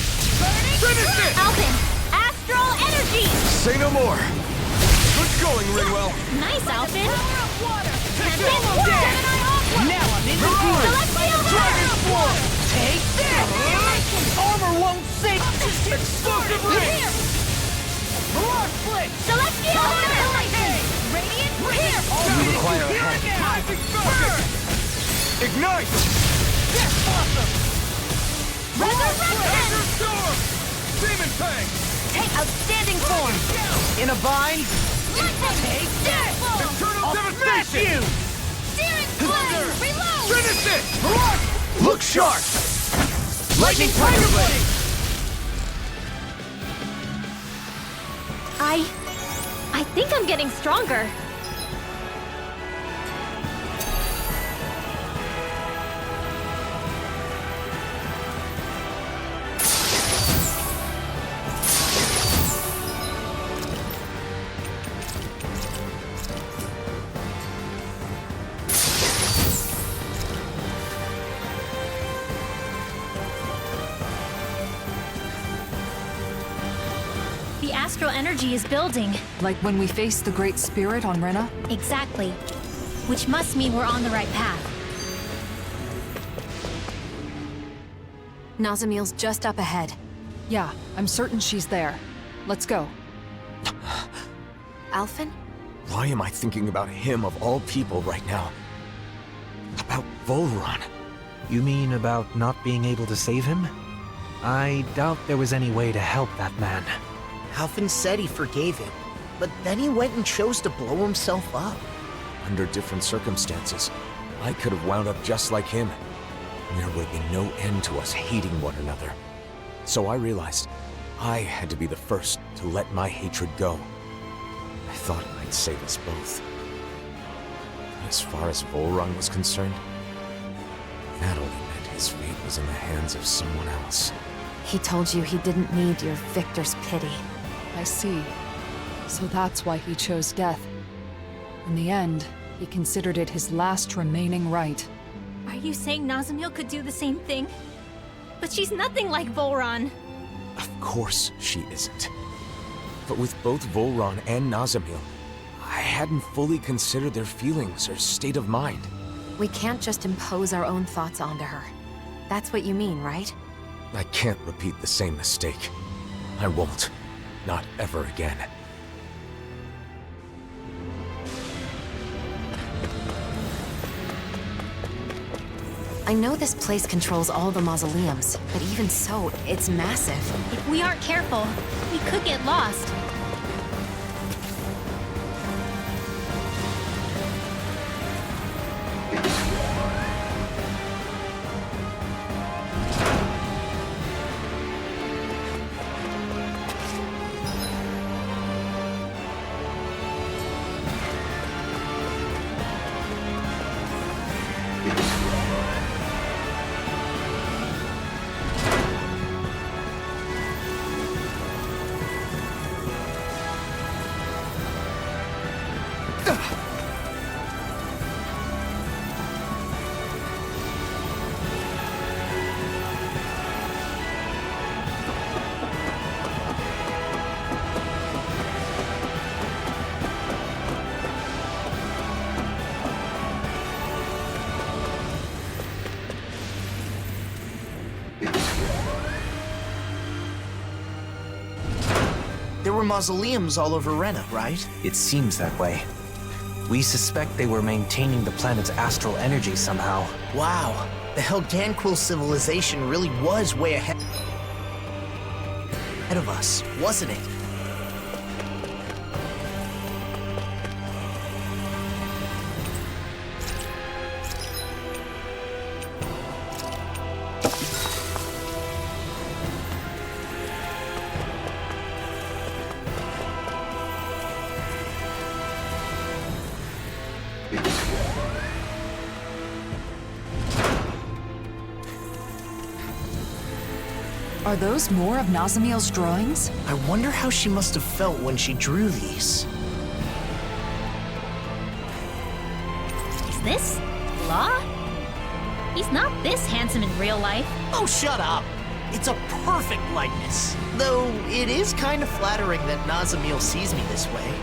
Finish it! Alphen! Astral Energy! Say no more! Good going, Rinwell! Nice, Alphen! Now I'm in the groove! Celestial Hammer! Take this! Armor won't save! Explosive ring! Mirage Blitz! Celestial Hammer! Radiant Here! You require a hand. Rising Falcon! Ignite! That's awesome! Resurrection! Azure Storm! Demon Fang! Take outstanding form! In a bind? Take this! Eternal I'll smash devastation! you! Searing Flame! Reload! Finish it! Look sharp! Lightning Tiger Blade! I think I'm getting stronger. The astral energy is building. Like when we faced the Great Spirit on Rena? Exactly. Which must mean we're on the right path. Nazamiel's just up ahead. Yeah, I'm certain she's there. Let's go. Alphen? Why am I thinking about him of all people right now? About Volron. You mean about not being able to save him? I doubt there was any way to help that man. Alphen said he forgave him, but then he went and chose to blow himself up. Under different circumstances, I could have wound up just like him. There would be no end to us hating one another. So I realized I had to be the first to let my hatred go. I thought it might save us both. As far as Volron was concerned, that only meant his fate was in the hands of someone else. He told you he didn't need your victor's pity. I see. So that's why he chose death. In the end, he considered it his last remaining right. Are you saying Nazamiel could do the same thing? But she's nothing like Volron. Of course she isn't. But with both Volron and Nazamiel, I hadn't fully considered their feelings or state of mind. We can't just impose our own thoughts onto her. That's what you mean, right? I can't repeat the same mistake. I won't. Not ever again. I know this place controls all the mausoleums, but even so, it's massive. If we aren't careful, we could get lost. There were mausoleums all over Rena, right? It seems that way. We suspect they were maintaining the planet's astral energy somehow. Wow, the Heldanquil civilization really was way ahead of us, wasn't it? Are those more of Nazamiel's drawings? I wonder how she must have felt when she drew these. Is this Law? He's not this handsome in real life. Oh, shut up. It's a perfect likeness. Though it is kind of flattering that Nazamiel sees me this way.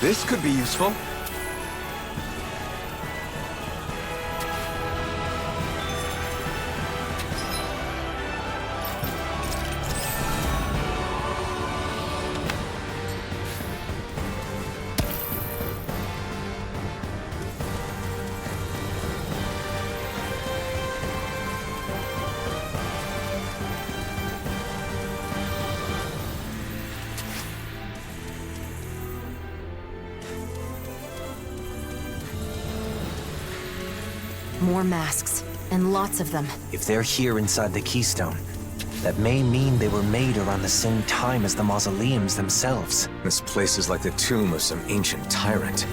This could be useful. More masks, and lots of them. If they're here inside the Keystone, that may mean they were made around the same time as the mausoleums themselves. This place is like the tomb of some ancient tyrant.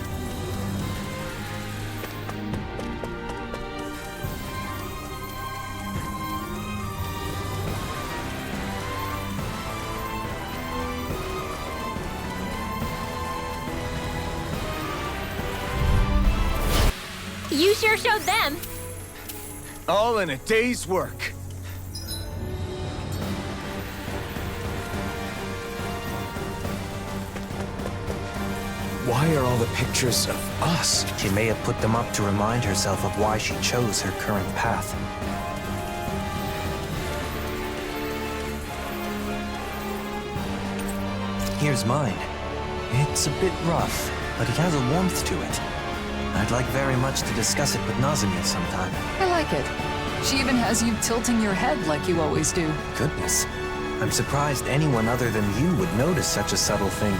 You sure showed them. All in a day's work. Why are all the pictures of us? She may have put them up to remind herself of why she chose her current path. Here's mine. It's a bit rough, but it has a warmth to it. I'd like very much to discuss it with Nazamiel sometime. I like it. She even has you tilting your head like you always do. Goodness. I'm surprised anyone other than you would notice such a subtle thing.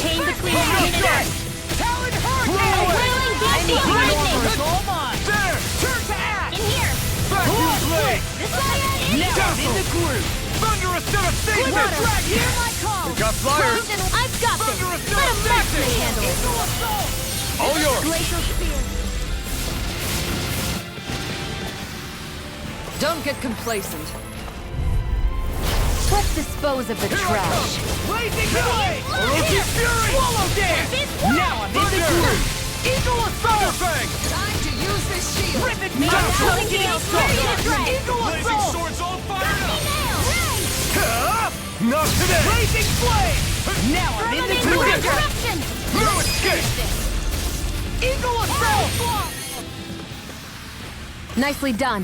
Chain between heaven and earth. Talon Whirling dancing lightning. all mine. There! Turn to ash! In here. Back to the blade! This way. Now I'm in the groove! Thunderous devastation! Drag Hear my call! We got flyers! I've got this. Thunderous Let a marksman handle it. All yours! Glacial spear. Don't get complacent. Let's dispose of the trash. Blazing blade! Orochi's fury! Swallow dance! Now I'm in the groove! Eagle assault! Thunderfang! Time to use this shield. Rivet Now metal! something else ready to drag. Eagle Blazing assault! swords all fired up! Not today! Blazing flame! Now I'm in the groove! Direction. No escape! Eagle assault! Nicely done.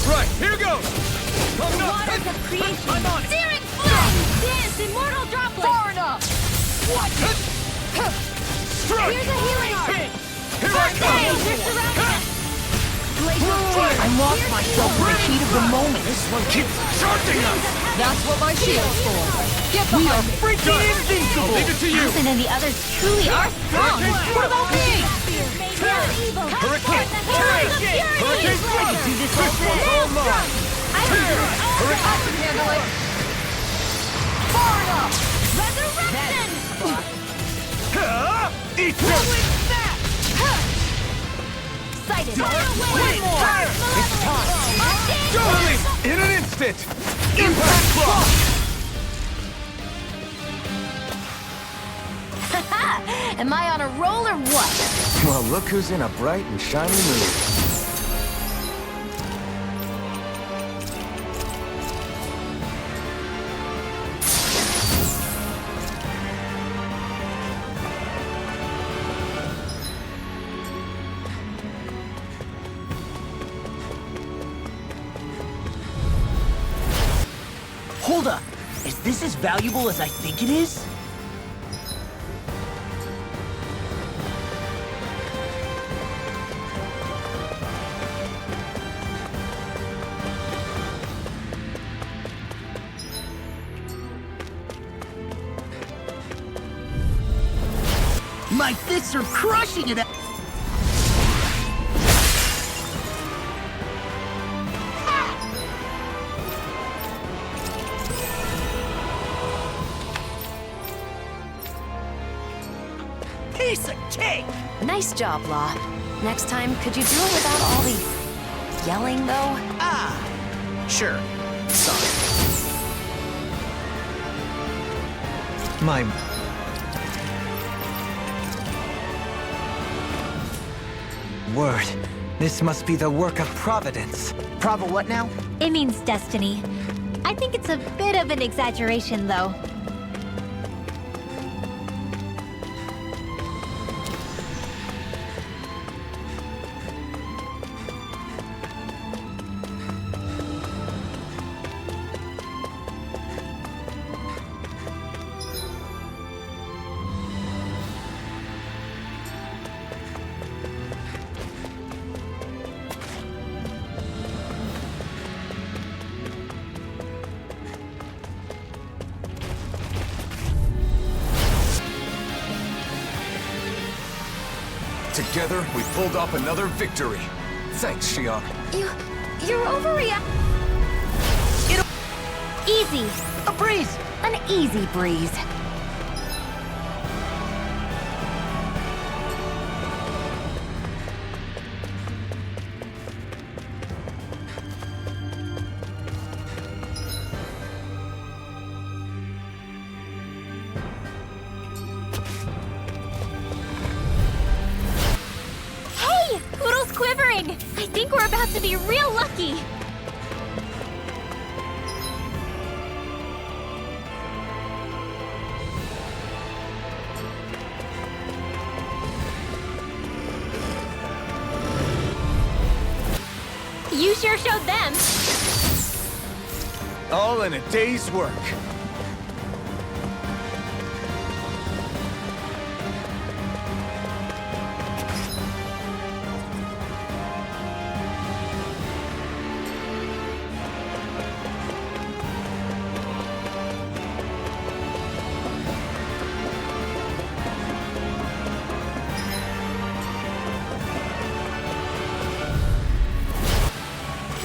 Right, here goes! The waters of creation. I'm on it! Searing flame! Dance, immortal droplet! Far enough! What? Strike! Here's a healing art! Here I come! They're surrounding us! I lost myself in the heat of the moment. This one keeps charging us! That's what my shield's for! Get we are freaking invincible! I'll leave it to you! Alphen and the others truly are strong. What about me? Hurricane! Hurricane! Hurricane! Do this all mine! I can handle it! Far enough! Resurrection! Eat this! Excited! One more! It's time! Totally! In an instant! Impact block! Am I on a roll or what? Well, look who's in a bright and shiny mood. Hold up. Is this as valuable as I think it is? My fists are crushing it! Piece of cake! Nice job, Law. Next time, could you do it without all the yelling, though? Ah, sure. Sorry. My... word. This must be the work of Providence. Prava what now? It means destiny. I think it's a bit of an exaggeration, though. Together, we pulled off another victory. Thanks, Shionne. You're overreacting. Easy. A breeze. An easy breeze. Poodle's quivering! I think we're about to be real lucky! You sure showed them! All in a day's work.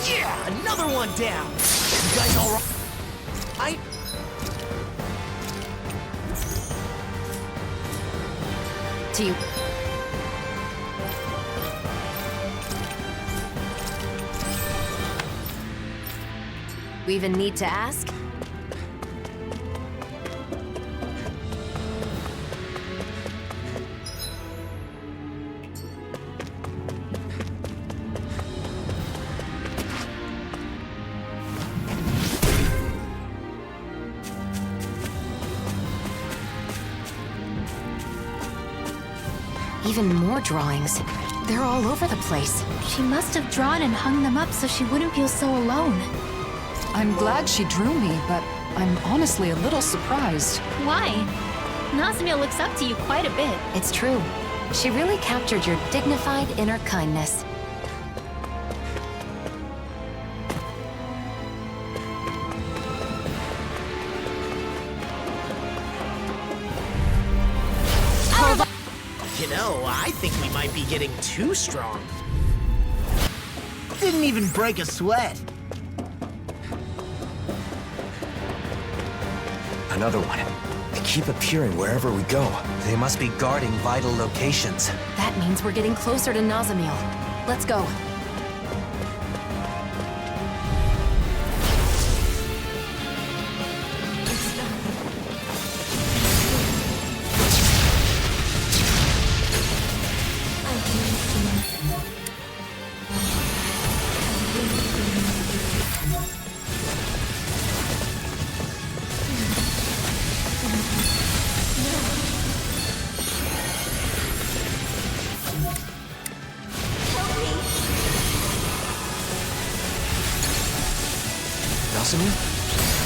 Yeah, another one down. You guys all right? Do you... We even need to ask? Even more drawings. They're all over the place. She must have drawn and hung them up so she wouldn't feel so alone. I'm glad she drew me, but I'm honestly a little surprised. Why? Nazamiel looks up to you quite a bit. It's true. She really captured your dignified inner kindness. You know, I think we might be getting too strong. Didn't even break a sweat. Another one. They keep appearing wherever we go. They must be guarding vital locations. That means we're getting closer to Nazamiel. Let's go.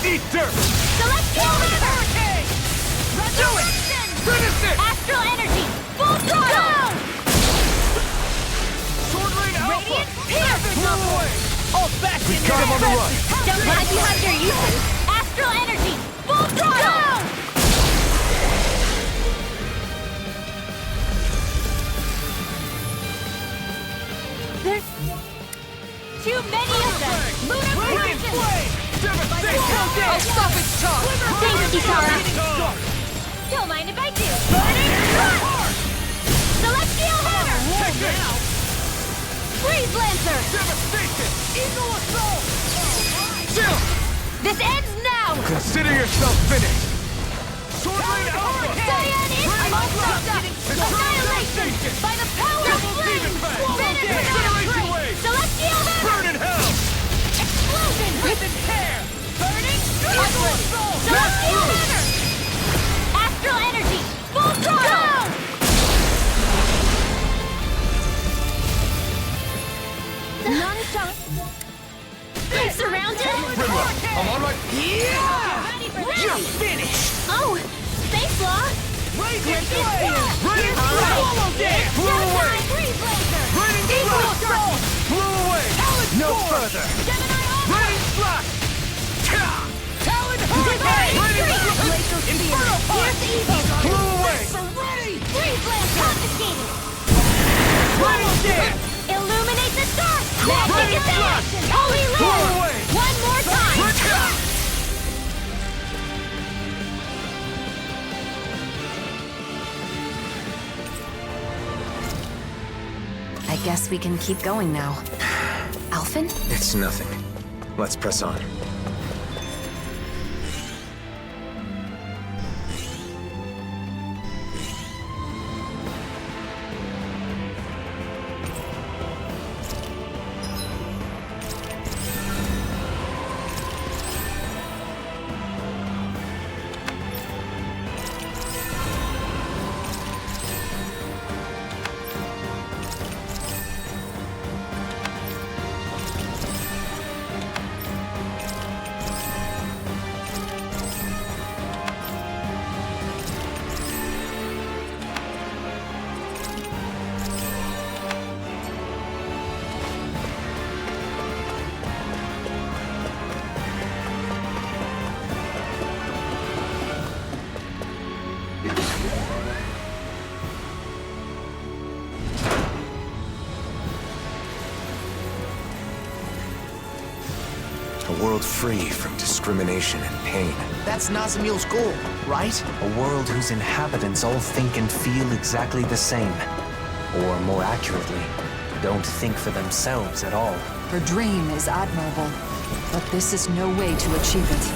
Eat dirt! Celestial Hurricane! Do it! Finish it! Astral Energy! Full throttle! Sword Rain Alpha! Radiant Pierce! Blow away! All back We got him on the run! Don't hide behind your uses! Astral Energy! Full throttle! There's too many of them! Lunar Radiant Presence! Flame! I'll stop its charge! Thanks, Kitara! Don't mind if I do! Burning Heart! Celestial Hammer! Freeze Lancer! Devastation! Eagle Assault! Chill! This ends now! Consider yourself finished! Sword Rain Alpha! Cyan is all stopped up! Annihilation! By the power of flame! Incineration Wave! Celestial Hammer! Burn in hell! Explosion! Rip and tear! Burning Eagle Assault! Celestial Hammer! Astral Energy! Full throttle! Non-stop! I'm surrounded? I'm on my... Yeah! You're finished! Oh! Space Law! Radiant Flame! Radiant Swallow Dance! Blew away! Freeze Laser! Radiant Eagle Slash! Assault! Blew away! No further! Gemini Armor! Radiant Slash! Talon Divine Hurricane! Streak! Glacial Inferno Spear! Punch! Pierce Eagle! Blew away! Freeze Lancer! Confiscated! Swallow Dance! Illuminate the stars! Magic Radiant Advance! Slash! Holy Blow Lord! away! One more time! I guess we can keep going now. Alphen? It's nothing. Let's press on. A world free from discrimination and pain. That's Nazamiel's goal, right? A world whose inhabitants all think and feel exactly the same. Or more accurately, don't think for themselves at all. Her dream is admirable, but this is no way to achieve it.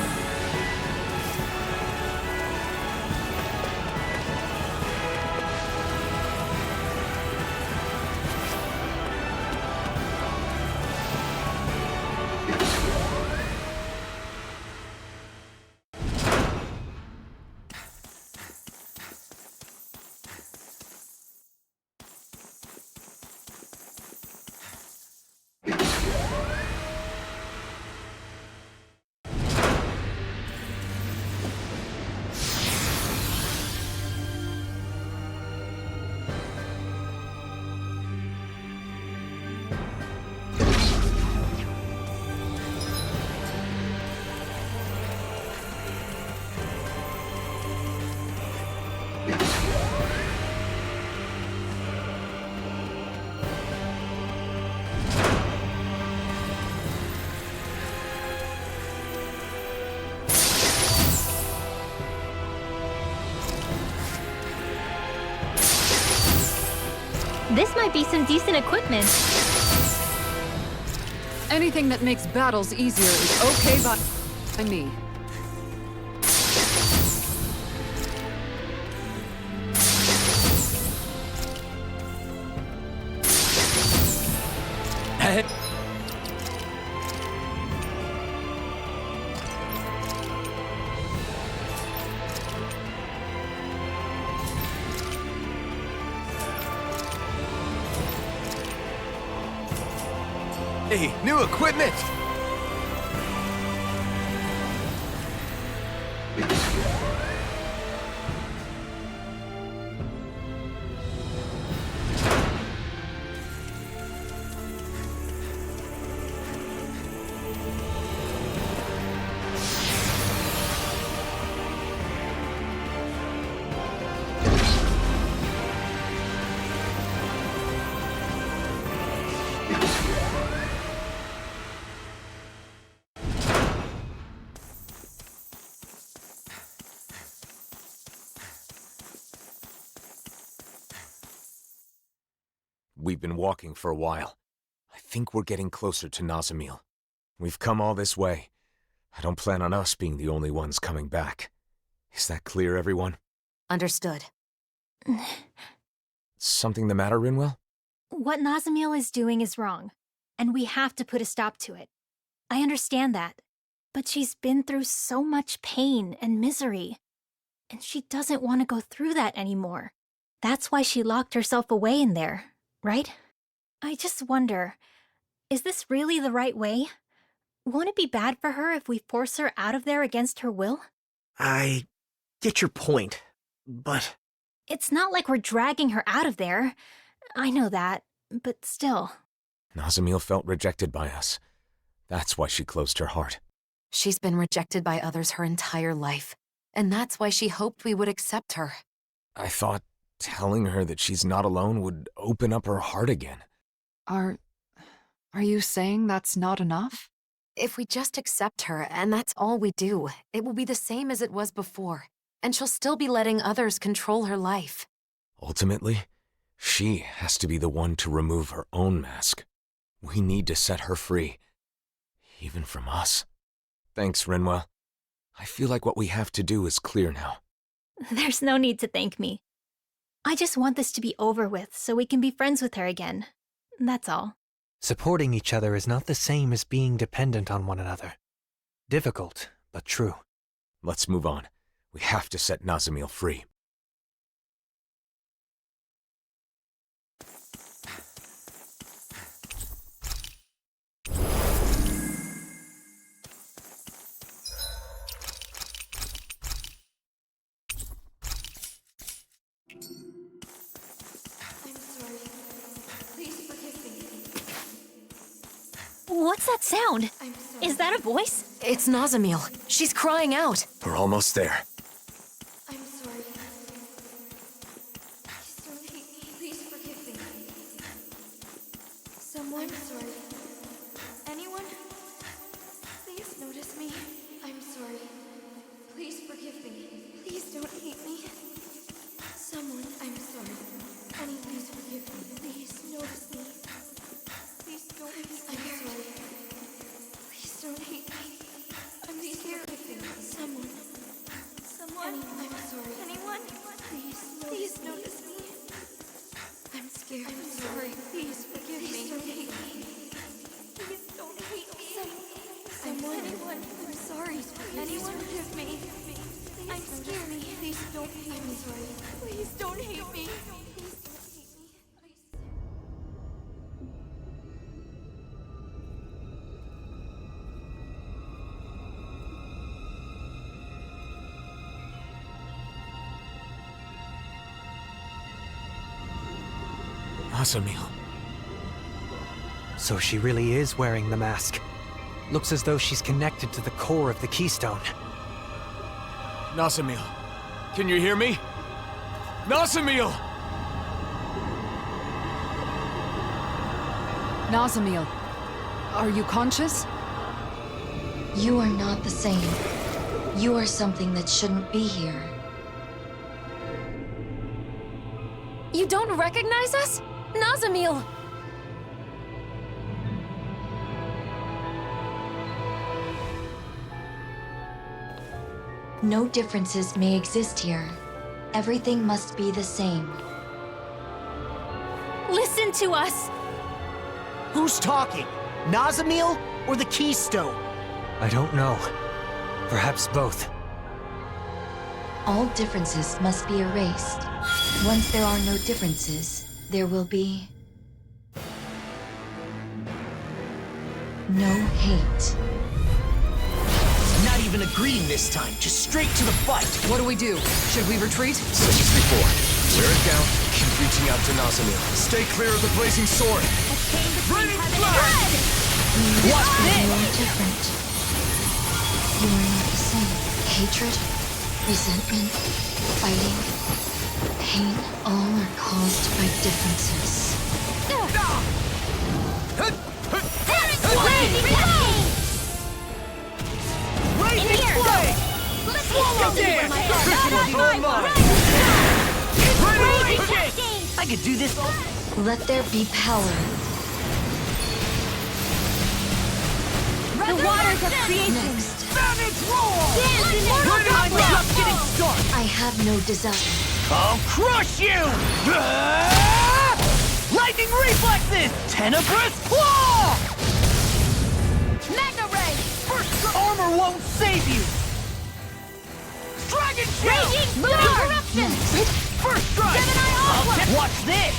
This might be some decent equipment. Anything that makes battles easier is okay by me. Hey, new equipment! We've been walking for a while. I think we're getting closer to Nazamil. We've come all this way. I don't plan on us being the only ones coming back. Is that clear, everyone? Understood. Something the matter, Rinwell? What Nazamil is doing is wrong, and we have to put a stop to it. I understand that, but she's been through so much pain and misery, and she doesn't want to go through that anymore. That's why she locked herself away in there. Right? I just wonder, is this really the right way? Won't it be bad for her if we force her out of there against her will? I get your point, but... It's not like we're dragging her out of there. I know that, but still. Nazamil felt rejected by us. That's why she closed her heart. She's been rejected by others her entire life, and that's why she hoped we would accept her. I thought telling her that she's not alone would open up her heart again. Are you saying that's not enough? If we just accept her, and that's all we do, it will be the same as it was before, and she'll still be letting others control her life. Ultimately, she has to be the one to remove her own mask. We need to set her free, even from us. Thanks, Rinwell. I feel like what we have to do is clear now. There's no need to thank me. I just want this to be over with so we can be friends with her again. That's all. Supporting each other is not the same as being dependent on one another. Difficult, but true. Let's move on. We have to set Nazamil free. What's that sound? Is that a voice? It's Nazamil. She's crying out. We're almost there. I'm sorry. Please don't hate me. Please forgive me. Someone? I'm sorry. Anyone? Please notice me. I'm sorry. Please forgive me. Please don't hate me. Someone, I'm sorry. Anyone, please forgive me. Please notice me. Please don't. I'm sorry. Please don't hate me. I'm scared. Someone. I'm sorry. Anyone? Please notice me. I'm scared. I'm sorry. Please forgive me. Please don't hate me. Please don't hate me. Someone. Anyone. I'm sorry. Anyone forgive me. I'm scared. Please don't hate me. Sorry. Please don't hate me. Nazamil. So she really is wearing the mask. Looks as though she's connected to the core of the Keystone. Nazamil, can you hear me? Nazamil! Nazamil, are you conscious? You are not the same. You are something that shouldn't be here. You don't recognize us? Nazamil! No differences may exist here. Everything must be the same. Listen to us! Who's talking? Nazamil or the Keystone? I don't know. Perhaps both. All differences must be erased. Once there are no differences, there will be no hate. Not even agreeing this time, just straight to the fight. What do we do? Should we retreat? Same as before. Wear it down. Keep reaching out to Nazamil. Stay clear of the blazing sword. Raining flash! What's this? You are different. You are not the same. Hatred, resentment, fighting, pain, all are caused by differences. I could do this all. Let there be power. The waters of creation. Next. Savage roar! I'm just getting started. I have no desire. I'll crush you! Lightning reflexes! Tenebrous claw! Mega ray! First armor won't save you! Dragon shield! Raging corruption! First strike! Watch this!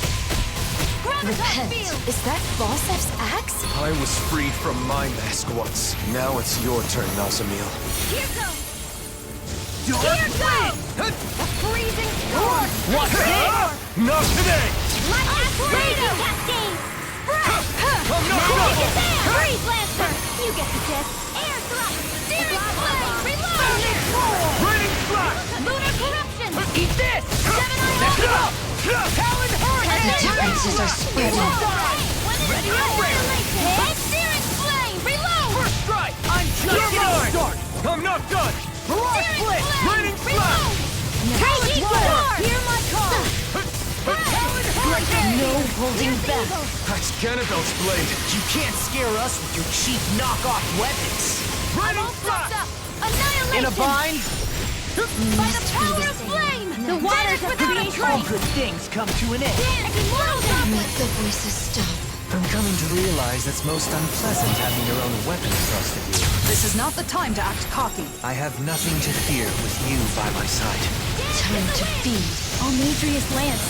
Repent. Is that Balsef's axe? I was freed from my mask once. Now it's your turn, Nazamil. Here goes! Here goes! A freezing storm! What's this? Not today! Raging cascade! I'm not done! Freeze Lancer! You get the gist! Air thrust! Searing flame! Reload! Raining flash! Lunar corruption! Eat this! Next it up! Talon hurl! The differences are spreading. Ready up! Searing flame! Reload! First strike! I'm just getting started! I'm not done! Mirage split! Raining flash! Raging roar! Hear my call! Talon hurricane! No holding back. That's Ganabel's blade. You can't scare us with your cheap knockoff weapons. Raining flash! Annihilation! In a bind? By the power of flame! The waters of creation! All good things come to an end. Make the voices stop. I'm coming to realize it's most unpleasant having your own weapon thrust at you. This is not the time to act cocky. I have nothing to fear with you by my side. Time to feed. Almadrius Lance.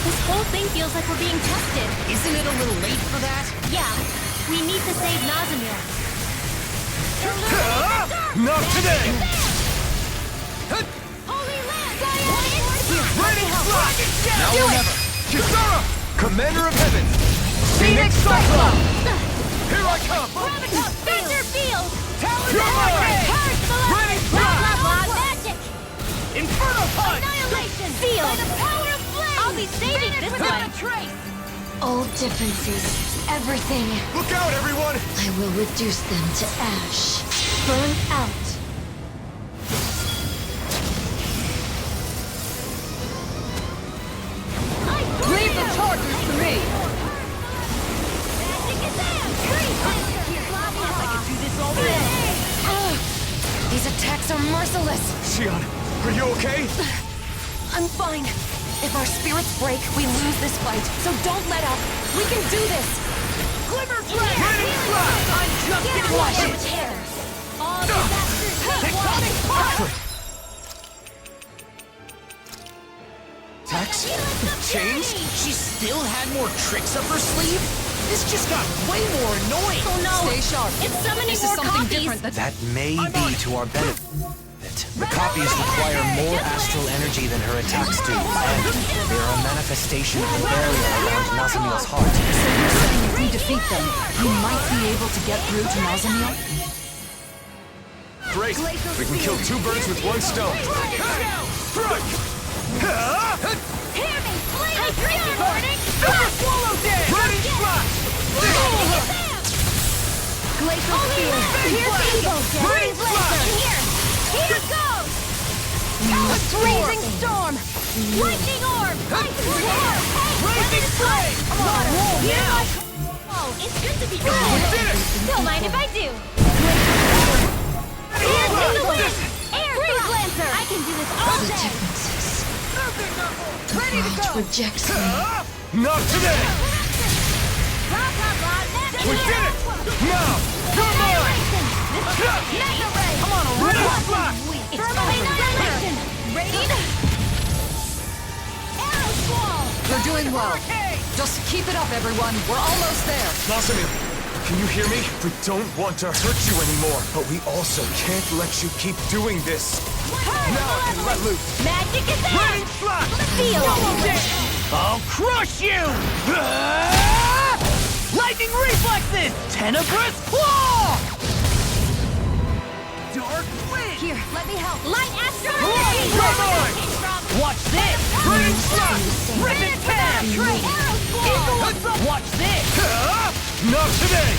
This whole thing feels like we're being tested. Isn't it a little late for that? Yeah, we need to save Nazamil. Not today! Holy Land! Raining flash! Now or never! Kisara! Commander of Heaven! Phoenix Cyclone! Here I come! Gravitas Thunder Field! Talon Hurricane! Raining flash! Magic! Inferno Punch! Annihilation! Field! By the power of flame! I'll be saving this one! All differences, everything. Look out, everyone! I will reduce them to ash. Burn out. Leave the chargers to me! I can do this all day! These attacks are merciless. Xion, are you okay? I'm fine. If our spirits break, we lose this fight. So don't let up. We can do this. Glimmer Flash! Raining flash! I'm just gonna watch it! All disasters! Tectonic fire! Tax? Changed? She still had more tricks up her sleeve? This just got way more annoying. Oh no! Stay sharp. It's summoning This is more something copies. different that... That may be to our benefit. The copies require more astral energy than her attacks do, and they are a manifestation of the barrier around Nazamil's heart. So you're saying if we defeat them, we might be able to get through to Nazamil? Great! We can kill two birds with one stone. Strike! Hear me! Flame Fury Warning! Swallow dead! Raining flash! Glacial Spear! Here's Eagle! Freeze Laser! Here goes! Raging storm! Lightning orb! Ice orb! Raging flame! Come on, roll now! Oh, it's good to be good. We did it! Don't mind if I do. Air Freeze Lancer! I can do this all The day. differences. Ready to Garage go! rejects me. Not today! Blah, blah, blah. We did it! Now! You're mine! Mega Ray! Come on, Red Flash! It's Annihilation! Raid! Arrow Squall! You're doing well. Just keep it up, everyone. We're almost there. Nozomi, can you hear me? We don't want to hurt you anymore, but we also can't let you keep doing this. Now I can let loose. Magic is out! Raging Flash! Feel I'll crush you! Lightning reflexes! Tenebrous claw! Dark wind! Here, let me help. Light Astral You're mine! Watch this! Raging Flash! Rip it past! Arrow Squall! Watch this! Not today!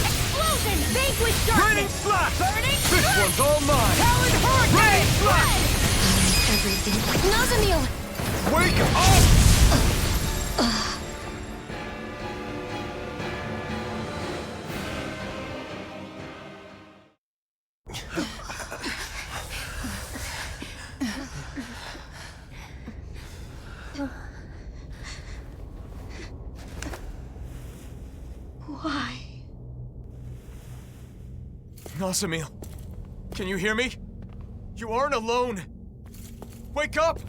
Explosion! Vanquish Raging darkness! Flash! Burning This Surge! one's all mine! Talon Hurricane! Raging Flash! Everything. Nozomiel! Wake up! Why? Nozomi, can you hear me? You aren't alone. Wake up!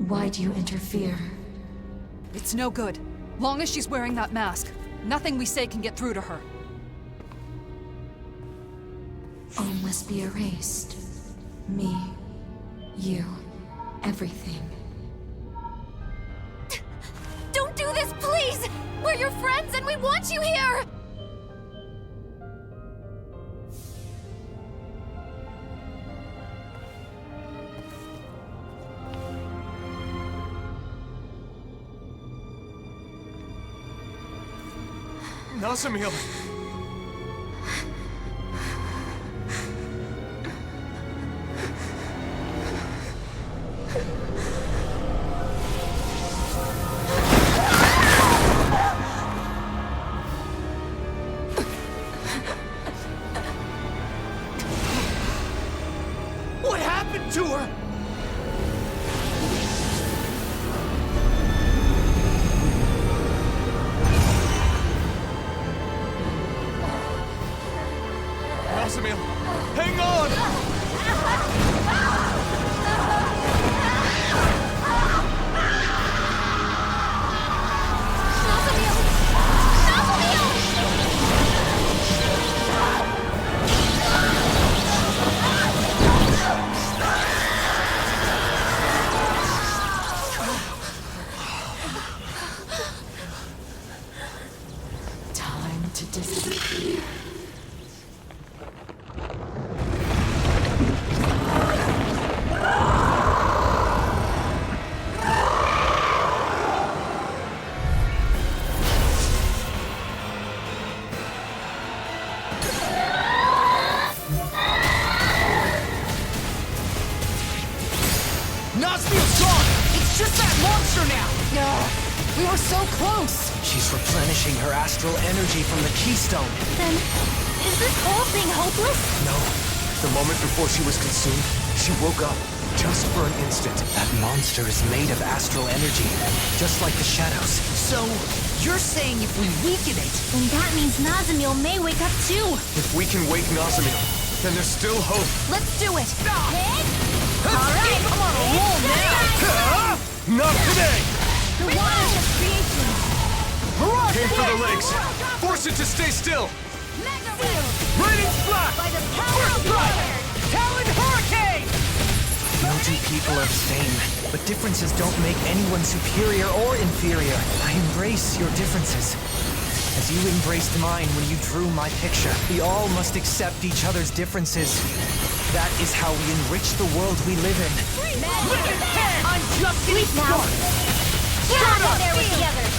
Why do you interfere? It's no good. Long as she's wearing that mask, nothing we say can get through to her. All must be erased. Me, you, everything. Don't do this, please! We're your friends and we want you here! Nozomi! What happened to her? Nozomi, hang on! Time to disappear. Nozomiel's gone! It's just that monster now! We were so close! She's replenishing her astral energy from the keystone. Then, is this whole thing hopeless? No. The moment before she was consumed, she woke up, just for an instant. That monster is made of astral energy, just like the shadows. So, you're saying if we weaken it... Then that means Nozomiel may wake up too! If we can wake Nozomi, then there's still hope. Let's do it! Alright! Come on, roll now! Not today! The waters of creation! Aim for the legs. Force it to stay still. Mega Ray! Raging Flash! By the power of Talon Hurricane! No two people are the same, but differences don't make anyone superior or inferior. I embrace your differences. As you embraced mine when you drew my picture, we all must accept each other's differences. That is how we enrich the world we live in. I'm just getting started! Get out there with the others!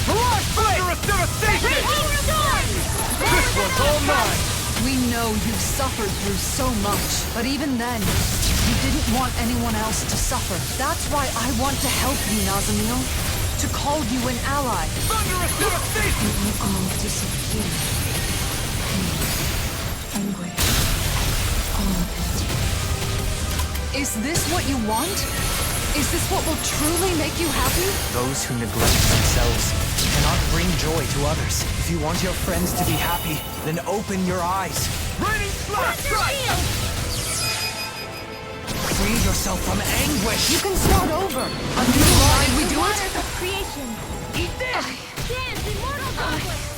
Mirage Thunderous devastation! This one's all mine! We know you've suffered through so much, but even then, you didn't want anyone else to suffer. That's why I want to help you, Nazamil. To call you an ally. Thunderous devastation! It will all disappear. Pain, anguish, all of it. Is this what you want? Is this what will truly make you happy? Those who neglect themselves cannot bring joy to others. If you want your friends to be happy, then open your eyes. Raining Slash Strike! Free yourself from anguish. You can start over. A new line, we do it? Of creation. Eat this! Dance, immortal conflict.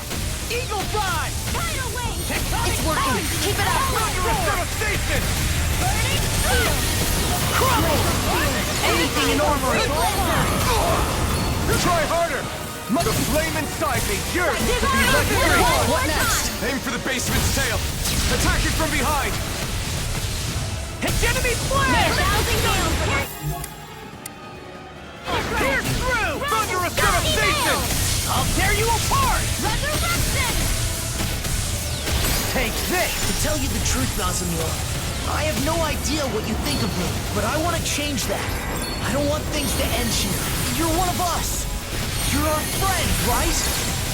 Eagle Fly! Tidal wave. Tectonic It's working. Punch! Keep it up. Thunderous devastation! Burning steel. Crumble! Anything in armor is all mine! Try harder! The flame inside me yearns to be legendary! What next? Aim for the basement's tail! Attack it from behind! Hegemony flare! Pierce through! Thunderous devastation! I'll tear you apart! Resurrection! Take this! To tell you the truth, Nazamil, I have no idea what you think of me, but I want to change that. I don't want things to end here. You're one of us. You're our friend, right?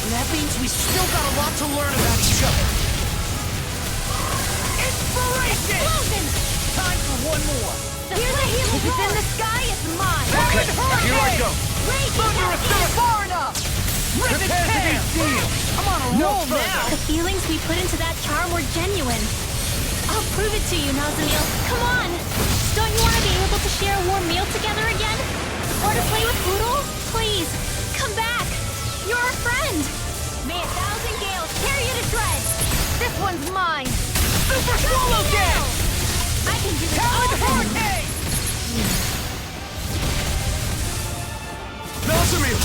And that means we still got a lot to learn about each other. Inspiration! Explosion! Time for one more. Here's a healing. If it's in the sky, it's mine. Okay, here I go. Rage Thunderous attack. far enough! Prepare to be sealed! I'm on a roll now. The feelings we put into that charm were genuine. I'll prove it to you, Nazamil. Come on! Don't you want to be able to share a warm meal together again? Or to play with Poodle? Please, come back! You're our friend! May 1,000 gales tear you to shreds! This one's mine! Super Swallow Dance! I can do this Talon all day! Hurricane! Nazamil!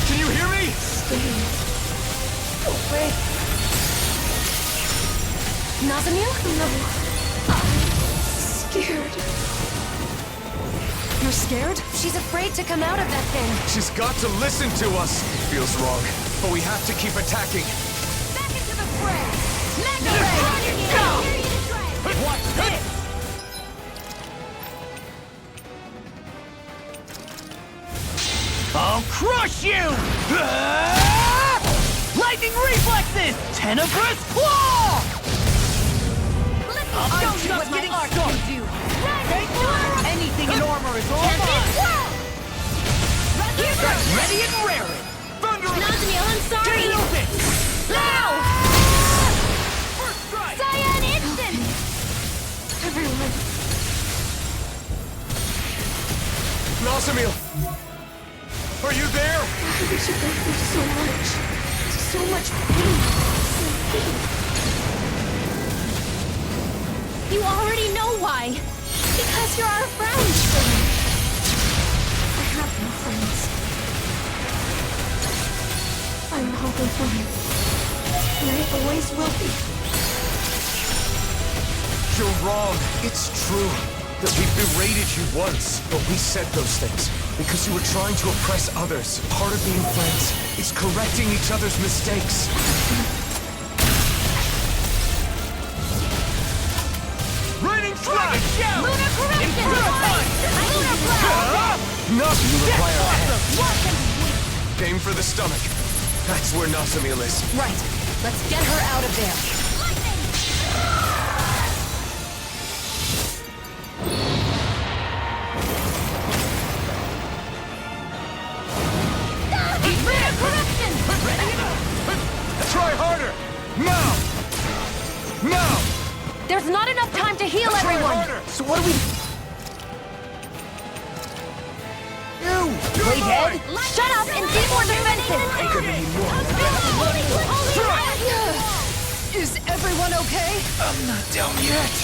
Can you hear me? Wait. Nazamil? No. Scared. You're scared? She's afraid to come out of that thing. She's got to listen to us. Feels wrong, but we have to keep attacking. Back into the fray! Mega Ray! Go! Tear you to shreds! Watch this! I'll crush you! Lightning reflexes! Tenebrous claw! I'm just getting started. Anything in armor is all mine! Ready and raring! Thunderous! Nazamil, I'm sorry! Get open! Now! First strike! Cyan instant! Everyone, Nazamil! Are you there? why did you go through so much pain? You already know why! Because you're our friend! I have no friends. I'm Hollow Fine. And I always will be. You're wrong. It's true that we berated you once, but we said those things because you were trying to oppress others. Part of being friends is correcting each other's mistakes. Raining Strike! Lunar correction! Lunar blast! Nothing You require a hand. Welcome! Aim for the stomach. That's where Nazamil is. Right. Let's get her out of there. Lunar correction! Try harder! Now! Now! There's not enough time to heal Try everyone! harder! So what do we... You! Play dead? Shut up and be more defensive! I'm gonna need more. Is everyone okay? I'm not down yet.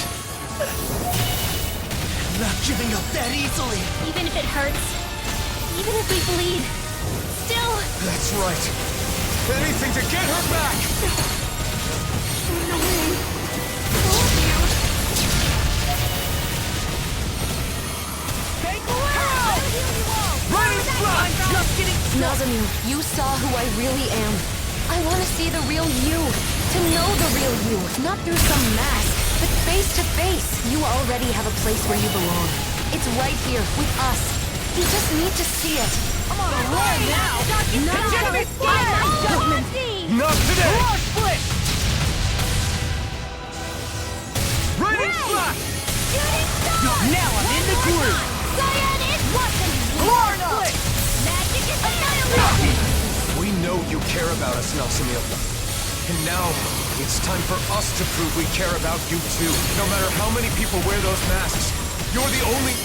I'm not giving up that easily. Even if it hurts, even if we bleed, still... That's right. Anything to get her back! No way. Nazamil, you saw who I really am. I want to see the real you, to know the real you, not through some mask, but face to face. You already have a place where you belong. It's right here, with us. You just need to see it. I'm on a roll now! Not gonna escape my judgment! Not today! Roar split! Raining flash! Now I'm in the groove! Cyan is watching you! Roar split! Magic is annihilation! We know you care about us, Nazamil. And now, it's time for us to prove we care about you too. No matter how many people wear those masks, you're the only...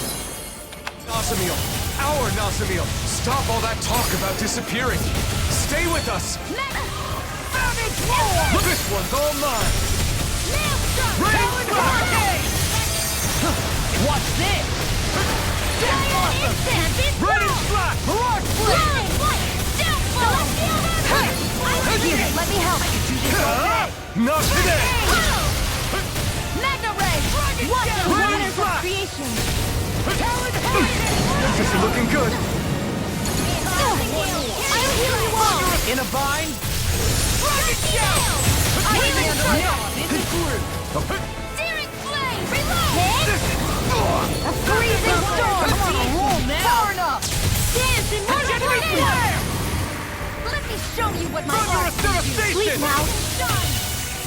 Nazamil! Our Nazamil! Stop all that talk about disappearing! Stay with us! Savage roar! This one's all mine! Rain flash! What's this? Raining flash! Roar split! Here, let me help. Not today! Magna Ray! Watch the waters of creation! Talon This is looking good! I'll heal you all! In a bind? Rocket shield! I handle it! In the groove! Searing flame! Reload! A freezing storm! I'm on a roll now! Far enough! Dance in one tornado! Let me show you what my heart can do. Sleep now!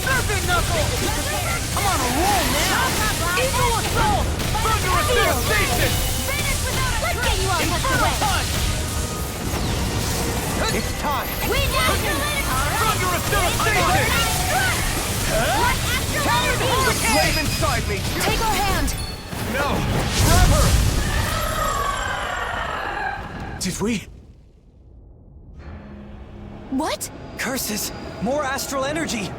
Serpent Knuckle! I'm on a roll now! Eagle Assault! Thunderous devastation! Let's get you all tucked away! It's time! We now can let it Thunderous devastation! Flame inside me! Take her hand! No! Grab her! Did we? What? Curses! More astral energy!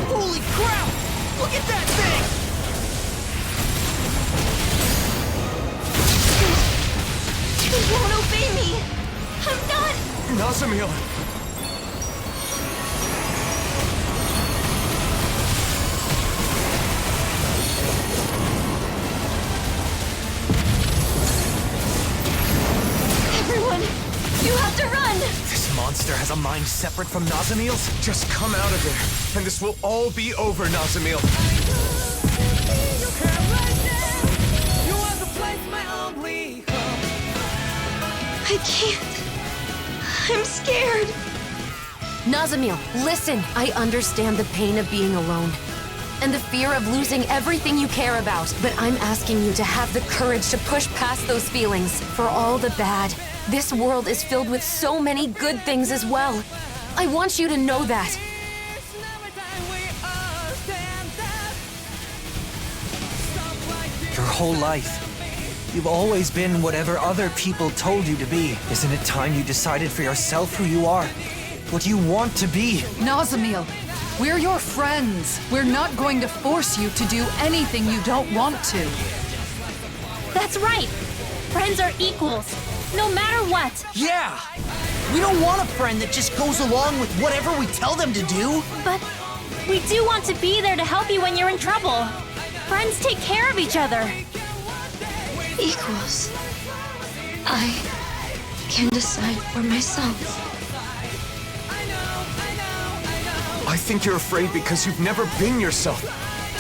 Holy crap! Look at that thing! They won't obey me! I'm done! Nazamil! Everyone, you have to run! This monster has a mind separate from Nazamil's? Just come out of there, and this will all be over, Nazamil. I can't. I'm scared. Nazamil, listen. I understand the pain of being alone and the fear of losing everything you care about, but I'm asking you to have the courage to push past those feelings. For all the bad, this world is filled with so many good things as well. I want you to know that. Your whole life, you've always been whatever other people told you to be. Isn't it time you decided for yourself who you are? What you want to be? Nazamil, we're your friends. We're not going to force you to do anything you don't want to. That's right. Friends are equals, no matter what. Yeah! We don't want a friend that just goes along with whatever we tell them to do. But we do want to be there to help you when you're in trouble. Friends take care of each other. Equals. I can decide for myself. I think you're afraid because you've never been yourself.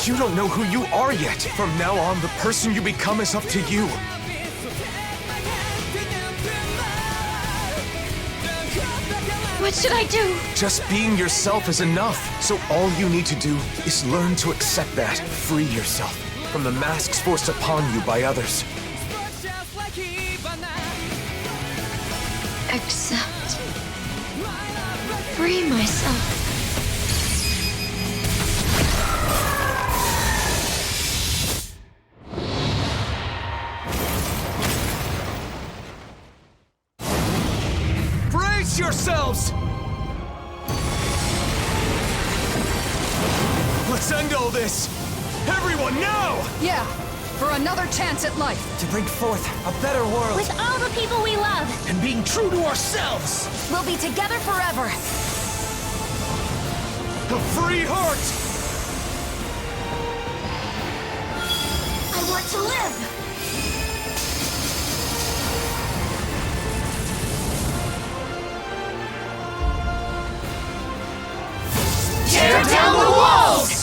You don't know who you are yet. From now on, the person you become is up to you. What should I do? Just being yourself is enough. So all you need to do is learn to accept that. Free yourself from the masks forced upon you by others. Accept. Free myself. Brace yourselves! Let's end all this! Everyone, now! Yeah, for another chance at life. To bring forth a better world. With all the people we love. And being true to ourselves! We'll be together forever. A free heart! I want to live! Tear down the walls!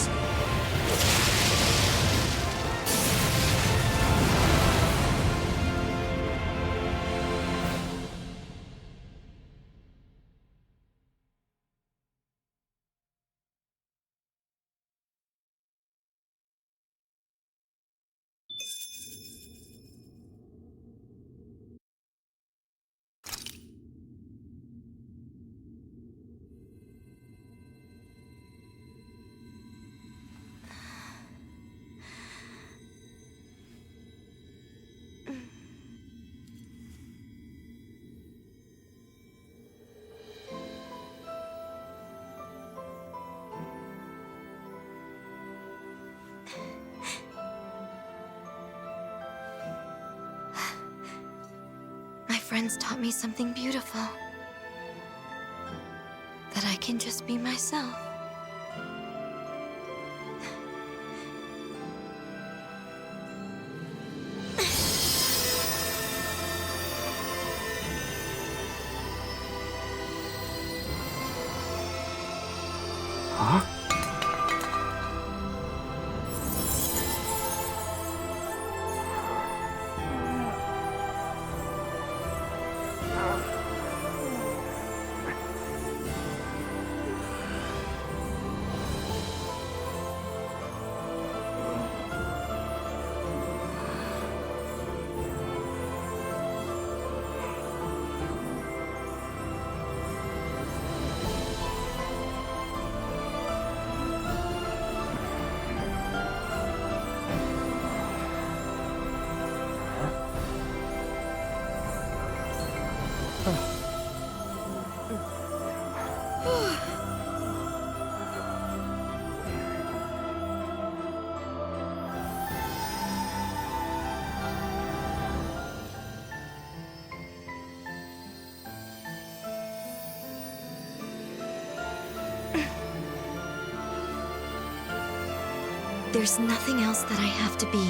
My friends taught me something beautiful. That I can just be myself. Huh? There's nothing else that I have to be.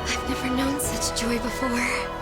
I've never known such joy before.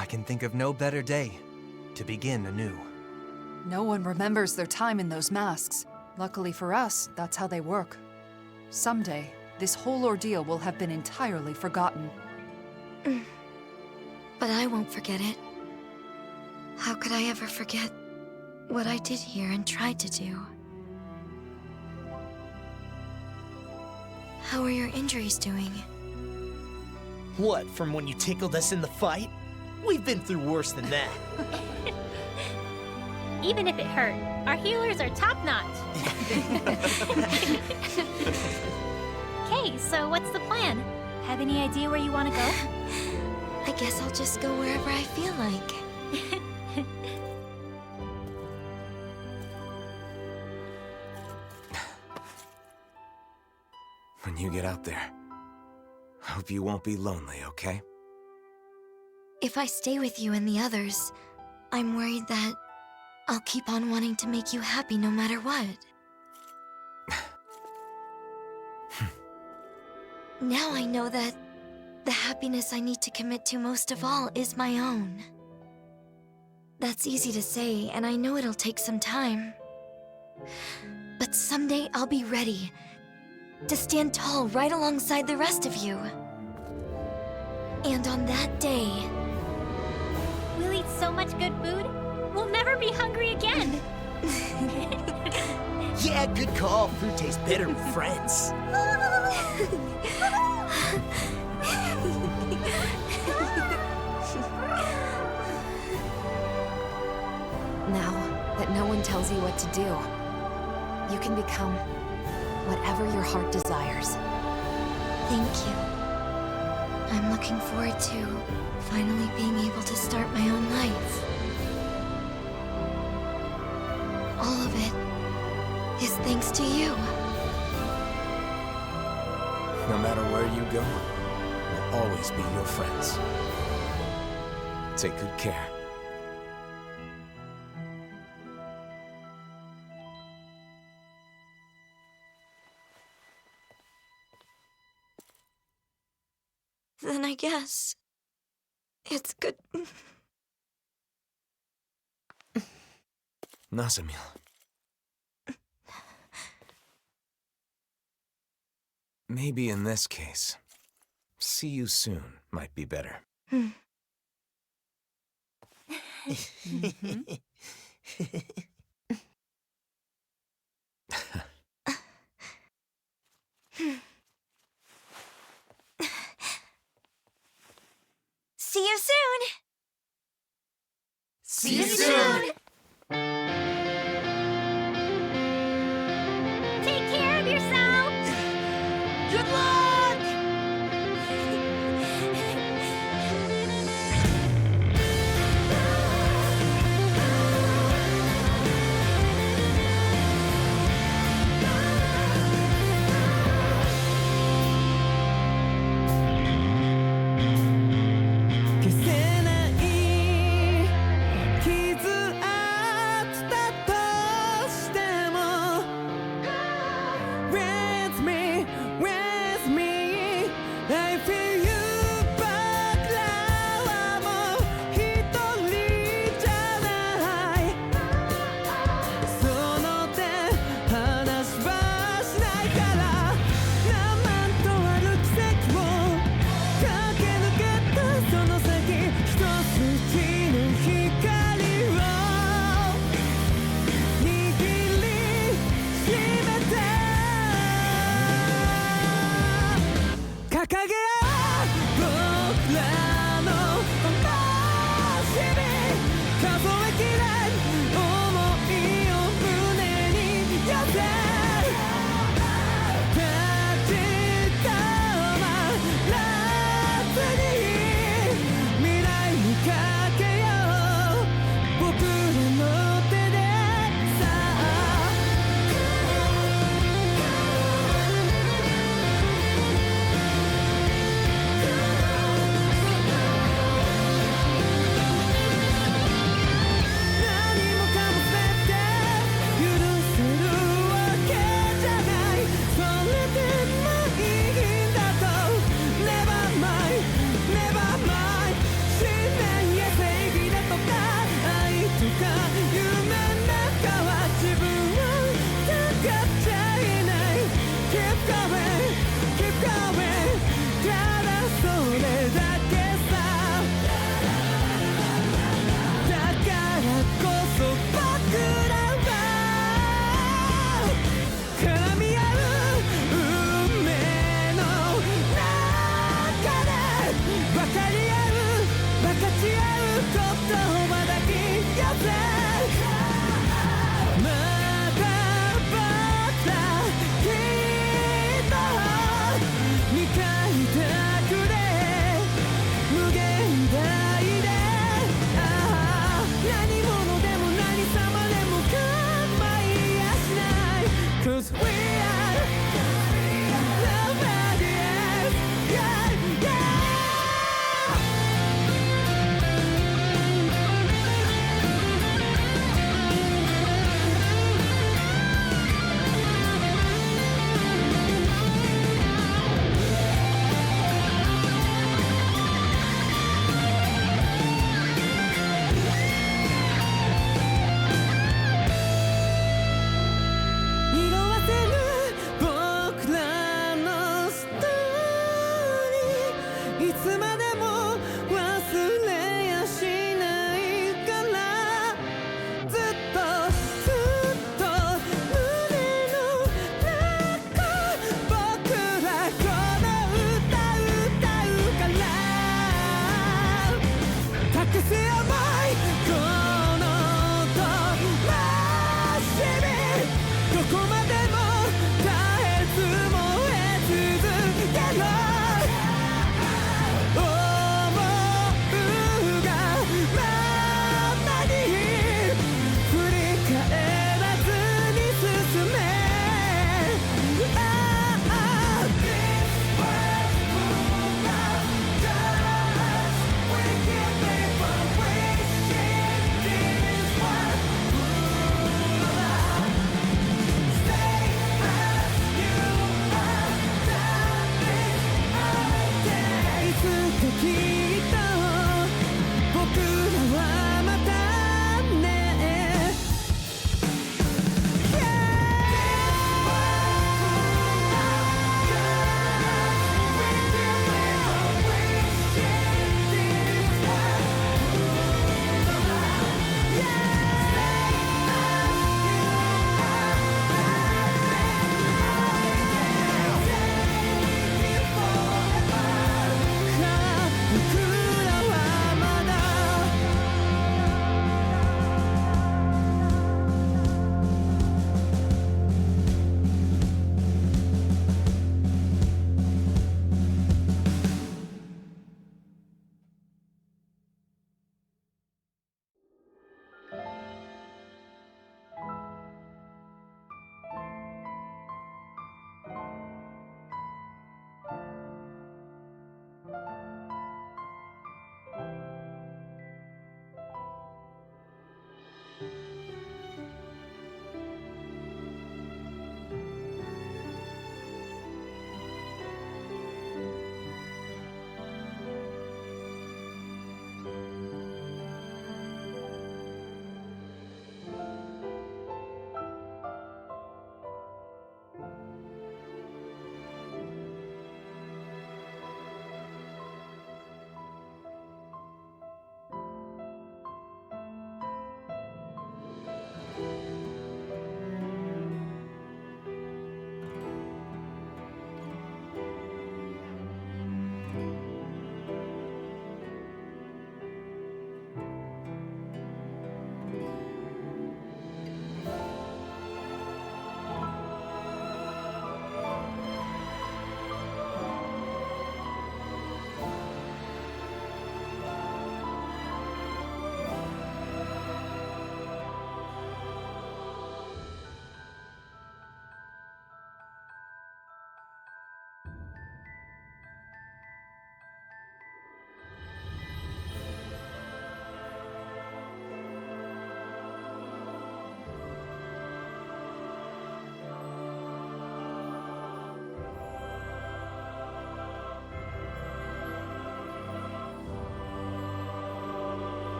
I can think of no better day to begin anew. No one remembers their time in those masks. Luckily for us, that's how they work. Someday, this whole ordeal will have been entirely forgotten. But I won't forget it. How could I ever forget what I did here and tried to do? How are your injuries doing? What, from when you tickled us in the fight? We've been through worse than that. Even if it hurt, our healers are top-notch. Okay, so what's the plan? Have any idea where you want to go? I guess I'll just go wherever I feel like. When you get out there, hope you won't be lonely, okay? If I stay with you and the others, I'm worried that I'll keep on wanting to make you happy no matter what. Now I know that the happiness I need to commit to most of all is my own. That's easy to say, and I know it'll take some time. But someday I'll be ready to stand tall right alongside the rest of you. And on that day... We'll eat so much good food, we'll never be hungry again. Yeah, good call. Food tastes better with friends. Now that no one tells you what to do, you can become whatever your heart desires. Thank you. I'm looking forward to finally being able to start my own life. All of it is thanks to you. No matter where you go, we'll always be your friends. Take good care. Then I guess it's good. Nazamil. Maybe in this case, see you soon might be better. See you soon! See you soon! Take care of yourself! Good luck!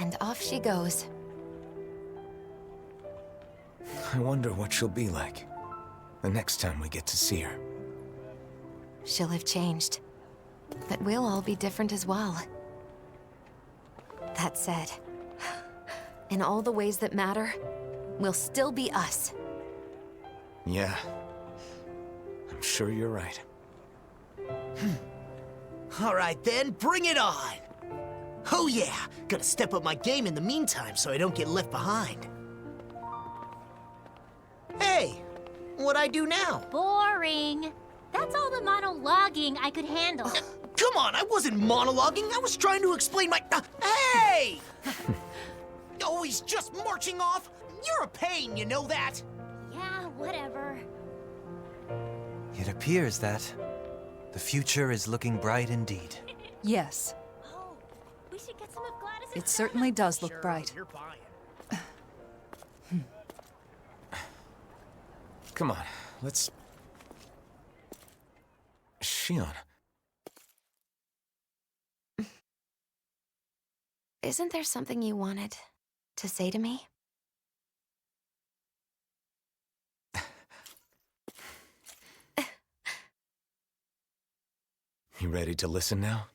And off she goes. I wonder what she'll be like the next time we get to see her. She'll have changed. But we'll all be different as well. That said, in all the ways that matter, we'll still be us. Yeah. I'm sure you're right. All right then, bring it on! Oh yeah, gotta step up my game in the meantime so I don't get left behind. Hey, what'd I do now? Boring. That's all the monologuing I could handle. Come on, I wasn't monologuing, I was trying to explain my... Hey! Always just marching off? You're a pain, you know that? Yeah, whatever. It appears that the future is looking bright indeed. Yes, We should get some of Gladys' it certainly does look bright. You're buying. Come on, let's... Shion. Isn't there something you wanted to say to me? You ready to listen now?